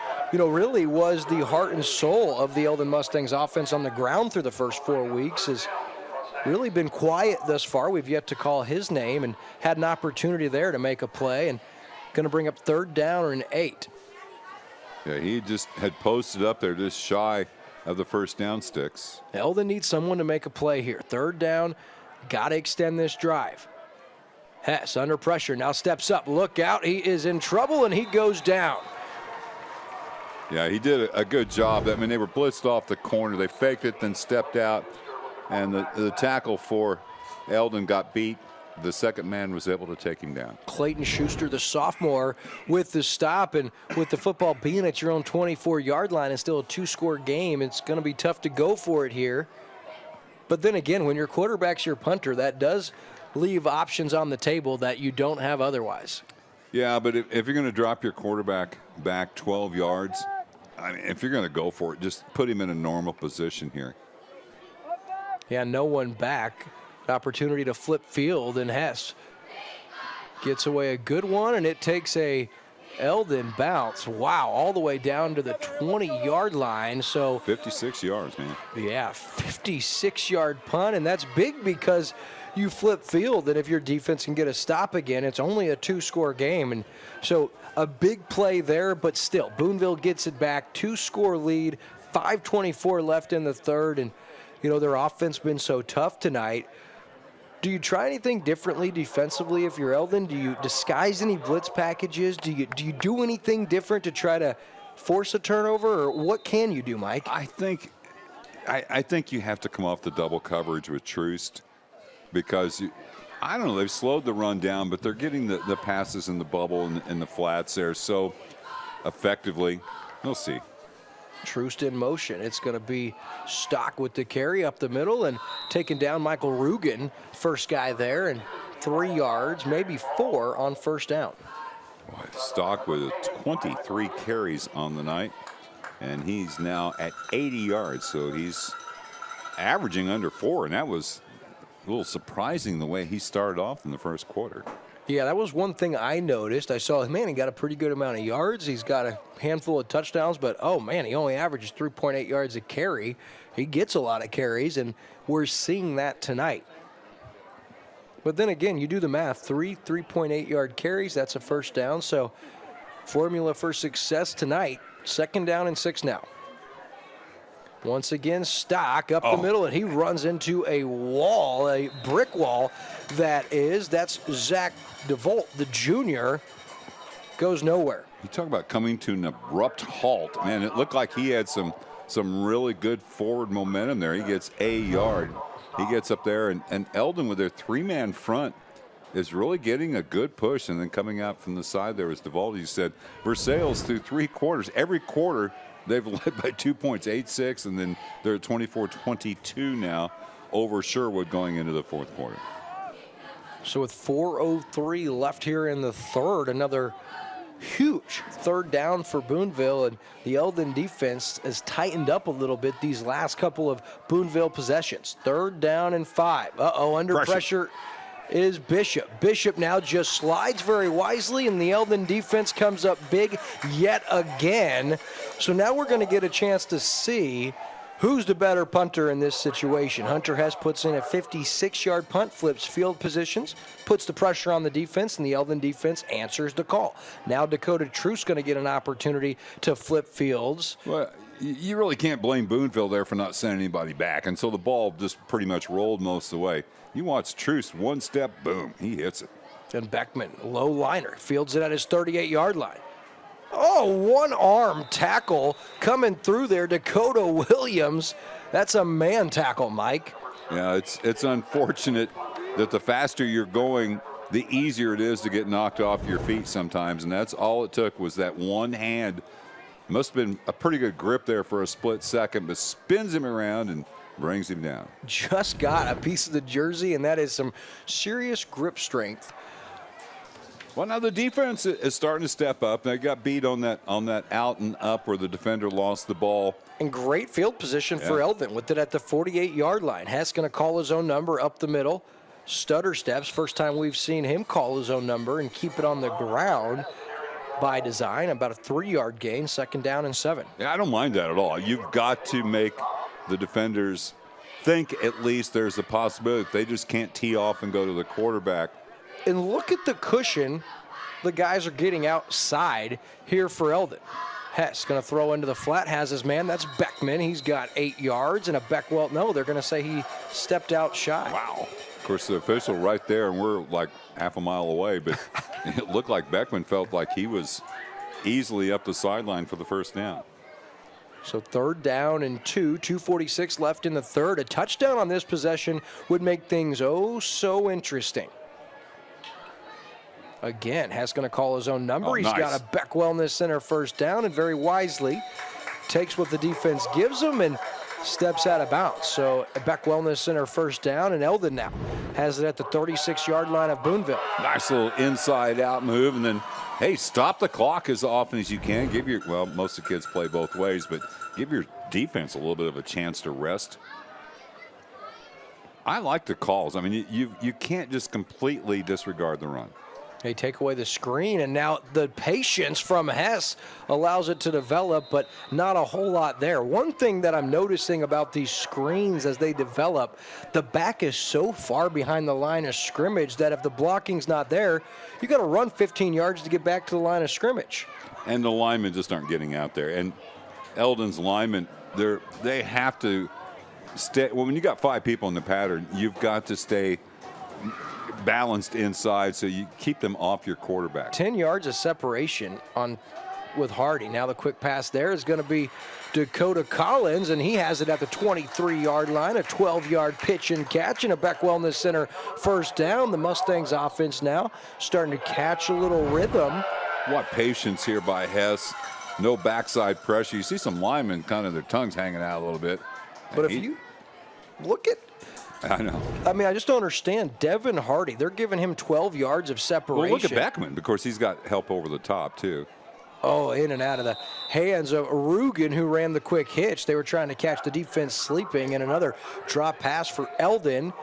really was the heart and soul of the Eldon Mustangs offense on the ground through the first 4 weeks, has really been quiet thus far. We've yet to call his name, and had an opportunity there to make a play, and going to bring up 3rd down and 8.
Yeah, he just had posted up there just shy of the first down sticks.
Eldon needs someone to make a play here. 3rd down, got to extend this drive. Hess under pressure, now steps up. Look out, he is in trouble, and he goes down.
Yeah, he did a good job. I mean, they were blitzed off the corner. They faked it, then stepped out, and the tackle for Eldon got beat. The second man was able to take him down.
Clayton Schuster, the sophomore, with the stop, and with the football being at your own 24-yard line and still a 2-score game, it's going to be tough to go for it here. But then again, when your quarterback's your punter, that does leave options on the table that you don't have otherwise.
Yeah, but if you're going to drop your quarterback back 12 yards, I mean, if you're going to go for it, just put him in a normal position here.
Yeah, no one back. Opportunity to flip field, and Hess gets away a good one, and it takes a Eldon bounce. Wow, all the way down to the 20-yard line. So
56 yards, man.
Yeah, 56-yard punt, and that's big because you flip field, and if your defense can get a stop again, it's only a 2-score game. And so a big play there, but still, Boonville gets it back, 2-score lead, 5:24 left in the third, and their offense been so tough tonight. Do you try anything differently defensively if you're Eldon? Do you disguise any blitz packages? Do you do anything different to try to force a turnover, or what can you do, Mike?
I think you have to come off the double coverage with Troost, because I don't know, they've slowed the run down, but they're getting the passes in the bubble and the flats there so effectively. We'll see.
Troost in motion. It's going to be Stock with the carry up the middle and taking down Michael Rugen. First guy there, and 3 yards, maybe 4 on first down.
Boy, Stock with 23 carries on the night, and he's now at 80 yards, so he's averaging under 4, and that was a little surprising the way he started off in the first quarter.
Yeah, that was one thing I noticed. I saw, man, he got a pretty good amount of yards. He's got a handful of touchdowns, but, oh, man, he only averages 3.8 yards a carry. He gets a lot of carries, and we're seeing that tonight. But then again, you do the math. 3.8-yard carries, that's a first down. So formula for success tonight, 2nd down and 6 now. Once again, Stock up the middle, and he runs into a wall, a brick wall. That's Zach DeVolt, the junior, goes nowhere.
You talk about coming to an abrupt halt. Man, it looked like he had some really good forward momentum there. He gets a yard. He gets up there, and Eldon with their 3-man front is really getting a good push. And then coming out from the side there was DeVault. He said, Versailles through 3 quarters. Every quarter They've led by 2 points, 8-6, and then they're at 24-22 now over Sherwood going into the fourth quarter.
So with 4:03 left here in the third, another huge third down for Boonville, and the Eldon defense has tightened up a little bit these last couple of Boonville possessions. 3rd down and 5. Under pressure is Bishop. Bishop now just slides very wisely, and the Eldon defense comes up big yet again. So now we're going to get a chance to see who's the better punter in this situation. Hunter Hess puts in a 56-yard punt, flips field positions, puts the pressure on the defense, and the Eldon defense answers the call. Now Dakota Truce going to get an opportunity to flip fields.
Well, you really can't blame Boonville there for not sending anybody back, and so the ball just pretty much rolled most of the way. You watch Truce, one step, boom, he hits it.
And Beckman, low liner, fields it at his 38-yard line. Oh, one-arm tackle coming through there. Dakota Williams. That's a man tackle, Mike.
Yeah, it's unfortunate that the faster you're going, the easier it is to get knocked off your feet sometimes. And that's all it took was that one hand. Must have been a pretty good grip there for a split second, but spins him around and brings him down.
Just got a piece of the jersey, and that is some serious grip strength.
Well, now the defense is starting to step up. They got beat on that out and up where the defender lost the ball.
And great field position for Eldon with it at the 48-yard line. Hess going to call his own number up the middle. Stutter steps. First time we've seen him call his own number and keep it on the ground by design. About a 3-yard gain, 2nd down and 7.
Yeah, I don't mind that at all. You've got to make the defenders think at least there's a possibility. They just can't tee off and go to the quarterback.
And look at the cushion the guys are getting outside here for Eldon. Hess going to throw into the flat, has his man. That's Beckman. He's got 8 yards. And a Beckwell, no, they're going to say he stepped out shy.
Wow. Of course, the official right there, and we're like half a mile away, but it looked like Beckman felt like he was easily up the sideline for the first down.
So 3rd down and 2, 2:46 left in the third. A touchdown on this possession would make things oh so interesting. Again, Hess going to call his own number. He's got a Beckwell in the center, 1st down, and very wisely takes what the defense gives him and steps out of bounds. So a Beckwell in the center, 1st down, and Eldon now has it at the 36-yard line of Boonville.
Nice little inside-out move, and then, hey, stop the clock as often as you can. Give your, well, most of the kids play both ways, but give your defense a little bit of a chance to rest. I like the calls. I mean, you can't just completely disregard the run.
They take away the screen, and now the patience from Hess allows it to develop, but not a whole lot there. One thing that I'm noticing about these screens as they develop, the back is so far behind the line of scrimmage that if the blocking's not there, you got to run 15 yards to get back to the line of scrimmage.
And the linemen just aren't getting out there. And Eldon's linemen, they have to stay. Well, when you got 5 people in the pattern, you've got to stay balanced inside so you keep them off your quarterback.
10 yards of separation with Hardy. Now the quick pass there is going to be Dakota Collins, and he has it at the 23-yard line, a 12-yard pitch and catch, and a Beckwell in the center, 1st down. The Mustangs offense now starting to catch a little rhythm.
What patience here by Hess. No backside pressure. You see some linemen kind of their tongues hanging out a little bit.
But if you look at,
I know.
I mean, I just don't understand. Devin Hardy, they're giving him 12 yards of separation.
Well, look at Beckman. Of course, he's got help over the top, too.
Oh, in and out of the hands of Rugen, who ran the quick hitch. They were trying to catch the defense sleeping, and another drop pass for Eldon,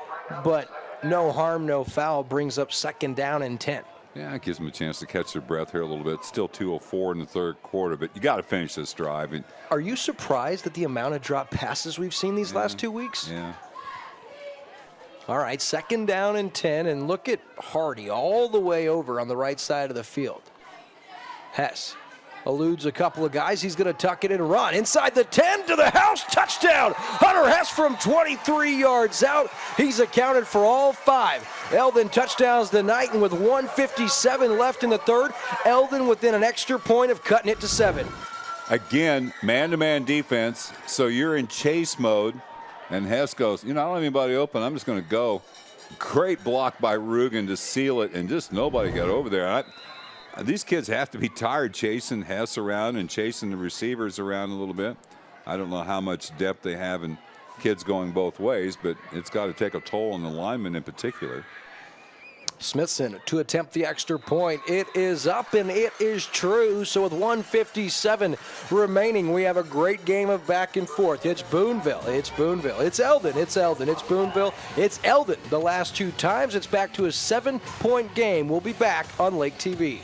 but no harm, no foul, brings up 2nd down and 10.
Yeah, it gives them a chance to catch their breath here a little bit. Still 2:04 in the third quarter, but you got to finish this drive. And
are you surprised at the amount of drop passes we've seen these last 2 weeks?
Yeah.
All right, 2nd down and 10, and look at Hardy all the way over on the right side of the field. Hess eludes a couple of guys. He's going to tuck it and run inside the 10 to the house. Touchdown. Hunter Hess from 23 yards out. He's accounted for all 5. Eldon touchdowns tonight, and with 1:57 left in the third, Eldon within an extra point of cutting it to 7.
Again, man-to-man defense, so you're in chase mode, and Hess goes, I don't have anybody open. I'm just going to go. Great block by Rugen to seal it, and just nobody got over there. These kids have to be tired chasing Hess around and chasing the receivers around a little bit. I don't know how much depth they have in kids going both ways, but it's got to take a toll on the linemen in particular.
Smithson to attempt the extra point. It is up and it is true. So with 1:57 remaining, we have a great game of back and forth. It's Boonville. It's Boonville. It's Eldon. It's Eldon. It's Boonville. It's Eldon. The last 2 times, it's back to a 7-point game. We'll be back on Lake TV.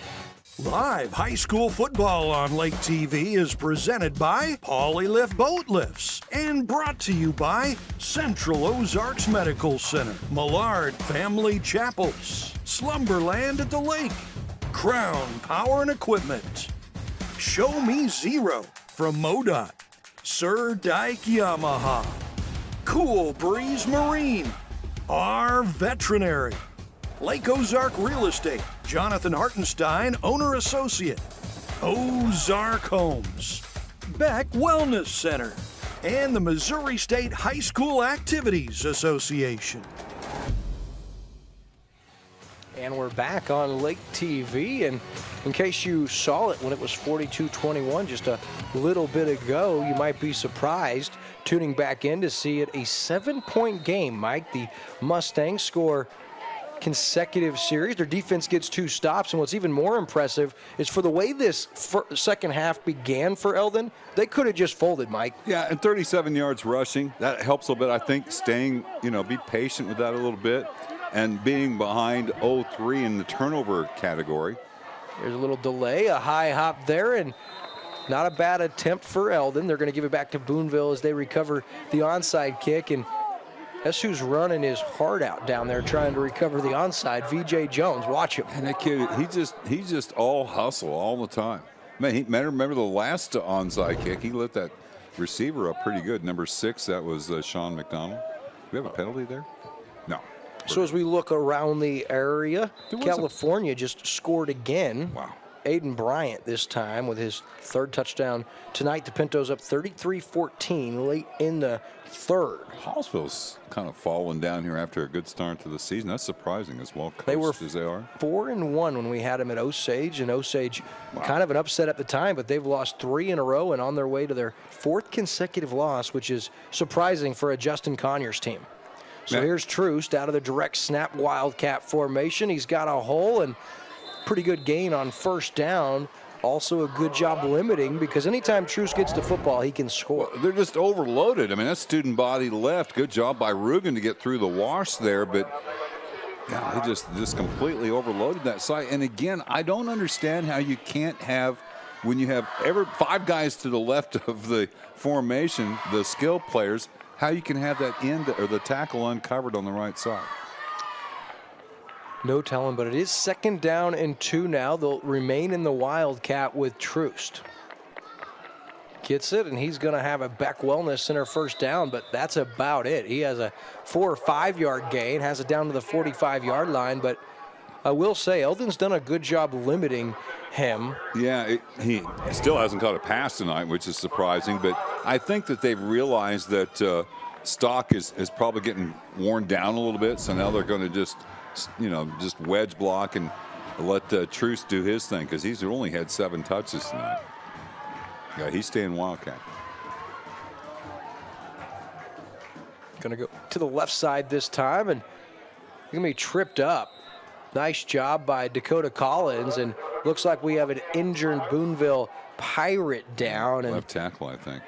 Live high school football on Lake TV is presented by Pauly Lift Boat Lifts and brought to you by Central Ozarks Medical Center, Millard Family Chapels, Slumberland at the Lake, Crown Power and Equipment, Show Me Zero from MoDOT, Sir Dyke Yamaha, Cool Breeze Marine, our Veterinary, Lake Ozark Real Estate, Jonathan Hartenstein, Owner Associate, Ozark Homes, Beck Wellness Center, and the Missouri State High School Activities Association.
And we're back on Lake TV, and in case you saw it when it was 42-21 just a little bit ago, you might be surprised tuning back in to see it a 7-point game. Mike, the Mustangs score consecutive series. Their defense gets 2 stops, and what's even more impressive is for the way this second half began for Eldon, they could have just folded, Mike.
Yeah, and 37 yards rushing. That helps a little bit. I think staying, be patient with that a little bit, and being behind 0-3 in the turnover category.
There's a little delay, a high hop there, and not a bad attempt for Eldon. They're going to give it back to Boonville as they recover the onside kick, and that's who's running his heart out down there trying to recover the onside. VJ Jones, watch him.
And that kid, he's just all hustle all the time. Man, remember the last onside kick, he lit that receiver up pretty good. Number 6, that was Sean McDonald. Do we have a penalty there? No.
So as we look around the area, California just scored again.
Wow.
Aiden Bryant this time with his 3rd touchdown tonight. The Pintos up 33-14 late in the 3rd.
Hallsville's kind of fallen down here after a good start to the season. That's surprising as well,
they were
as they are.
4-1 when we had them at Osage, and Osage kind of an upset at the time, but they've lost 3 in a row and on their way to their 4th consecutive loss, which is surprising for a Justin Conyers team. So here's Troost out of the direct snap Wildcat formation. He's got a hole and pretty good gain on 1st down. Also a good job limiting, because anytime Troost gets the football, he can score.
Well, they're just overloaded. I mean, that student body left. Good job by Rugen to get through the wash there, but yeah, he just completely overloaded that side. And again, I don't understand how you can't have, when you have 5 guys to the left of the formation, the skill players, how you can have that end or the tackle uncovered on the right side.
No telling, but it is 2nd down and 2 now. They'll remain in the Wildcat with Troost. Gets it, and he's going to have a Beck Wellness Center 1st down, but that's about it. He has a 4 or 5 yard gain, has it down to the 45-yard line, but I will say Eldon's done a good job limiting him.
Yeah, he still hasn't caught a pass tonight, which is surprising, but I think that they've realized that stock is probably getting worn down a little bit, so now they're going to just wedge block and let Troost do his thing, because he's only had 7 touches tonight. Yeah, he's staying Wildcat.
Going to go to the left side this time, and going to be tripped up. Nice job by Dakota Collins, and looks like we have an injured Boonville Pirate down. And
left tackle, I think.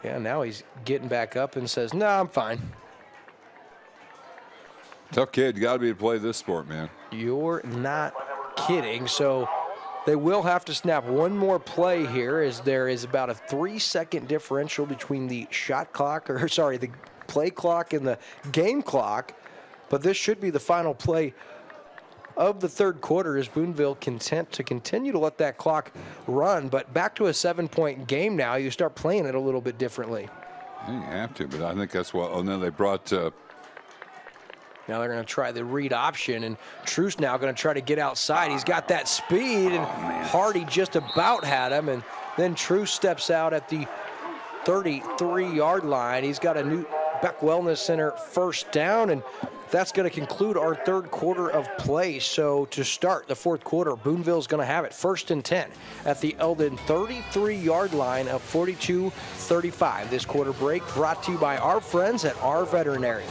Yeah, now he's getting back up and says, "No, I'm fine."
Tough kid. You got to be able to play this sport, man.
You're not kidding. So they will have to snap one more play here, as there is about a 3-second differential between the the play clock and the game clock. But this should be the final play of the 3rd quarter, as Boonville content to continue to let that clock run. But back to a 7-point game now. You start playing it a little bit differently.
Yeah, you have to, but I think that's what. Oh, no, they brought.
Now they're going to try the read option, and Troost now going to try to get outside. He's got that speed, and Hardy just about had him, and then Troost steps out at the 33-yard line. He's got a new Beck Wellness Center first down, and that's going to conclude our third quarter of play. So to start the fourth quarter, Boonville's going to have it 1st and 10 at the Eldon 33-yard line of 42-35. This quarter break brought to you by our friends at Our Veterinary.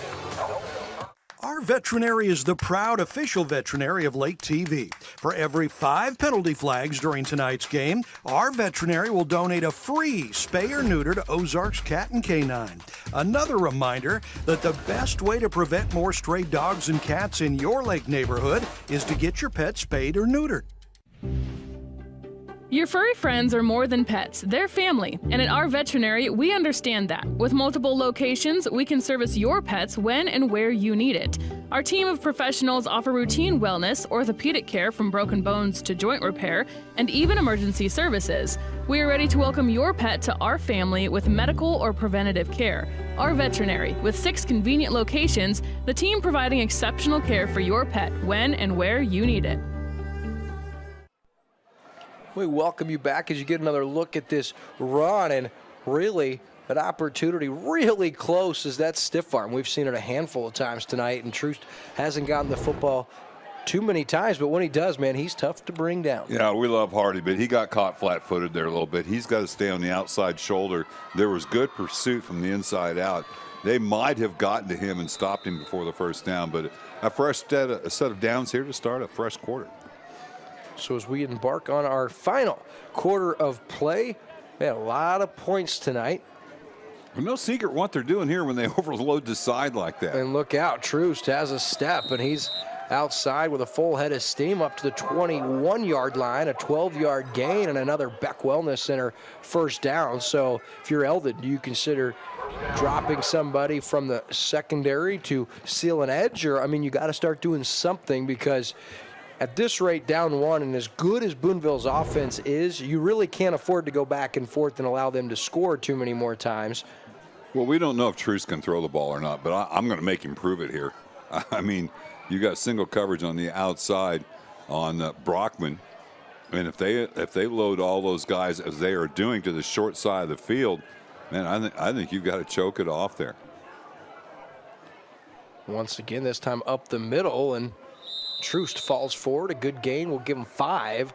Our Veterinary is the proud official veterinary of Lake TV. For every 5 penalty flags during tonight's game, Our Veterinary will donate a free spay or neuter to Ozarks Cat and Canine. Another reminder that the best way to prevent more stray dogs and cats in your lake neighborhood is to get your pet spayed or neutered.
Your furry friends are more than pets, they're family. And at Our Veterinary, we understand that. With multiple locations, we can service your pets when and where you need it. Our team of professionals offer routine wellness, orthopedic care from broken bones to joint repair, and even emergency services. We are ready to welcome your pet to our family with medical or preventative care. Our Veterinary, with 6 convenient locations, the team providing exceptional care for your pet when and where you need it.
We welcome you back as you get another look at this run, and really an opportunity really close as that stiff arm. We've seen it a handful of times tonight, and Troost hasn't gotten the football too many times, but when he does, man, he's tough to bring down.
Yeah, we love Hardy, but he got caught flat-footed there a little bit. He's got to stay on the outside shoulder. There was good pursuit from the inside out. They might have gotten to him and stopped him before the first down, but a fresh set of downs here to start a fresh quarter.
So as we embark on our final quarter of play, we had a lot of points tonight.
Well, no secret what they're doing here when they overload the side like that.
And look out, Troost has a step, and he's outside with a full head of steam up to the 21-yard line, a 12-yard gain, and another Beck Wellness Center first down. So if you're Eldon, do you consider dropping somebody from the secondary to seal an edge? Or, I mean, you got to start doing something, because at this rate, down 1, and as good as Boonville's offense is, you really can't afford to go back and forth and allow them to score too many more times.
Well, we don't know if Troost can throw the ball or not, but I'm going to make him prove it here. I mean, you got single coverage on the outside on Brockman, and if they load all those guys as they are doing to the short side of the field, man, I think you've got to choke it off there.
Once again, this time up the middle, and Troost falls forward. A good gain will give him 5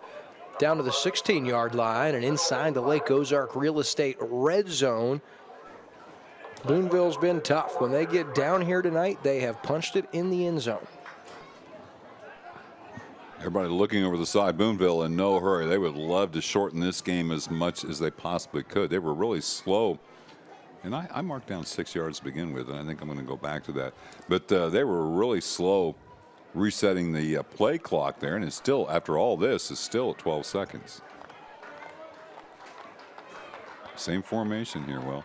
down to the 16-yard line and inside the Lake Ozark Real Estate red zone. Boonville's been tough. When they get down here tonight, they have punched it in the end zone.
Everybody looking over the side. Boonville in no hurry. They would love to shorten this game as much as they possibly could. They were really slow. And I marked down 6 yards to begin with, and I think I'm going to go back to that. But they were really slow resetting the play clock there, and it's still, after all this, is still at 12 seconds. Same formation here, Will.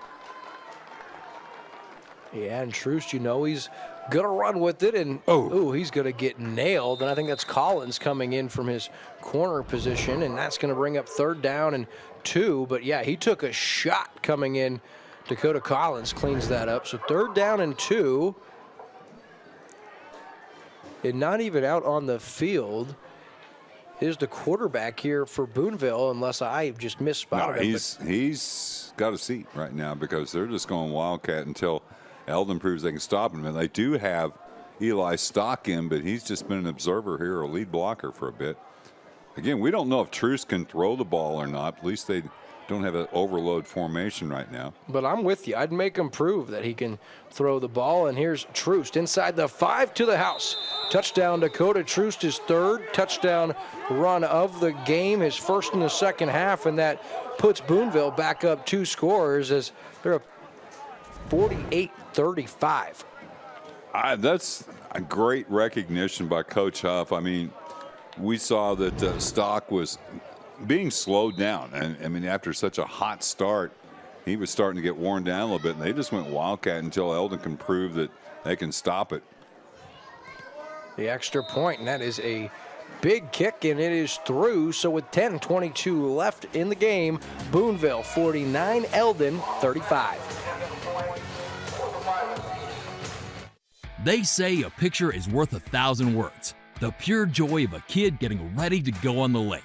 Yeah, and Troost, you know he's going to run with it, and he's going to get nailed. And I think that's Collins coming in from his corner position, and that's going to bring up 3rd down and 2. But, yeah, he took a shot coming in. Dakota Collins cleans that up. So 3rd down and 2. And not even out on the field is the quarterback here for Boonville, unless I just misspotted him.
He's got a seat right now because they're just going Wildcat until Eldon proves they can stop him. And they do have Eli Stock in, but he's just been an observer here, a lead blocker for a bit. Again, we don't know if Troost can throw the ball or not. At least they don't have an overload formation right now.
But I'm with you. I'd make him prove that he can throw the ball. And here's Troost inside the 5 to the house. Touchdown Dakota Troost, his 3rd touchdown run of the game, his 1st in the second half, and that puts Boonville back up 2 scores as they're up 48-35.
That's a great recognition by Coach Huff. I mean, we saw that Stock was being slowed down, and I mean, after such a hot start, he was starting to get worn down a little bit, and they just went Wildcat until Eldon can prove that they can stop it.
The extra point, and that is a big kick, and it is through. So with 10:22 left in the game, Boonville 49, Eldon 35.
They say a picture is worth 1,000 words. The pure joy of a kid getting ready to go on the lake.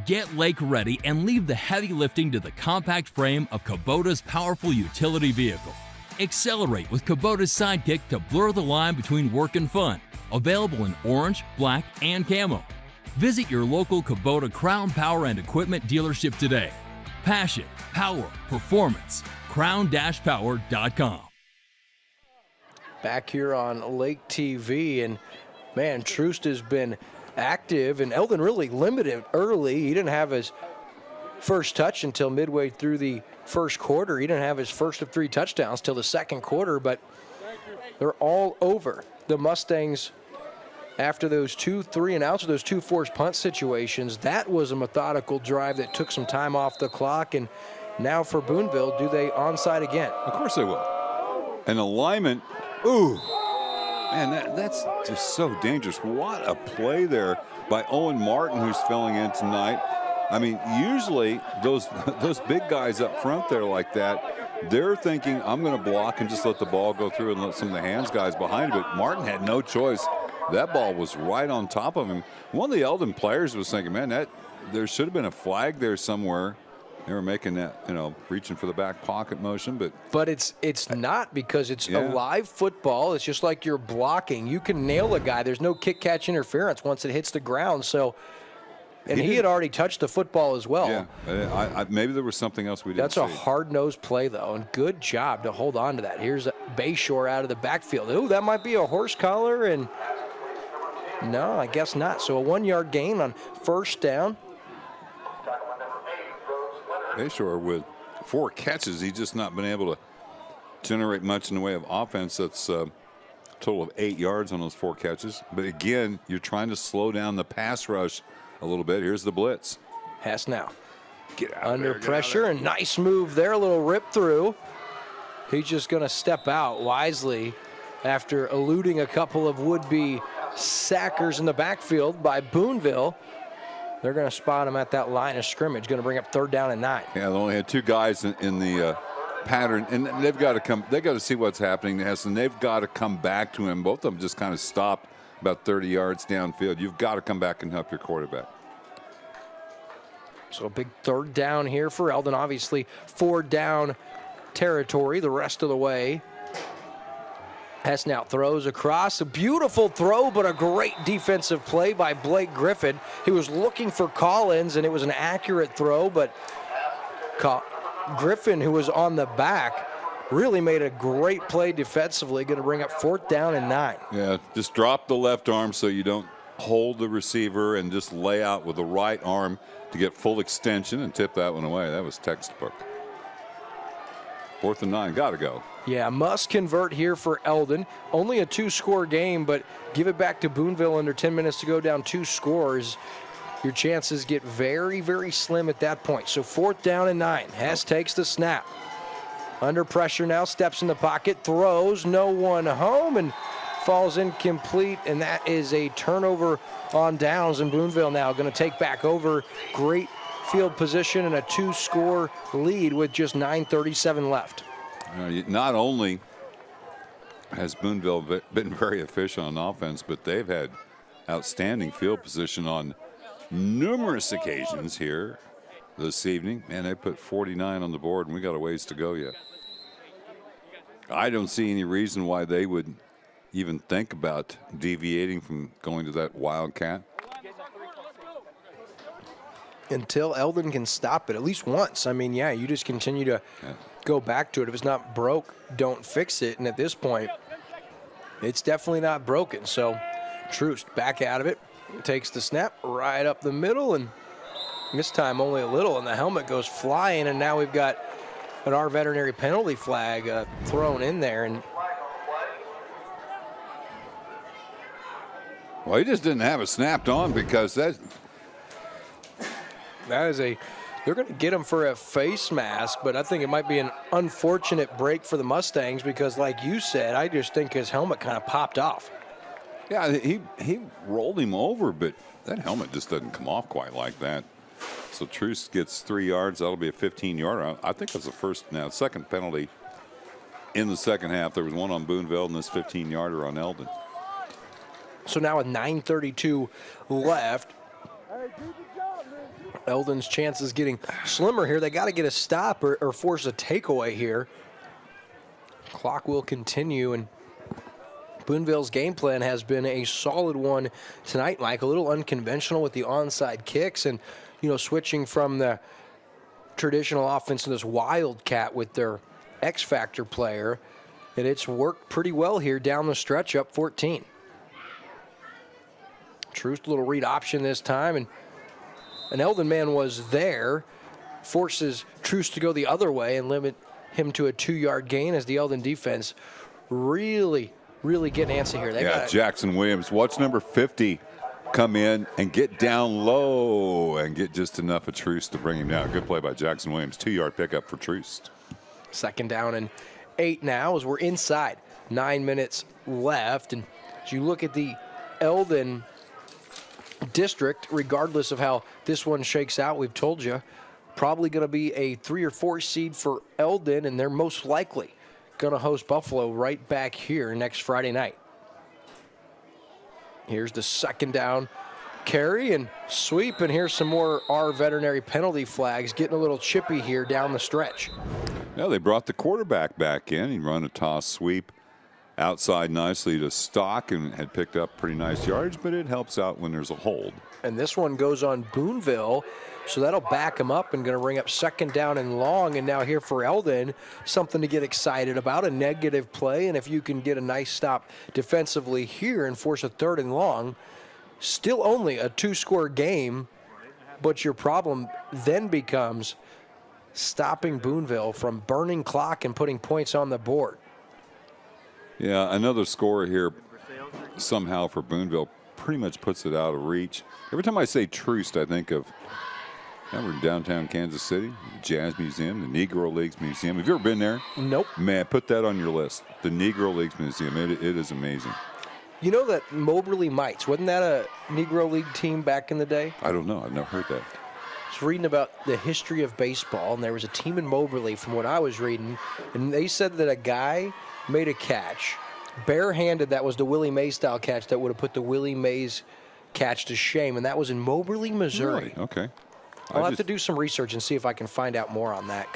Get lake ready and leave the heavy lifting to the compact frame of Kubota's powerful utility vehicle. Accelerate with Kubota's Sidekick to blur the line between work and fun. Available in orange, black, and camo. Visit your local Kubota Crown Power and Equipment dealership today. Passion, power, performance. crown-power.com.
Back here on Lake TV, and man, Troost has been active, and Eldon really limited early. He didn't have his first touch until midway through the first quarter. He didn't have his first of 3 touchdowns till the second quarter, but they're all over the Mustangs after those 2 3-and-outs, or those 2 forced punt situations. That was a methodical drive that took some time off the clock, and now for Boonville, do they onside again?
Of course they will. An alignment, ooh, man, that's just so dangerous. What a play there by Owen Martin, who's filling in tonight. I mean, usually those big guys up front there like that, they're thinking, I'm going to block and just let the ball go through and let some of the hands guys behind it. But Martin had no choice. That ball was right on top of him. One of the Eldon players was thinking, man, there should have been a flag there somewhere. They were making that, reaching for the back pocket motion, but
it's not, because it's a live football. It's just like you're blocking. You can nail a guy. There's no kick catch interference once it hits the ground. So, and he had already touched the football as well.
Yeah, maybe there was something else we didn't see.
That's a hard-nosed play, though, and good job to hold on to that. Here's Bayshore out of the backfield. Ooh, that might be a horse collar, and no, I guess not. So a 1-yard gain on first down.
Bayshore with 4 catches. He's just not been able to generate much in the way of offense. That's a total of 8 yards on those 4 catches. But again, you're trying to slow down the pass rush a little bit. Here's the blitz.
Hess now.
Get out
under
there,
pressure, and nice move there. A little rip through. He's just going to step out wisely after eluding a couple of would-be sackers in the backfield by Boonville. They're going to spot him at that line of scrimmage. Going to bring up 3rd down and 9.
Yeah, they only had 2 guys in the pattern, and they've got to come. They got to see what's happening to Hess, and they've got to come back to him. Both of them just kind of stopped about 30 yards downfield. You've got to come back and help your quarterback.
So a big 3rd down here for Eldon. Obviously 4 down territory the rest of the way. Hess now throws across. A beautiful throw, but a great defensive play by Blake Griffin. He was looking for Collins, and it was an accurate throw, but Griffin, who was on the back, really made a great play defensively. Going to bring up 4th down and 9.
Yeah, just drop the left arm so you don't hold the receiver, and just lay out with the right arm to get full extension and tip that one away. That was textbook. 4th and 9, got to go.
Yeah, must convert here for Eldon. Only a 2-score game, but give it back to Boonville under 10 minutes to go, down 2 scores. Your chances get very, very slim at that point. So 4th down and 9. Hess takes the snap. Under pressure now, steps in the pocket, throws, no one home, and falls incomplete, and that is a turnover on downs, and Boonville now going to take back over. Great field position and a 2-score lead with just 9:37 left.
Not only has Boonville been very efficient on offense, but they've had outstanding field position on numerous occasions here this evening. Man, they put 49 on the board, and we got a ways to go yet. I don't see any reason why they would even think about deviating from going to that wildcat.
Until Eldon can stop it at least once. I mean, yeah, you just continue to go back to it. If it's not broke, don't fix it. And at this point, it's definitely not broken. So Troost back out of it, takes the snap right up the middle, and this time only a little, and the helmet goes flying, and now we've got an our veterinary penalty flag thrown in there. And
well, he just didn't have it snapped on, because that
is they're going to get him for a face mask, but I think it might be an unfortunate break for the Mustangs, because like you said, I just think his helmet kind of popped off.
Yeah, he rolled him over, but that helmet just doesn't come off quite like that. So Truce gets 3 yards. That'll be a 15-yarder. I think that's the second penalty in the second half. There was one on Boonville and this 15-yarder on Eldon.
So now with 9:32 left, Eldon's chances getting slimmer here. They got to get a stop or force a takeaway here. Clock will continue, and Boonville's game plan has been a solid one tonight, Mike. A little unconventional with the onside kicks and, switching from the traditional offense to this wildcat with their X-Factor player. And it's worked pretty well here down the stretch, up 14. Troost, a little read option this time, and an Eldon man was there. Forces Troost to go the other way and limit him to a 2-yard gain as the Eldon defense really get antsy here.
Jackson Williams. Watch number 50 come in and get down low and get just enough of Troost to bring him down. Good play by Jackson Williams. 2-yard pickup for Troost.
2nd down and 8 now as we're inside. 9 minutes left. And as you look at the Eldon district, regardless of how this one shakes out, we've told you, probably going to be a 3 or 4 seed for Eldon, and they're most likely going to host Buffalo right back here next Friday night. Here's the 2nd down carry and sweep, and here's some more our veterinary penalty flags getting a little chippy here down the stretch.
Yeah, they brought the quarterback back in. He run a toss sweep outside nicely to Stock and had picked up pretty nice yardage, but it helps out when there's a hold.
And this one goes on Boonville, so that'll back him up and going to bring up 2nd down and long. And now here for Eldon, something to get excited about, a negative play. And if you can get a nice stop defensively here and force a 3rd and long, still only a 2-score game, but your problem then becomes stopping Boonville from burning clock and putting points on the board.
Yeah, another score here somehow for Boonville pretty much puts it out of reach. Every time I say Troost, I think of, we're in downtown Kansas City, the Jazz Museum, the Negro Leagues Museum. Have you ever been there?
Nope.
Man, put that on your list. The Negro Leagues Museum, it is amazing.
You know that Moberly Mites, wasn't that a Negro League team back in the day?
I don't know. I've never heard that.
I was reading about the history of baseball, and there was a team in Moberly from what I was reading, and they said that a guy made a catch, barehanded, that was the Willie Mays style catch that would have put the Willie Mays catch to shame, and that was in Moberly, Missouri.
Really? Okay.
I'll have to do some research and see if I can find out more on that.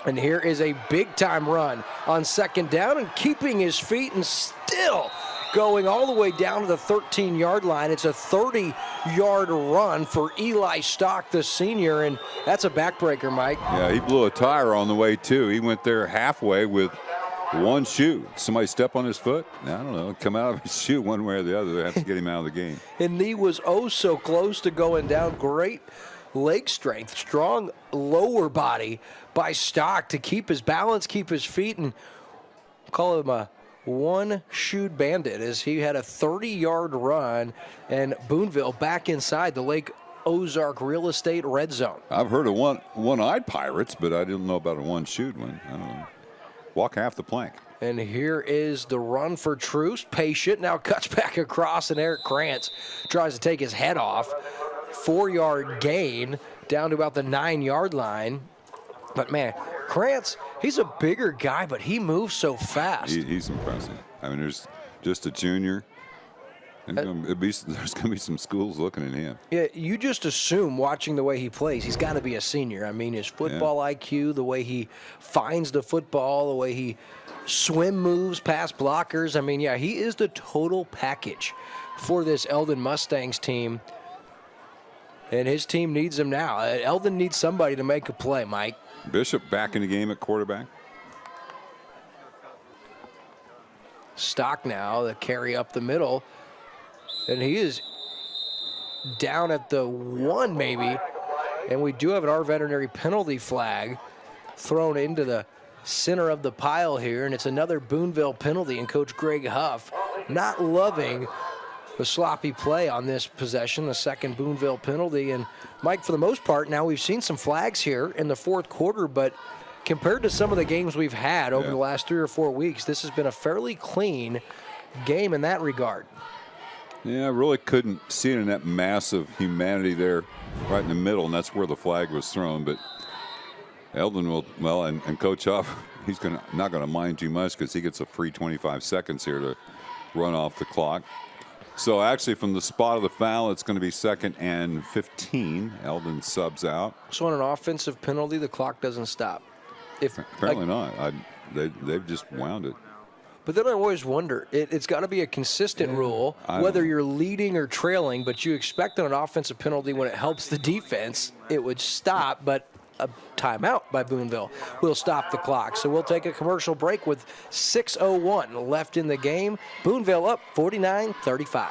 And here is a big-time run on 2nd down and keeping his feet and still going all the way down to the 13-yard line. It's a 30-yard run for Eli Stock, the senior, and that's a backbreaker, Mike.
Yeah, he blew a tire on the way, too. He went there halfway with one shoe. Somebody step on his foot? I don't know. Come out of his shoe one way or the other. They have to get him out of the game.
And he was so close to going down. Great leg strength, strong lower body by Stock to keep his balance, keep his feet, and call him a one-shoed bandit as he had a 30-yard run, and Boonville back inside the Lake Ozark Real Estate red zone.
I've heard of one-eyed pirates, but I didn't know about a one-shoed one. I don't know. Walk half the plank.
And here is the run for Troost. Patient, now cuts back across, and Eric Krantz tries to take his head off. 4-yard gain down to about the 9-yard line. But, man, Krantz, he's a bigger guy, but he moves so fast.
He's impressive. I mean, there's just a junior. There's going to be some schools looking at him.
Yeah, you just assume watching the way he plays, he's got to be a senior. I mean, his football IQ, the way he finds the football, the way he swim moves past blockers. I mean, yeah, he is the total package for this Eldon Mustangs team. And his team needs him now. Eldon needs somebody to make a play, Mike.
Bishop back in the game at quarterback.
Stock now, the carry up the middle. And he is down at the 1 maybe. And we do have an our veterinary penalty flag thrown into the center of the pile here. And it's another Boonville penalty. And Coach Greg Huff not loving the sloppy play on this possession, the second Boonville penalty. And Mike, for the most part, now we've seen some flags here in the fourth quarter, but compared to some of the games we've had over the last 3 or 4 weeks, this has been a fairly clean game in that regard.
Yeah, I really couldn't see it in that massive humanity there right in the middle, and that's where the flag was thrown. But Eldon will, and Coach Huff, he's not going to mind too much because he gets a free 25 seconds here to run off the clock. So actually from the spot of the foul, it's going to be 2nd and 15. Eldon subs out.
So on an offensive penalty, the clock doesn't stop.
Apparently not. they've just wound it.
But then I always wonder, it's got to be a consistent rule, whether you're leading or trailing, but you expect on an offensive penalty when it helps the defense, it would stop, but a timeout by Boonville will stop the clock. So we'll take a commercial break with 6:01 left in the game. Boonville up 49-35.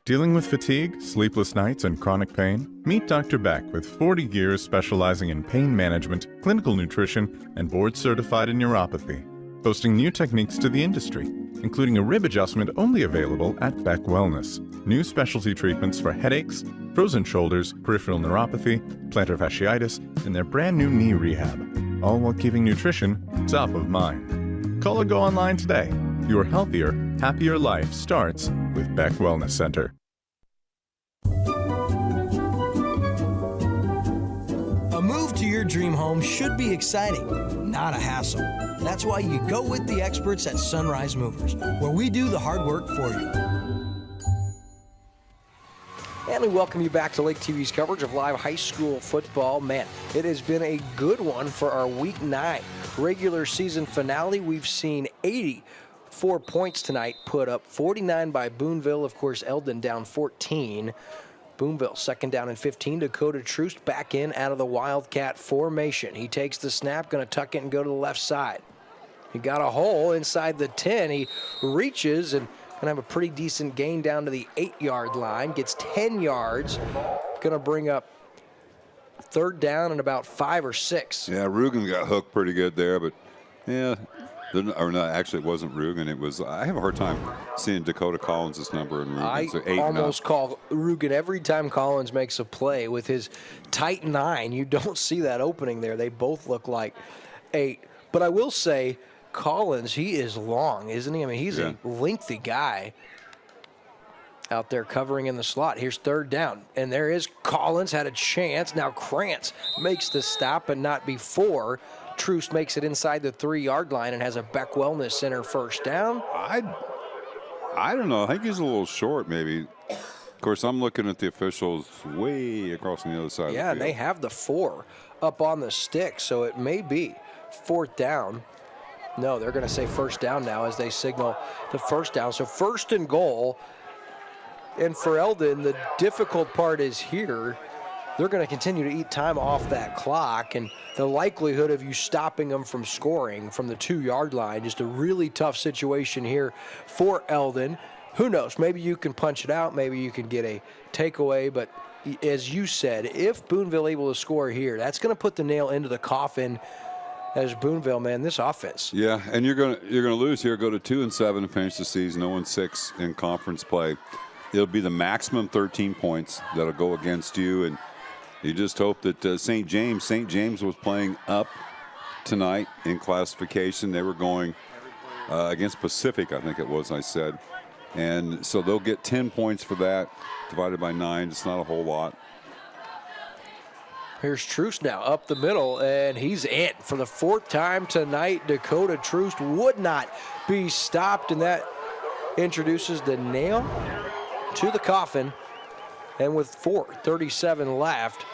Dealing with fatigue, sleepless nights, and chronic pain? Meet Dr. Beck with 40 years specializing in pain management, clinical nutrition, and board-certified in neuropathy. Boasting new techniques to the industry, including a rib adjustment only available at Beck Wellness. New specialty treatments for headaches, frozen shoulders, peripheral neuropathy, plantar fasciitis, and their brand new knee rehab. All while keeping nutrition top of mind. Call or go online today. Your healthier, happier life starts with Beck Wellness Center.
A move to your dream home should be exciting, not a hassle. That's why you go with the experts at Sunrise Movers, where we do the hard work for you.
And we welcome you back to Lake TV's coverage of live high school football. Man, it has been a good one for our Week 9 regular season finale. We've seen 84 points tonight put up, 49 by Boonville. Of course, Eldon down 14. Boonville, second down and 15. Dakota Troost back in out of the Wildcat formation. He takes the snap, going to tuck it and go to the left side. He got a hole inside the 10. He reaches and going to have a pretty decent gain down to the 8-yard line. Gets 10 yards. Going to bring up third down and about 5 or 6.
Yeah, Rugen got hooked pretty good there, but yeah. Or not, actually, it wasn't Rugen. It was. I have a hard time seeing Dakota Collins' number in Rugen.
I
so 8
almost call Rugen every time Collins makes a play with his tight 9. You don't see that opening there. They both look like 8. But I will say, Collins, he is long, isn't he? I mean, he's a lengthy guy out there covering in the slot. Here's third down. And there is Collins, had a chance. Now Krantz makes the stop, but not before. Troost makes it inside the 3-yard line and has a Beck Wellness Center first down.
I don't know. I think he's a little short, maybe. Of course, I'm looking at the officials way across on the other side of the field.
And they have the 4 up on the stick, so it may be fourth down. No, they're going to say first down now as they signal the first down. So first and goal. And for Eldon, the difficult part is here. They're going to continue to eat time off that clock, and the likelihood of you stopping them from scoring from the 2-yard line, just a really tough situation here for Eldon. Who knows? Maybe you can punch it out. Maybe you can get a takeaway. But as you said, if Boonville able to score here, that's going to put the nail into the coffin as Boonville, man, this offense.
Yeah, and you're gonna lose here, go to 2-7 and finish the season, 0-6 in conference play. It'll be the maximum 13 points that'll go against you, and you just hope that St. James was playing up tonight in classification. They were going against Pacific, I think it was, I said. And so they'll get 10 points for that, divided by 9. It's not a whole lot.
Here's Troost now up the middle, and he's in for the 4th time tonight. Dakota Troost would not be stopped, and that introduces the nail to the coffin. And with 4:37 left,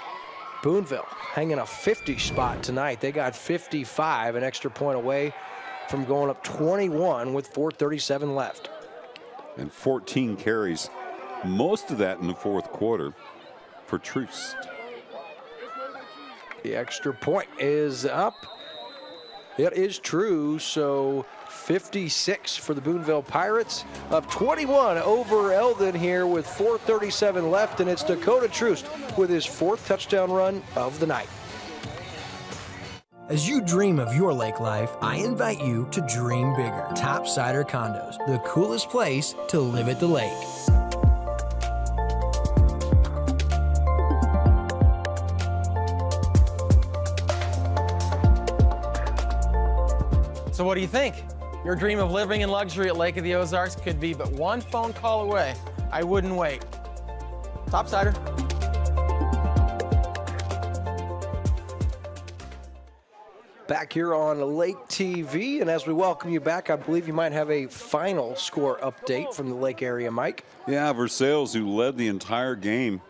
Boonville hanging a 50 spot tonight. They got 55, an extra point away from going up 21 with 4:37 left.
And 14 carries, most of that in the 4th quarter for Troost.
The extra point is up. It is true, so 56 for the Boonville Pirates, up 21 over Eldon here with 4:37 left, and it's Dakota Troost with his 4th touchdown run of the night.
As you dream of your lake life, I invite you to dream bigger. Topsider Condos, the coolest place to live at the lake.
So what do you think? Your dream of living in luxury at Lake of the Ozarks could be but one phone call away. I wouldn't wait. Topsider.
Back here on Lake TV, and as we welcome you back, I believe you might have a final score update from the Lake area, Mike.
Yeah, Versailles, who led the entire game,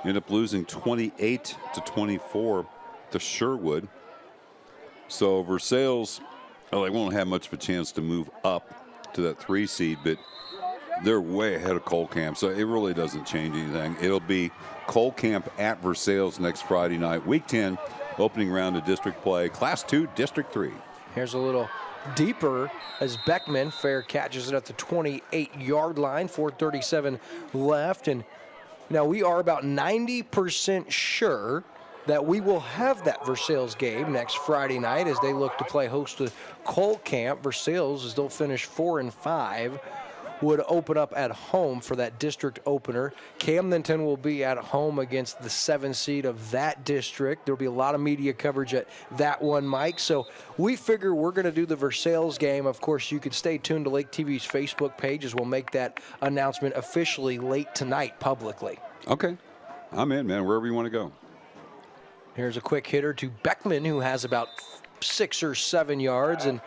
ended up losing 28-24 to Sherwood. So Versailles Well, they won't have much of a chance to move up to that 3 seed, but they're way ahead of Cole Camp, so it really doesn't change anything. It'll be Cole Camp at Versailles next Friday night, Week 10, opening round of district play, Class 2, District 3.
Here's a little deeper as Beckman fair catches it at the 28-yard line, 4:37 left. And now we are about 90% sure that we will have that Versailles game next Friday night as they look to play host to Cole Camp. Versailles, as they'll finish 4-5, would open up at home for that district opener. Camdenton will be at home against the 7 seed of that district. There'll be a lot of media coverage at that one, Mike. So we figure we're going to do the Versailles game. Of course, you can stay tuned to Lake TV's Facebook page as we'll make that announcement officially late tonight publicly.
Okay. I'm in, man, wherever you want to go.
Here's a quick hitter to Beckman, who has about 6 or 7 yards, and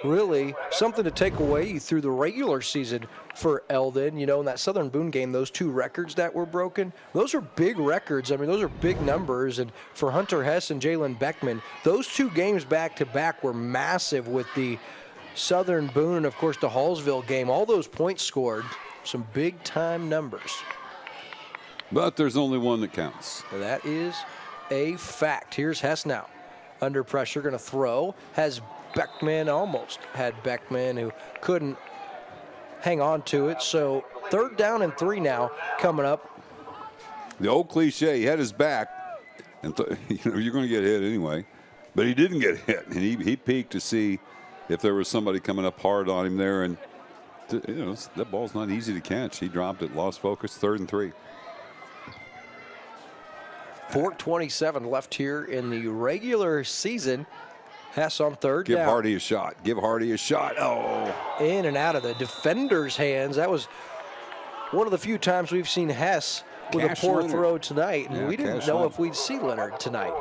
really something to take away through the regular season for Eldon. You know, in that Southern Boone game, those 2 records that were broken, those are big records. I mean, those are big numbers. And for Hunter Hess and Jalen Beckman, those 2 games back-to-back were massive with the Southern Boone and, of course, the Hallsville game. All those points scored, some big-time numbers.
But there's only one that counts.
That is a fact. Here's Hess now. Under pressure, going to throw. Has Beckman, almost had Beckman, who couldn't hang on to it. So 3rd down and 3 now coming up.
The old cliche, he had his back, and you're going to get hit anyway. But he didn't get hit, and he peeked to see if there was somebody coming up hard on him there. And that ball's not easy to catch. He dropped it, lost focus, 3rd and 3.
4:27 left here in the regular season. Hess on 3rd
Give
down.
Hardy a shot. Give Hardy a shot. Oh.
In and out of the defender's hands. That was one of the few times we've seen Hess with
Cash
a poor
Leonard.
throw tonight. And
Yeah,
we didn't
Cash
know
Leonard.
if we'd see Leonard tonight.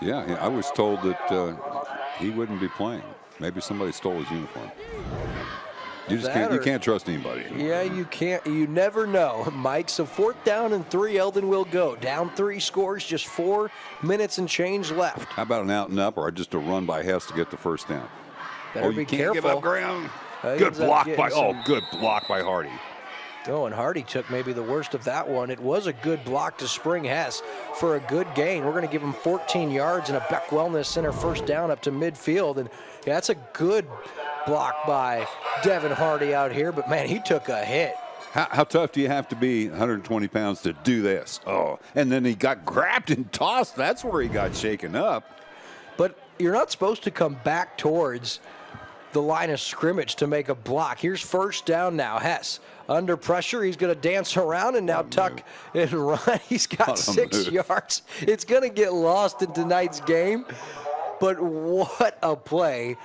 Yeah, I was told that he wouldn't be playing. Maybe somebody stole his uniform. You can't trust anybody anymore.
Yeah, you can't. You never know, Mike. So 4th down and 3, Eldon will go. Down 3 scores, just 4 minutes and change left.
How about an out and up or just a run by Hess to get the 1st down?
Better
you
be
can't
careful.
give up ground.
He
Good
ends up
block
getting
by
some-
good block by Hardy.
Oh, and Hardy took maybe the worst of that one. It was a good block to spring Hess for a good gain. We're going to give him 14 yards and a Beck Wellness Center 1st down up to midfield. And yeah, that's a good block by Devin Hardy out here. But, man, he took a hit.
How tough do you have to be, 120 pounds, to do this? Oh, and then he got grabbed and tossed. That's where he got shaken up.
But you're not supposed to come back towards the line of scrimmage to make a block. Here's 1st down now. Hess under pressure. He's going to dance around and now tuck and run. He's got 6 yards. It's going to get lost in tonight's game. But what a play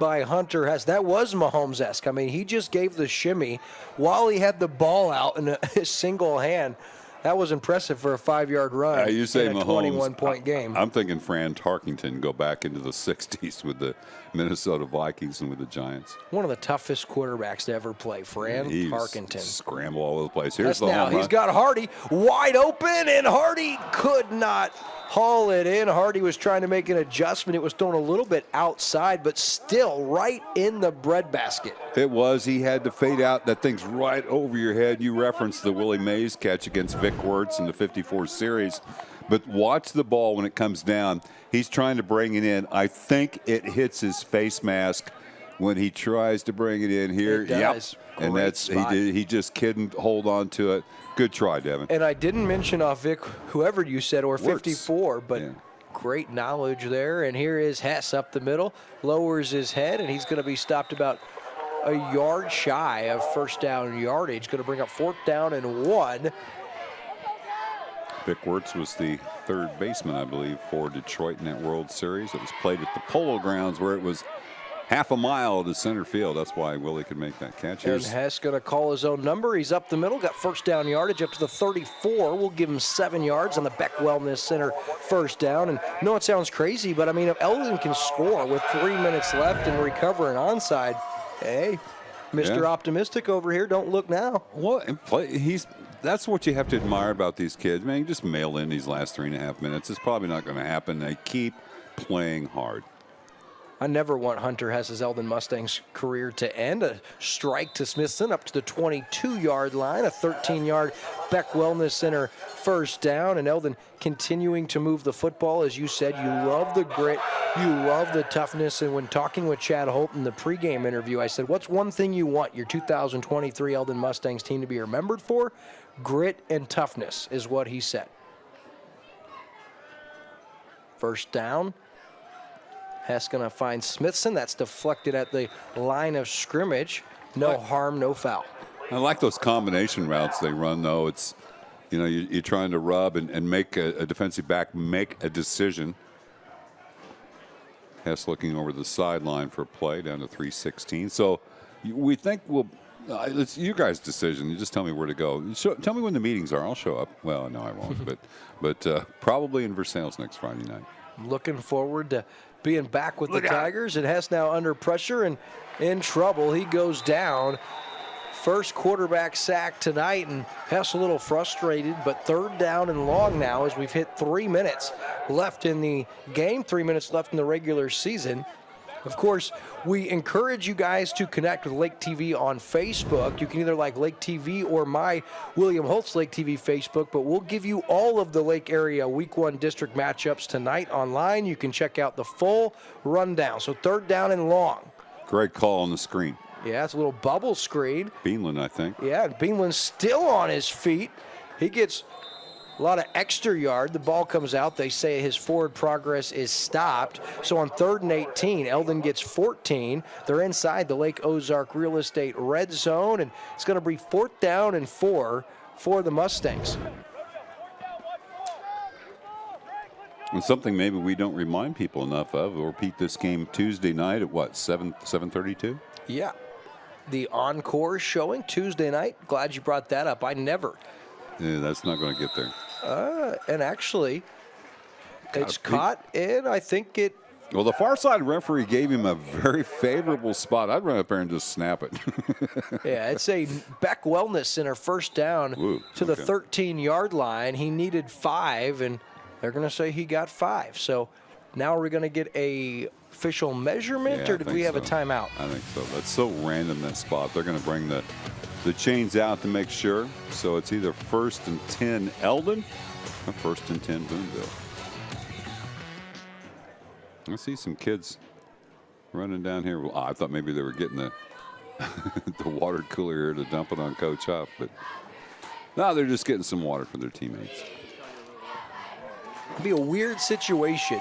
by Hunter Hess. That was Mahomes-esque. I mean, he just gave the shimmy while he had the ball out in a single hand. That was impressive for a 5-yard run
You say
in a
Mahomes,
21-point game.
I'm thinking Fran Tarkington go back into the 60s with the Minnesota Vikings and with the Giants.
One of the toughest quarterbacks to ever play, Fran Tarkenton.
Scramble all over the place. Here's
That's
the
now.
home
He's
run.
got Hardy wide open, and Hardy could not haul it in. Hardy was trying to make an adjustment. It was thrown a little bit outside, but still right in the breadbasket.
It was. He had to fade out. That thing's right over your head. You referenced the Willie Mays catch against Vic Wirtz in the 54 series. But watch the ball when it comes down. He's trying to bring it in. I think it hits his face mask when he tries to bring it in here.
It does.
Yep. And
Great
that's
spot.
he just couldn't hold on to it. Good try, Devin.
And I didn't mention off Vic, whoever you said, or
Wirtz.
54, but great knowledge there. And here is Hess up the middle, lowers his head, and he's going to be stopped about a yard shy of 1st down yardage. Going to bring up 4th down and 1.
Vic Wirtz was the 3rd baseman, I believe, for Detroit in that World Series. It was played at the Polo Grounds where it was half a mile to center field. That's why Willie could make that catch.
And Hess going to call his own number. He's up the middle, got 1st down yardage up to the 34. We'll give him 7 yards on the Beck Wellness Center 1st down. And I know it sounds crazy, but I mean, if Eldon can score with 3 minutes left and recover an onside, hey, Mr. Optimistic over here, don't look now.
Well, he's that's what you have to admire about these kids. Man, you just mail in these last 3.5 minutes. It's probably not going to happen. They keep playing hard.
I never want Hunter Hess's Eldon Mustangs career to end. A strike to Smithson up to the 22-yard line, a 13-yard Beck Wellness Center first down, and Eldon continuing to move the football. As you said, you love the grit, you love the toughness, and when talking with Chad Holt in the pregame interview, I said, what's one thing you want your 2023 Eldon Mustangs team to be remembered for? Grit and toughness is what he said. First down. Hess going to find Smithson. That's deflected at the line of scrimmage. No harm, no foul.
I like those combination routes they run, though. It's, you know, you're trying to rub and make a defensive back make a decision. Hess looking over the sideline for a play down to 3:16. So we think it's you guys' decision. You just tell me where to go. Tell me when the meetings are. I'll show up. Well, no, I won't. but probably in Versailles next Friday night.
Looking forward to being back with the Tigers. And Hess now under pressure and in trouble. He goes down. First quarterback sack tonight, and Hess a little frustrated, but third down and long now as we've hit 3 minutes left in the game, 3 minutes left in the regular season. Of course, we encourage you guys to connect with Lake TV on Facebook. You can either like Lake TV or my William Holtz Lake TV Facebook, but we'll give you all of the Lake area Week 1 district matchups tonight online. You can check out the full rundown. So third down and long.
Great call on the screen.
Yeah, it's a little bubble screen.
Beanland, I think.
Yeah, and Beanland's still on his feet. He gets a lot of extra yard. The ball comes out. They say his forward progress is stopped. So on 3rd and 18, Eldon gets 14. They're inside the Lake Ozark Real Estate red zone, and it's going to be 4th down and 4 for the Mustangs.
And something maybe we don't remind people enough of. We'll repeat this game Tuesday night at what, 7:32?
Yeah. The encore showing Tuesday night. Glad you brought that up. I never.
Yeah, that's not going to get there.
And actually, it's caught, and I think it.
Well, the far side referee gave him a very favorable spot. I'd run up there and just snap it.
Yeah, it's a Beck Wellness Center first down to the 13-yard line. He needed 5, and they're going to say he got 5. So now are we going to get a official measurement, or did we have a timeout?
I think so. That's so random, that spot. They're going to bring the chains out to make sure. So it's either 1st and 10 Eldon or 1st and 10 Boonville. I see some kids running down here. Well, I thought maybe they were getting the the water cooler here to dump it on Coach Huff, but no, they're just getting some water for their teammates.
It'd be a weird situation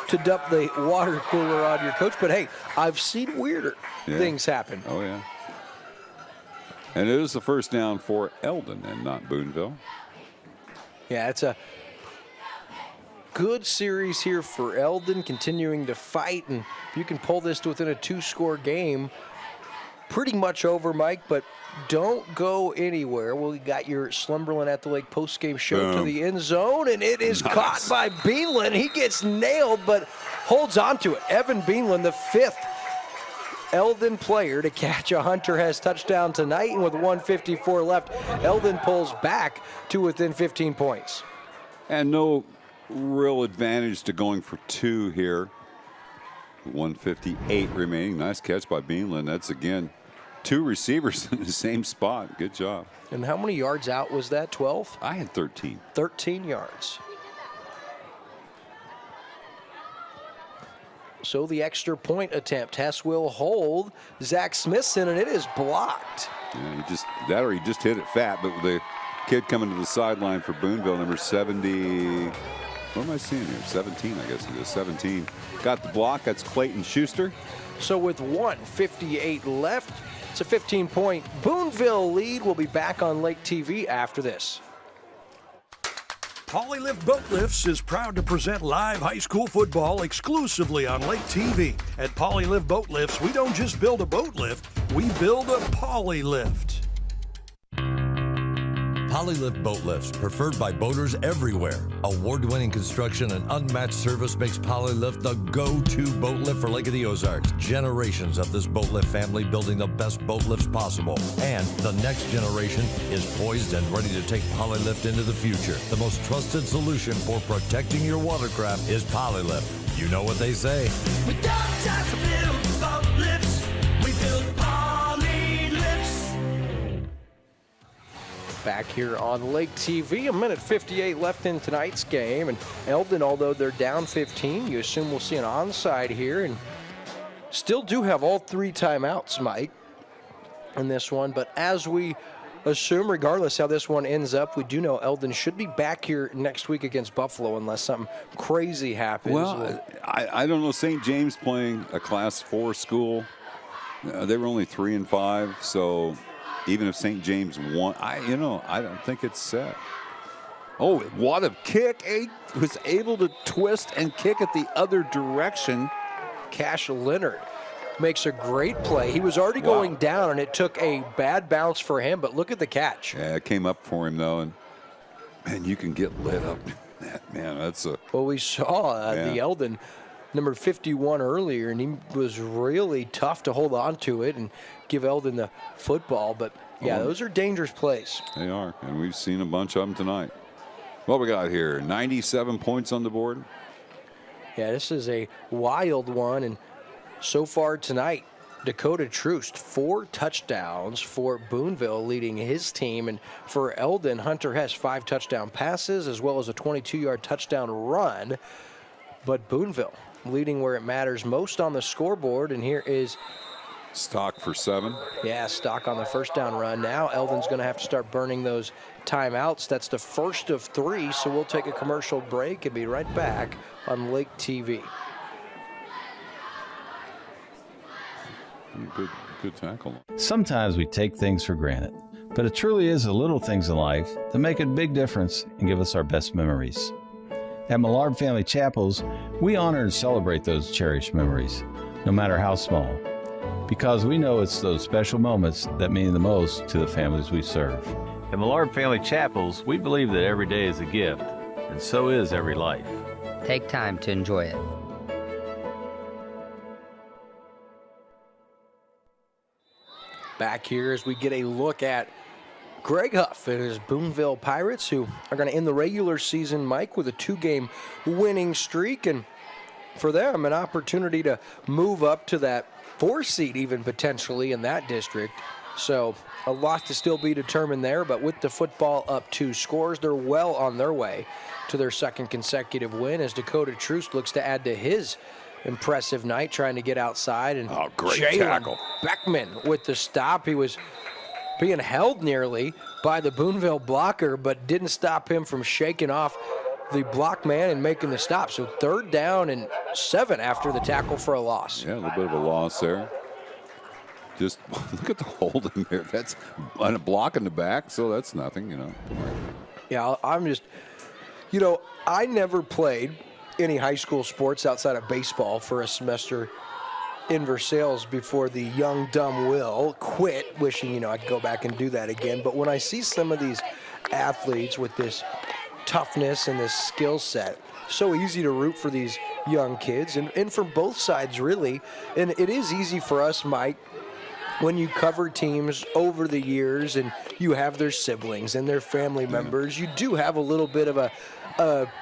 to dump the water cooler on your coach, but hey, I've seen weirder things happen.
Oh, yeah. And it is the first down for Eldon and not Boonville.
Yeah, it's a good series here for Eldon, continuing to fight, and if you can pull this to within a 2-score game, pretty much over, Mike, but don't go anywhere. Well, you got your Slumberland at the Lake postgame show to the end zone, and it is caught by Beanland. He gets nailed, but holds on to it. Evan Beanland, the 5th Eldon player to catch a Hunter Hess touchdown tonight, and with 1:54 left, Eldon pulls back to within 15 points.
And no real advantage to going for 2 here. 1:58 remaining. Nice catch by Beanland. That's, again, 2 receivers in the same spot. Good job.
And how many yards out was that? 12?
I had 13.
13 yards. So the extra point attempt. Hess will hold Zach Smithson, and it is blocked.
Yeah, he just hit it fat, but the kid coming to the sideline for Boonville, number 70. What am I seeing here? 17, I guess it is. 17. Got the block. That's Clayton Schuster.
So with 1:58 left, it's a 15-point Boonville lead. We'll be back on Lake TV after this.
Polylift Boat Lifts is proud to present live high school football exclusively on Lake TV. At Polylift Boat Lifts, we don't just build a boat lift, we build a polylift.
Polylift boat lifts, preferred by boaters everywhere. Award-winning construction and unmatched service makes Polylift the go-to boat lift for Lake of the Ozarks. Generations of this boat lift family building the best boat lifts possible. And the next generation is poised and ready to take Polylift into the future. The most trusted solution for protecting your watercraft is Polylift. You know what they say.
We don't just build boat lifts, we build poly lifts.
Back here on Lake TV, a minute 58 left in tonight's game. And Eldon, although they're down 15, you assume we'll see an onside here. And still do have all 3 timeouts, Mike, in this one. But as we assume, regardless how this one ends up, we do know Eldon should be back here next week against Buffalo unless something crazy happens.
Well, I don't know. St. James playing a Class 4 school. They were only 3-5, so even if St. James won, I don't think it's set. Oh, what a kick! Was able to twist and kick it the other direction.
Cash Leonard makes a great play. He was already going down, and it took a bad bounce for him, but look at the catch.
Yeah, it came up for him, though, and man, you can get lit up. Man, that's a...
Well, we saw the Eldon, number 51 earlier, and he was really tough to hold on to it and give Eldon the football, but yeah, those are dangerous plays.
They are, and we've seen a bunch of them tonight. What we got here, 97 points on the board?
Yeah, this is a wild one, and so far tonight, Dakota Troost, 4 touchdowns for Boonville, leading his team. And for Eldon, Hunter Hess, 5 touchdown passes, as well as a 22-yard touchdown run. But Boonville leading where it matters most on the scoreboard. And here is
Stock for 7.
Yeah, Stock on the first down run. Now Eldon's going to have to start burning those timeouts. That's the first of 3, so we'll take a commercial break and be right back on Lake TV.
Good tackle.
Sometimes we take things for granted, but it truly is the little things in life that make a big difference and give us our best memories. At Millard Family Chapels, we honor and celebrate those cherished memories, no matter how small, because we know it's those special moments that mean the most to the families we serve.
At Millard Family Chapels, we believe that every day is a gift, and so is every life.
Take time to enjoy it.
Back here as we get a look at Greg Huff and his Boonville Pirates, who are going to end the regular season, Mike, with a 2-game winning streak. And for them, an opportunity to move up to that 4 seed even potentially in that district. So a lot to still be determined there, but with the football up 2 scores, they're well on their way to their 2nd consecutive win as Dakota Troost looks to add to his impressive night, trying to get outside. And
great
Jalen
tackle.
Beckman with the stop. He was being held nearly by the Boonville blocker, but didn't stop him from shaking off the block man and making the stop. So 3rd down and 7 after the tackle for a loss.
Yeah, a little bit of a loss there. Just look at the holding there. That's a block in the back, so that's nothing,
Yeah, I'm just, I never played any high school sports outside of baseball for a semester in Versailles before the young, dumb Will quit, wishing, I could go back and do that again. But when I see some of these athletes with this toughness and this skill set, so easy to root for these young kids and from both sides, really. And it is easy for us, Mike, when you cover teams over the years and you have their siblings and their family members, you do have a little bit of a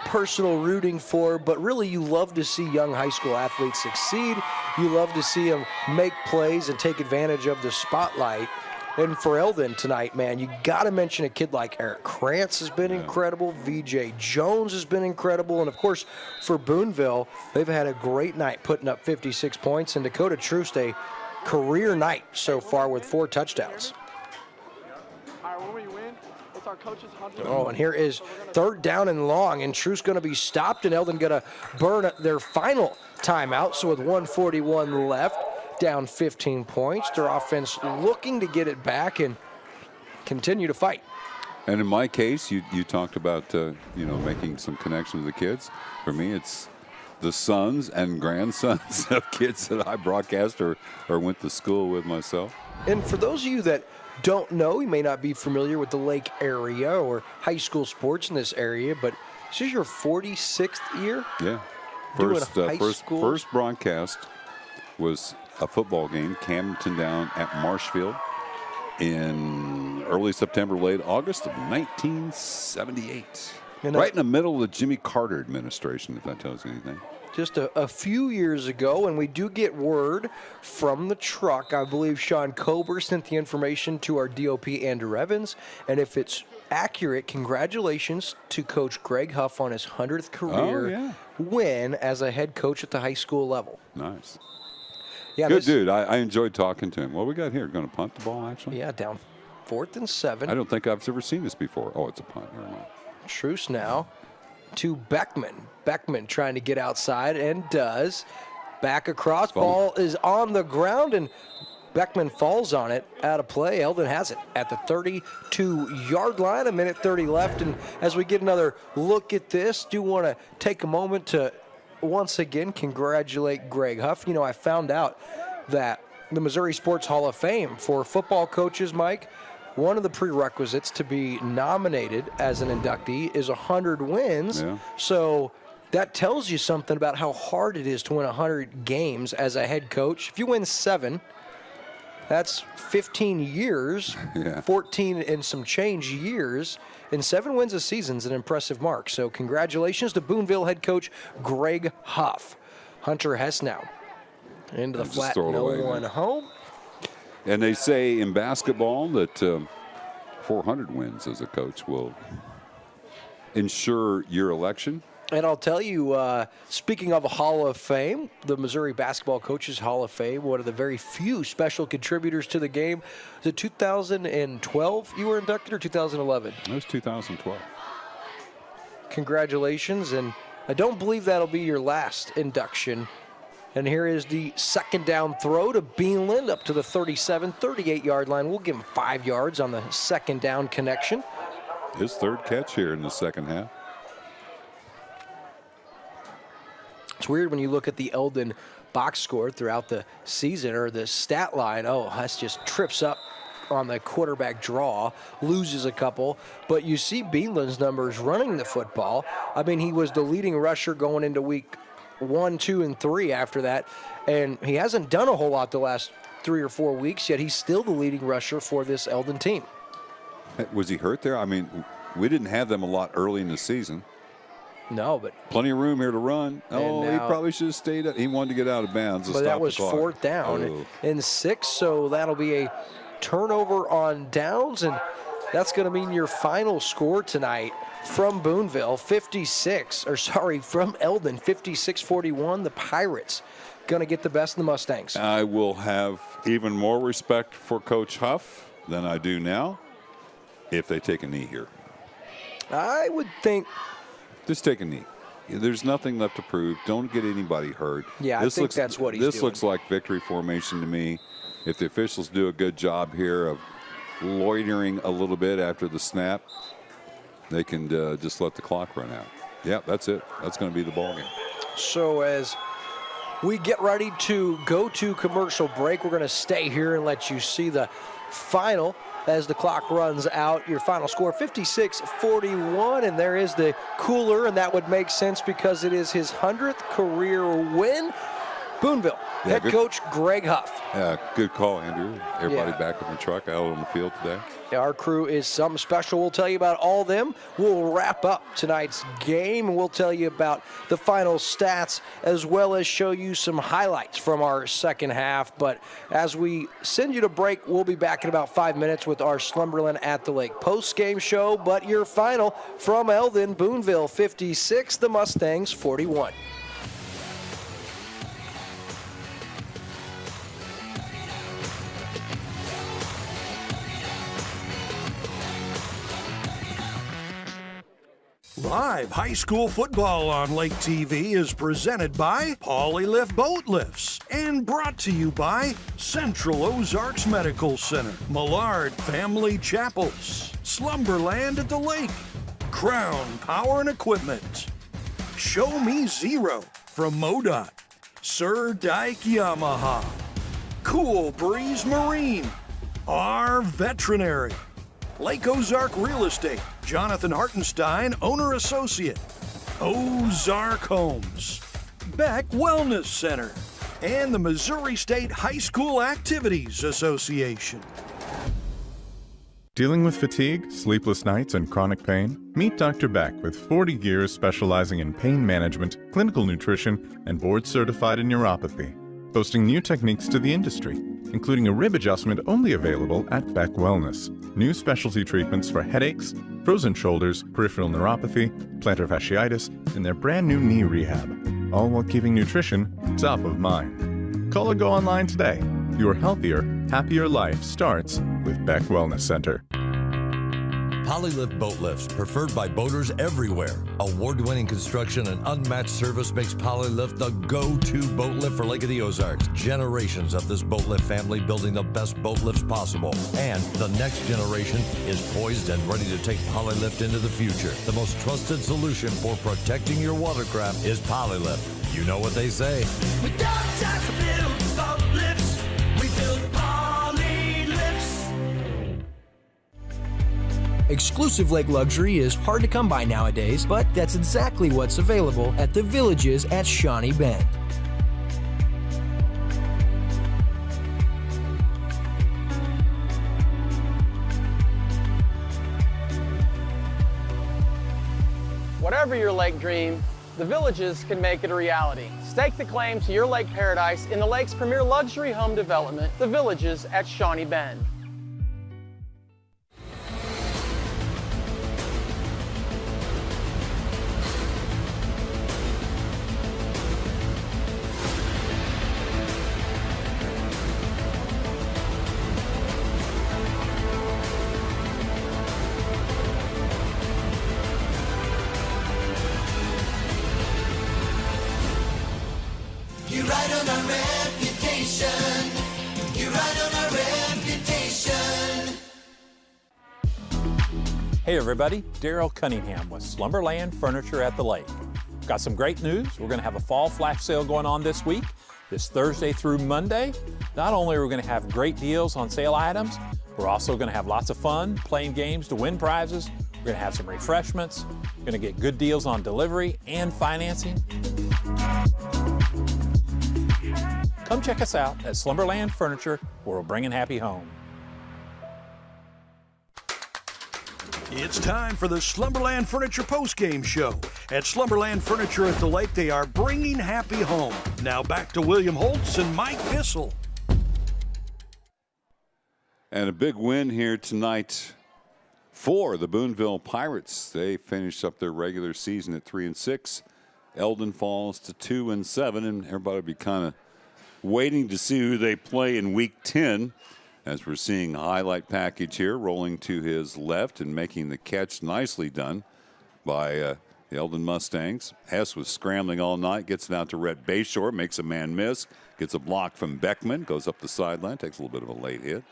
personal rooting for, but really you love to see young high school athletes succeed. You love to see them make plays and take advantage of the spotlight. And for Eldon tonight, man, you got to mention a kid like Eric Krantz has been incredible. VJ Jones has been incredible. And, of course, for Boonville, they've had a great night putting up 56 points. And Dakota Troost, a career night so far with 4 touchdowns. Oh, and here is 3rd down and long, and Troost going to be stopped, and Eldon going to burn their final timeout. So with 1:41 left, down 15 points, their offense looking to get it back and continue to fight.
And in my case, you talked about making some connection with the kids. For me, it's the sons and grandsons of kids that I broadcast or went to school with myself.
And for those of you that don't know, you may not be familiar with the Lake area or high school sports in this area, but this is your 46th year?
Yeah.
Doing
First broadcast was a football game, Camden down at Marshfield in early September, late August of 1978. Right in the middle of the Jimmy Carter administration, if that tells you anything.
Just a few years ago, and we do get word from the truck. I believe Sean Kober sent the information to our DOP, Andrew Evans, and if it's accurate, congratulations to Coach Greg Huff on his 100th career win as a head coach at the high school level.
Nice.
Yeah,
good dude. I enjoyed talking to him. What we got here? Going to punt the ball, actually?
Yeah, down 4th and 7.
I don't think I've ever seen this before. Oh, it's a punt. Never mind.
Truce now to Beckman. Beckman trying to get outside and does. Back across. Ball is on the ground, and Beckman falls on it. Out of play. Eldon has it at the 32-yard line. 1:30 left. And as we get another look at this, do want to take a moment to once again congratulate Greg Huff. You know, I found out that the Missouri Sports Hall of Fame for football coaches, Mike, one of the prerequisites to be nominated as an inductee is 100 wins.
Yeah.
So that tells you something about how hard it is to win 100 games as a head coach. If you win 7, that's 15 years, 14 and some change years, and 7 wins a season is an impressive mark. So congratulations to Boonville head coach Greg Huff. Hunter Hess now into the flat, no one home.
And they say in basketball that 400 wins as a coach will ensure your election.
And I'll tell you, speaking of a Hall of Fame, the Missouri Basketball Coaches Hall of Fame, one of the very few special contributors to the game. Was it 2012 you were inducted or 2011?
It was 2012.
Congratulations, and I don't believe that'll be your last induction. And here is the second down throw to Beanland up to the 38-yard line. We'll give him 5 yards on the second down connection.
His third catch here in the second half.
It's weird when you look at the Eldon box score throughout the season or the stat line. Oh, Hess just trips up on the quarterback draw, loses a couple. But you see Beanland's numbers running the football. I mean, he was the leading rusher going into week 1, 2, and 3 after that. And he hasn't done a whole lot the last 3 or 4 weeks, yet he's still the leading rusher for this Eldon team.
Was he hurt there? I mean, we didn't have them a lot early in the season.
No, but
plenty of room here to run. Oh,
now,
he probably should have stayed up. He wanted to get out of bounds.
But that was 4th down and 6, so that'll be a turnover on downs, and that's going to mean your final score tonight from Boonville, from Eldon, 56-41. The Pirates going to get the best of the Mustangs.
I will have even more respect for Coach Huff than I do now if they take a knee here.
I would think.
Just take a knee. There's nothing left to prove. Don't get anybody hurt.
Yeah, I think that's what he's doing.
This looks like victory formation to me. If the officials do a good job here of loitering a little bit after the snap, they can just let the clock run out. Yeah, that's it. That's going to be the ball game.
So as we get ready to go to commercial break, we're going to stay here and let you see the final as the clock runs out. Your final score, 56-41, and there is the cooler, and that would make sense because it is his 100th career win. Boonville, head coach Greg Huff.
Yeah, good call, Andrew. Everybody back in the truck, out on the field today.
Our crew is something special. We'll tell you about all of them. We'll wrap up tonight's game, and we'll tell you about the final stats as well as show you some highlights from our second half. But as we send you to break, we'll be back in about 5 minutes with our Slumberland at the Lake post-game show. But your final from Eldon, Boonville 56, the Mustangs 41.
Live high school football on Lake TV is presented by Polylift Boat Lifts and brought to you by Central Ozarks Medical Center, Millard Family Chapels, Slumberland at the Lake, Crown Power and Equipment, Show Me Zero from MoDOT, Sir Dyke Yamaha, Cool Breeze Marine, our veterinary. Lake Ozark Real Estate, Jonathan Hartenstein, owner associate. Ozark Homes, Beck Wellness Center, and the Missouri State High School Activities Association.
Dealing with fatigue, sleepless nights, and chronic pain? Meet Dr. Beck with 40 years specializing in pain management, clinical nutrition, and board-certified in neuropathy. Boasting new techniques to the industry, including a rib adjustment only available at Beck Wellness. New specialty treatments for headaches, frozen shoulders, peripheral neuropathy, plantar fasciitis, and their brand new knee rehab. All while keeping nutrition top of mind. Call or go online today. Your healthier, happier life starts with Beck Wellness Center.
Polylift boat lifts, preferred by boaters everywhere. Award-winning construction and unmatched service makes Polylift the go-to boat lift for Lake of the Ozarks. Generations of this boat lift family building the best boat lifts possible. And the next generation is poised and ready to take Polylift into the future. The most trusted solution for protecting your watercraft is Polylift. You know what they say.
We don't just build boat lifts, we build poly lifts.
Exclusive lake luxury is hard to come by nowadays, but that's exactly what's available at the Villages at Shawnee Bend.
Whatever your lake dream, the Villages can make it a reality. Stake the claim to your lake paradise in the lake's premier luxury home development, the Villages at Shawnee Bend.
You ride on our reputation. You ride on our reputation.
Hey everybody, Daryl Cunningham with Slumberland Furniture at the Lake. Got some great news. We're going to have a fall flash sale going on this week, this Thursday through Monday. Not only are we going to have great deals on sale items, we're also going to have lots of fun playing games to win prizes. We're going to have some refreshments. We're going to get good deals on delivery and financing. Come check us out at Slumberland Furniture, where we're bringing happy home.
It's time for the Slumberland Furniture postgame show. At Slumberland Furniture at the Lake, they are bringing happy home. Now back to William Holtz and Mike Bissell.
And a big win here tonight for the Boonville Pirates. They finished up their regular season at 3-6. Eldon falls to 2-7, and everybody will be kind of waiting to see who they play in Week 10. As we're seeing a highlight package here, rolling to his left and making the catch, nicely done by the Eldon Mustangs. Hess was scrambling all night, gets it out to Rhett Bayshore, makes a man miss, gets a block from Beckman, goes up the sideline, takes a little bit of a late hit.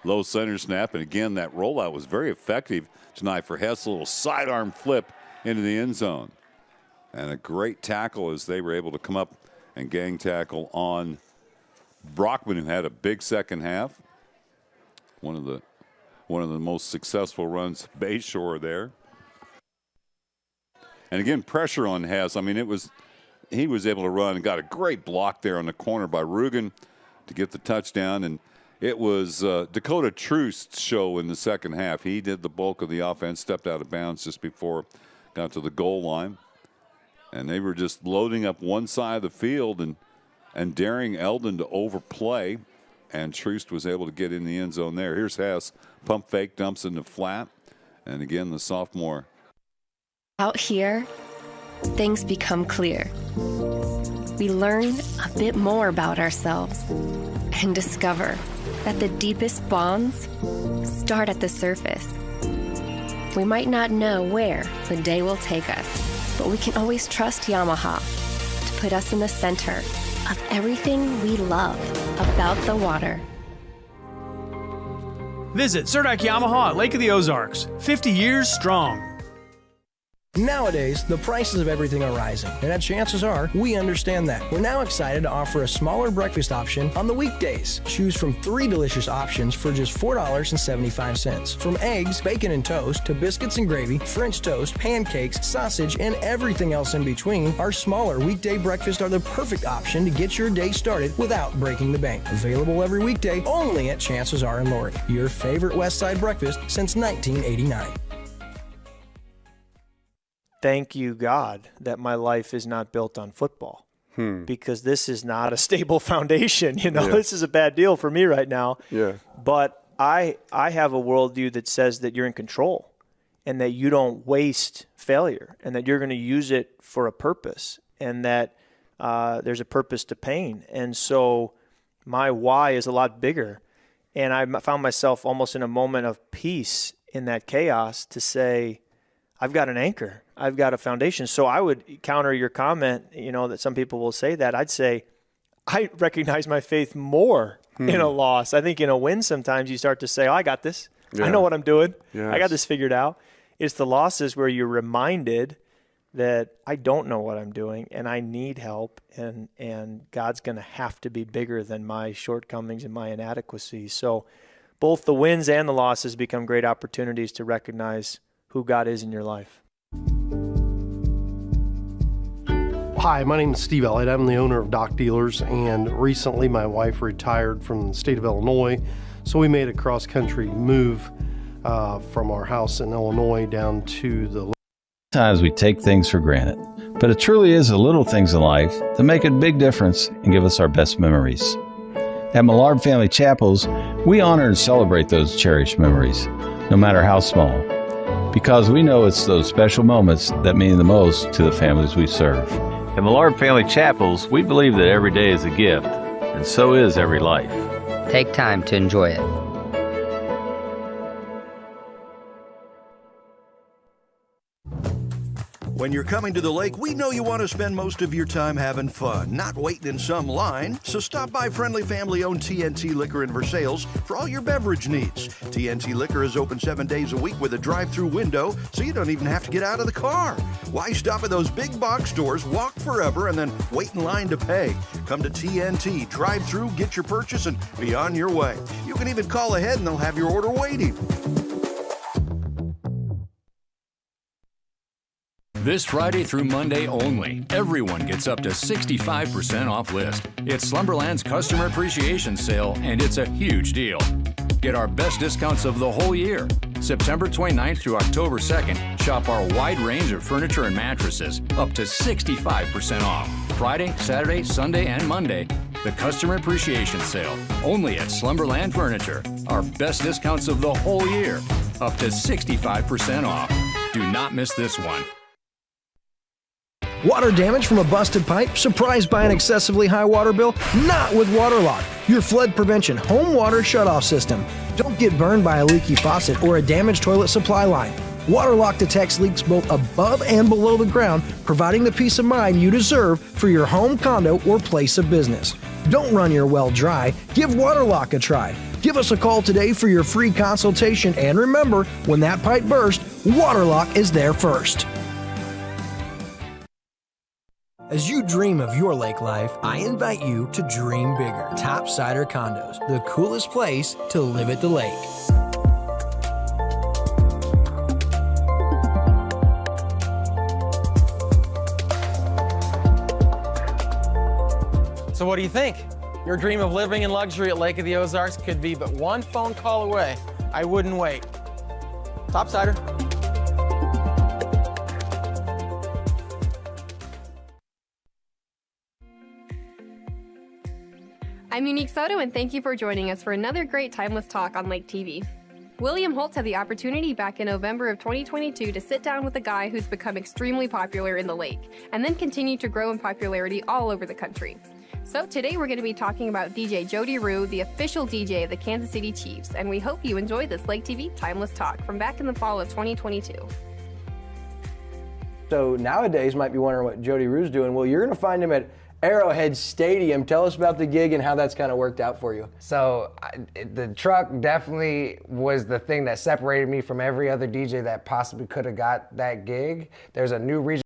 Low center snap, and again, that rollout was very effective tonight for Hess. A little sidearm flip into the end zone. And a great tackle as they were able to come up and gang tackle on Brockman, who had a big second half. One of the most successful runs, Bayshore there. And again, pressure on Hess. I mean, he was able to run and got a great block there on the corner by Rugen to get the touchdown. And it was Dakota Trust's show in the second half. He did the bulk of the offense, stepped out of bounds just before got to the goal line. And they were just loading up one side of the field and daring Eldon to overplay. And Trust was able to get in the end zone there. Here's Hess, pump fake, dumps in the flat. And again, the sophomore.
Out here, things become clear. We learn a bit more about ourselves and discover that the deepest bonds start at the surface. We might not know where the day will take us, but we can always trust Yamaha to put us in the center of everything we love about the water.
Visit Surdak Yamaha at Lake of the Ozarks, 50 years strong.
Nowadays, the prices of everything are rising, and chances are we understand that. We're now excited to offer a smaller breakfast option on the weekdays. Choose from 3 delicious options for just $4.75. From eggs, bacon and toast, to biscuits and gravy, French toast, pancakes, sausage, and everything else in between, our smaller weekday breakfasts are the perfect option to get your day started without breaking the bank. Available every weekday only at Chances Are in Lori. Your favorite West Side breakfast since 1989.
Thank you, God, that my life is not built on football, because this is not a stable foundation. This is a bad deal for me right now.
Yeah.
But I have a worldview that says that you're in control and that you don't waste failure and that you're going to use it for a purpose and that there's a purpose to pain. And so my why is a lot bigger. And I found myself almost in a moment of peace in that chaos to say, I've got an anchor. I've got a foundation. So I would counter your comment, that some people will say that. I'd say I recognize my faith more in a loss. I think in a win sometimes you start to say, I got this.
Yeah.
I know what I'm doing.
Yes.
I got this figured out. It's the losses where you're reminded that I don't know what I'm doing and I need help and God's going to have to be bigger than my shortcomings and my inadequacies. So both the wins and the losses become great opportunities to recognize who God is in your life.
Hi, my name is Steve Elliott. I'm the owner of Dock Dealers, and recently my wife retired from the state of Illinois, so we made a cross-country move from our house in Illinois down to the...
Sometimes we take things for granted, but it truly is the little things in life that make a big difference and give us our best memories. At Millard Family Chapels, we honor and celebrate those cherished memories, no matter how small, because we know it's those special moments that mean the most to the families we serve.
At Millard Family Chapels, we believe that every day is a gift, and so is every life.
Take time to enjoy it.
When you're coming to the lake, we know you want to spend most of your time having fun, not waiting in some line. So stop by friendly family-owned TNT Liquor in Versailles for all your beverage needs. TNT Liquor is open 7 days a week with a drive-through window, so you don't even have to get out of the car. Why stop at those big box stores, walk forever, and then wait in line to pay? Come to TNT, drive through, get your purchase, and be on your way. You can even call ahead and they'll have your order waiting.
This Friday through Monday only, everyone gets up to 65% off list. It's Slumberland's Customer Appreciation Sale, and it's a huge deal. Get our best discounts of the whole year. September 29th through October 2nd, shop our wide range of furniture and mattresses, up to 65% off. Friday, Saturday, Sunday, and Monday, the Customer Appreciation Sale, only at Slumberland Furniture. Our best discounts of the whole year, up to 65% off. Do not miss this one.
Water damage from a busted pipe? Surprised by an excessively high water bill? Not with Waterlock, your flood prevention home water shutoff system. Don't get burned by a leaky faucet or a damaged toilet supply line. Waterlock detects leaks both above and below the ground, providing the peace of mind you deserve for your home, condo, or place of business. Don't run your well dry. Give Waterlock a try. Give us a call today for your free consultation, and remember, when that pipe bursts, Waterlock is there first. As you dream of your lake life, I invite you to dream bigger. Topsider Condos, the coolest place to live at the lake.
So what do you think? Your dream of living in luxury at Lake of the Ozarks could be but one phone call away. I wouldn't wait. Topsider.
I'm Unique Soto, and thank you for joining us for another great Timeless Talk on Lake TV. William Holtz had the opportunity back in November of 2022 to sit down with a guy who's become extremely popular in the lake, and then continue to grow in popularity all over the country. So today we're going to be talking about DJ Jody Rue, the official DJ of the Kansas City Chiefs, and we hope you enjoy this Lake TV Timeless Talk from back in the fall of 2022.
So nowadays, might be wondering what Jody Rue's doing. Well, you're going to find him at Arrowhead Stadium. Tell us about the gig and how that's kind of worked out for you.
So the truck definitely was the thing that separated me from every other DJ that possibly could have got that gig. There's a new region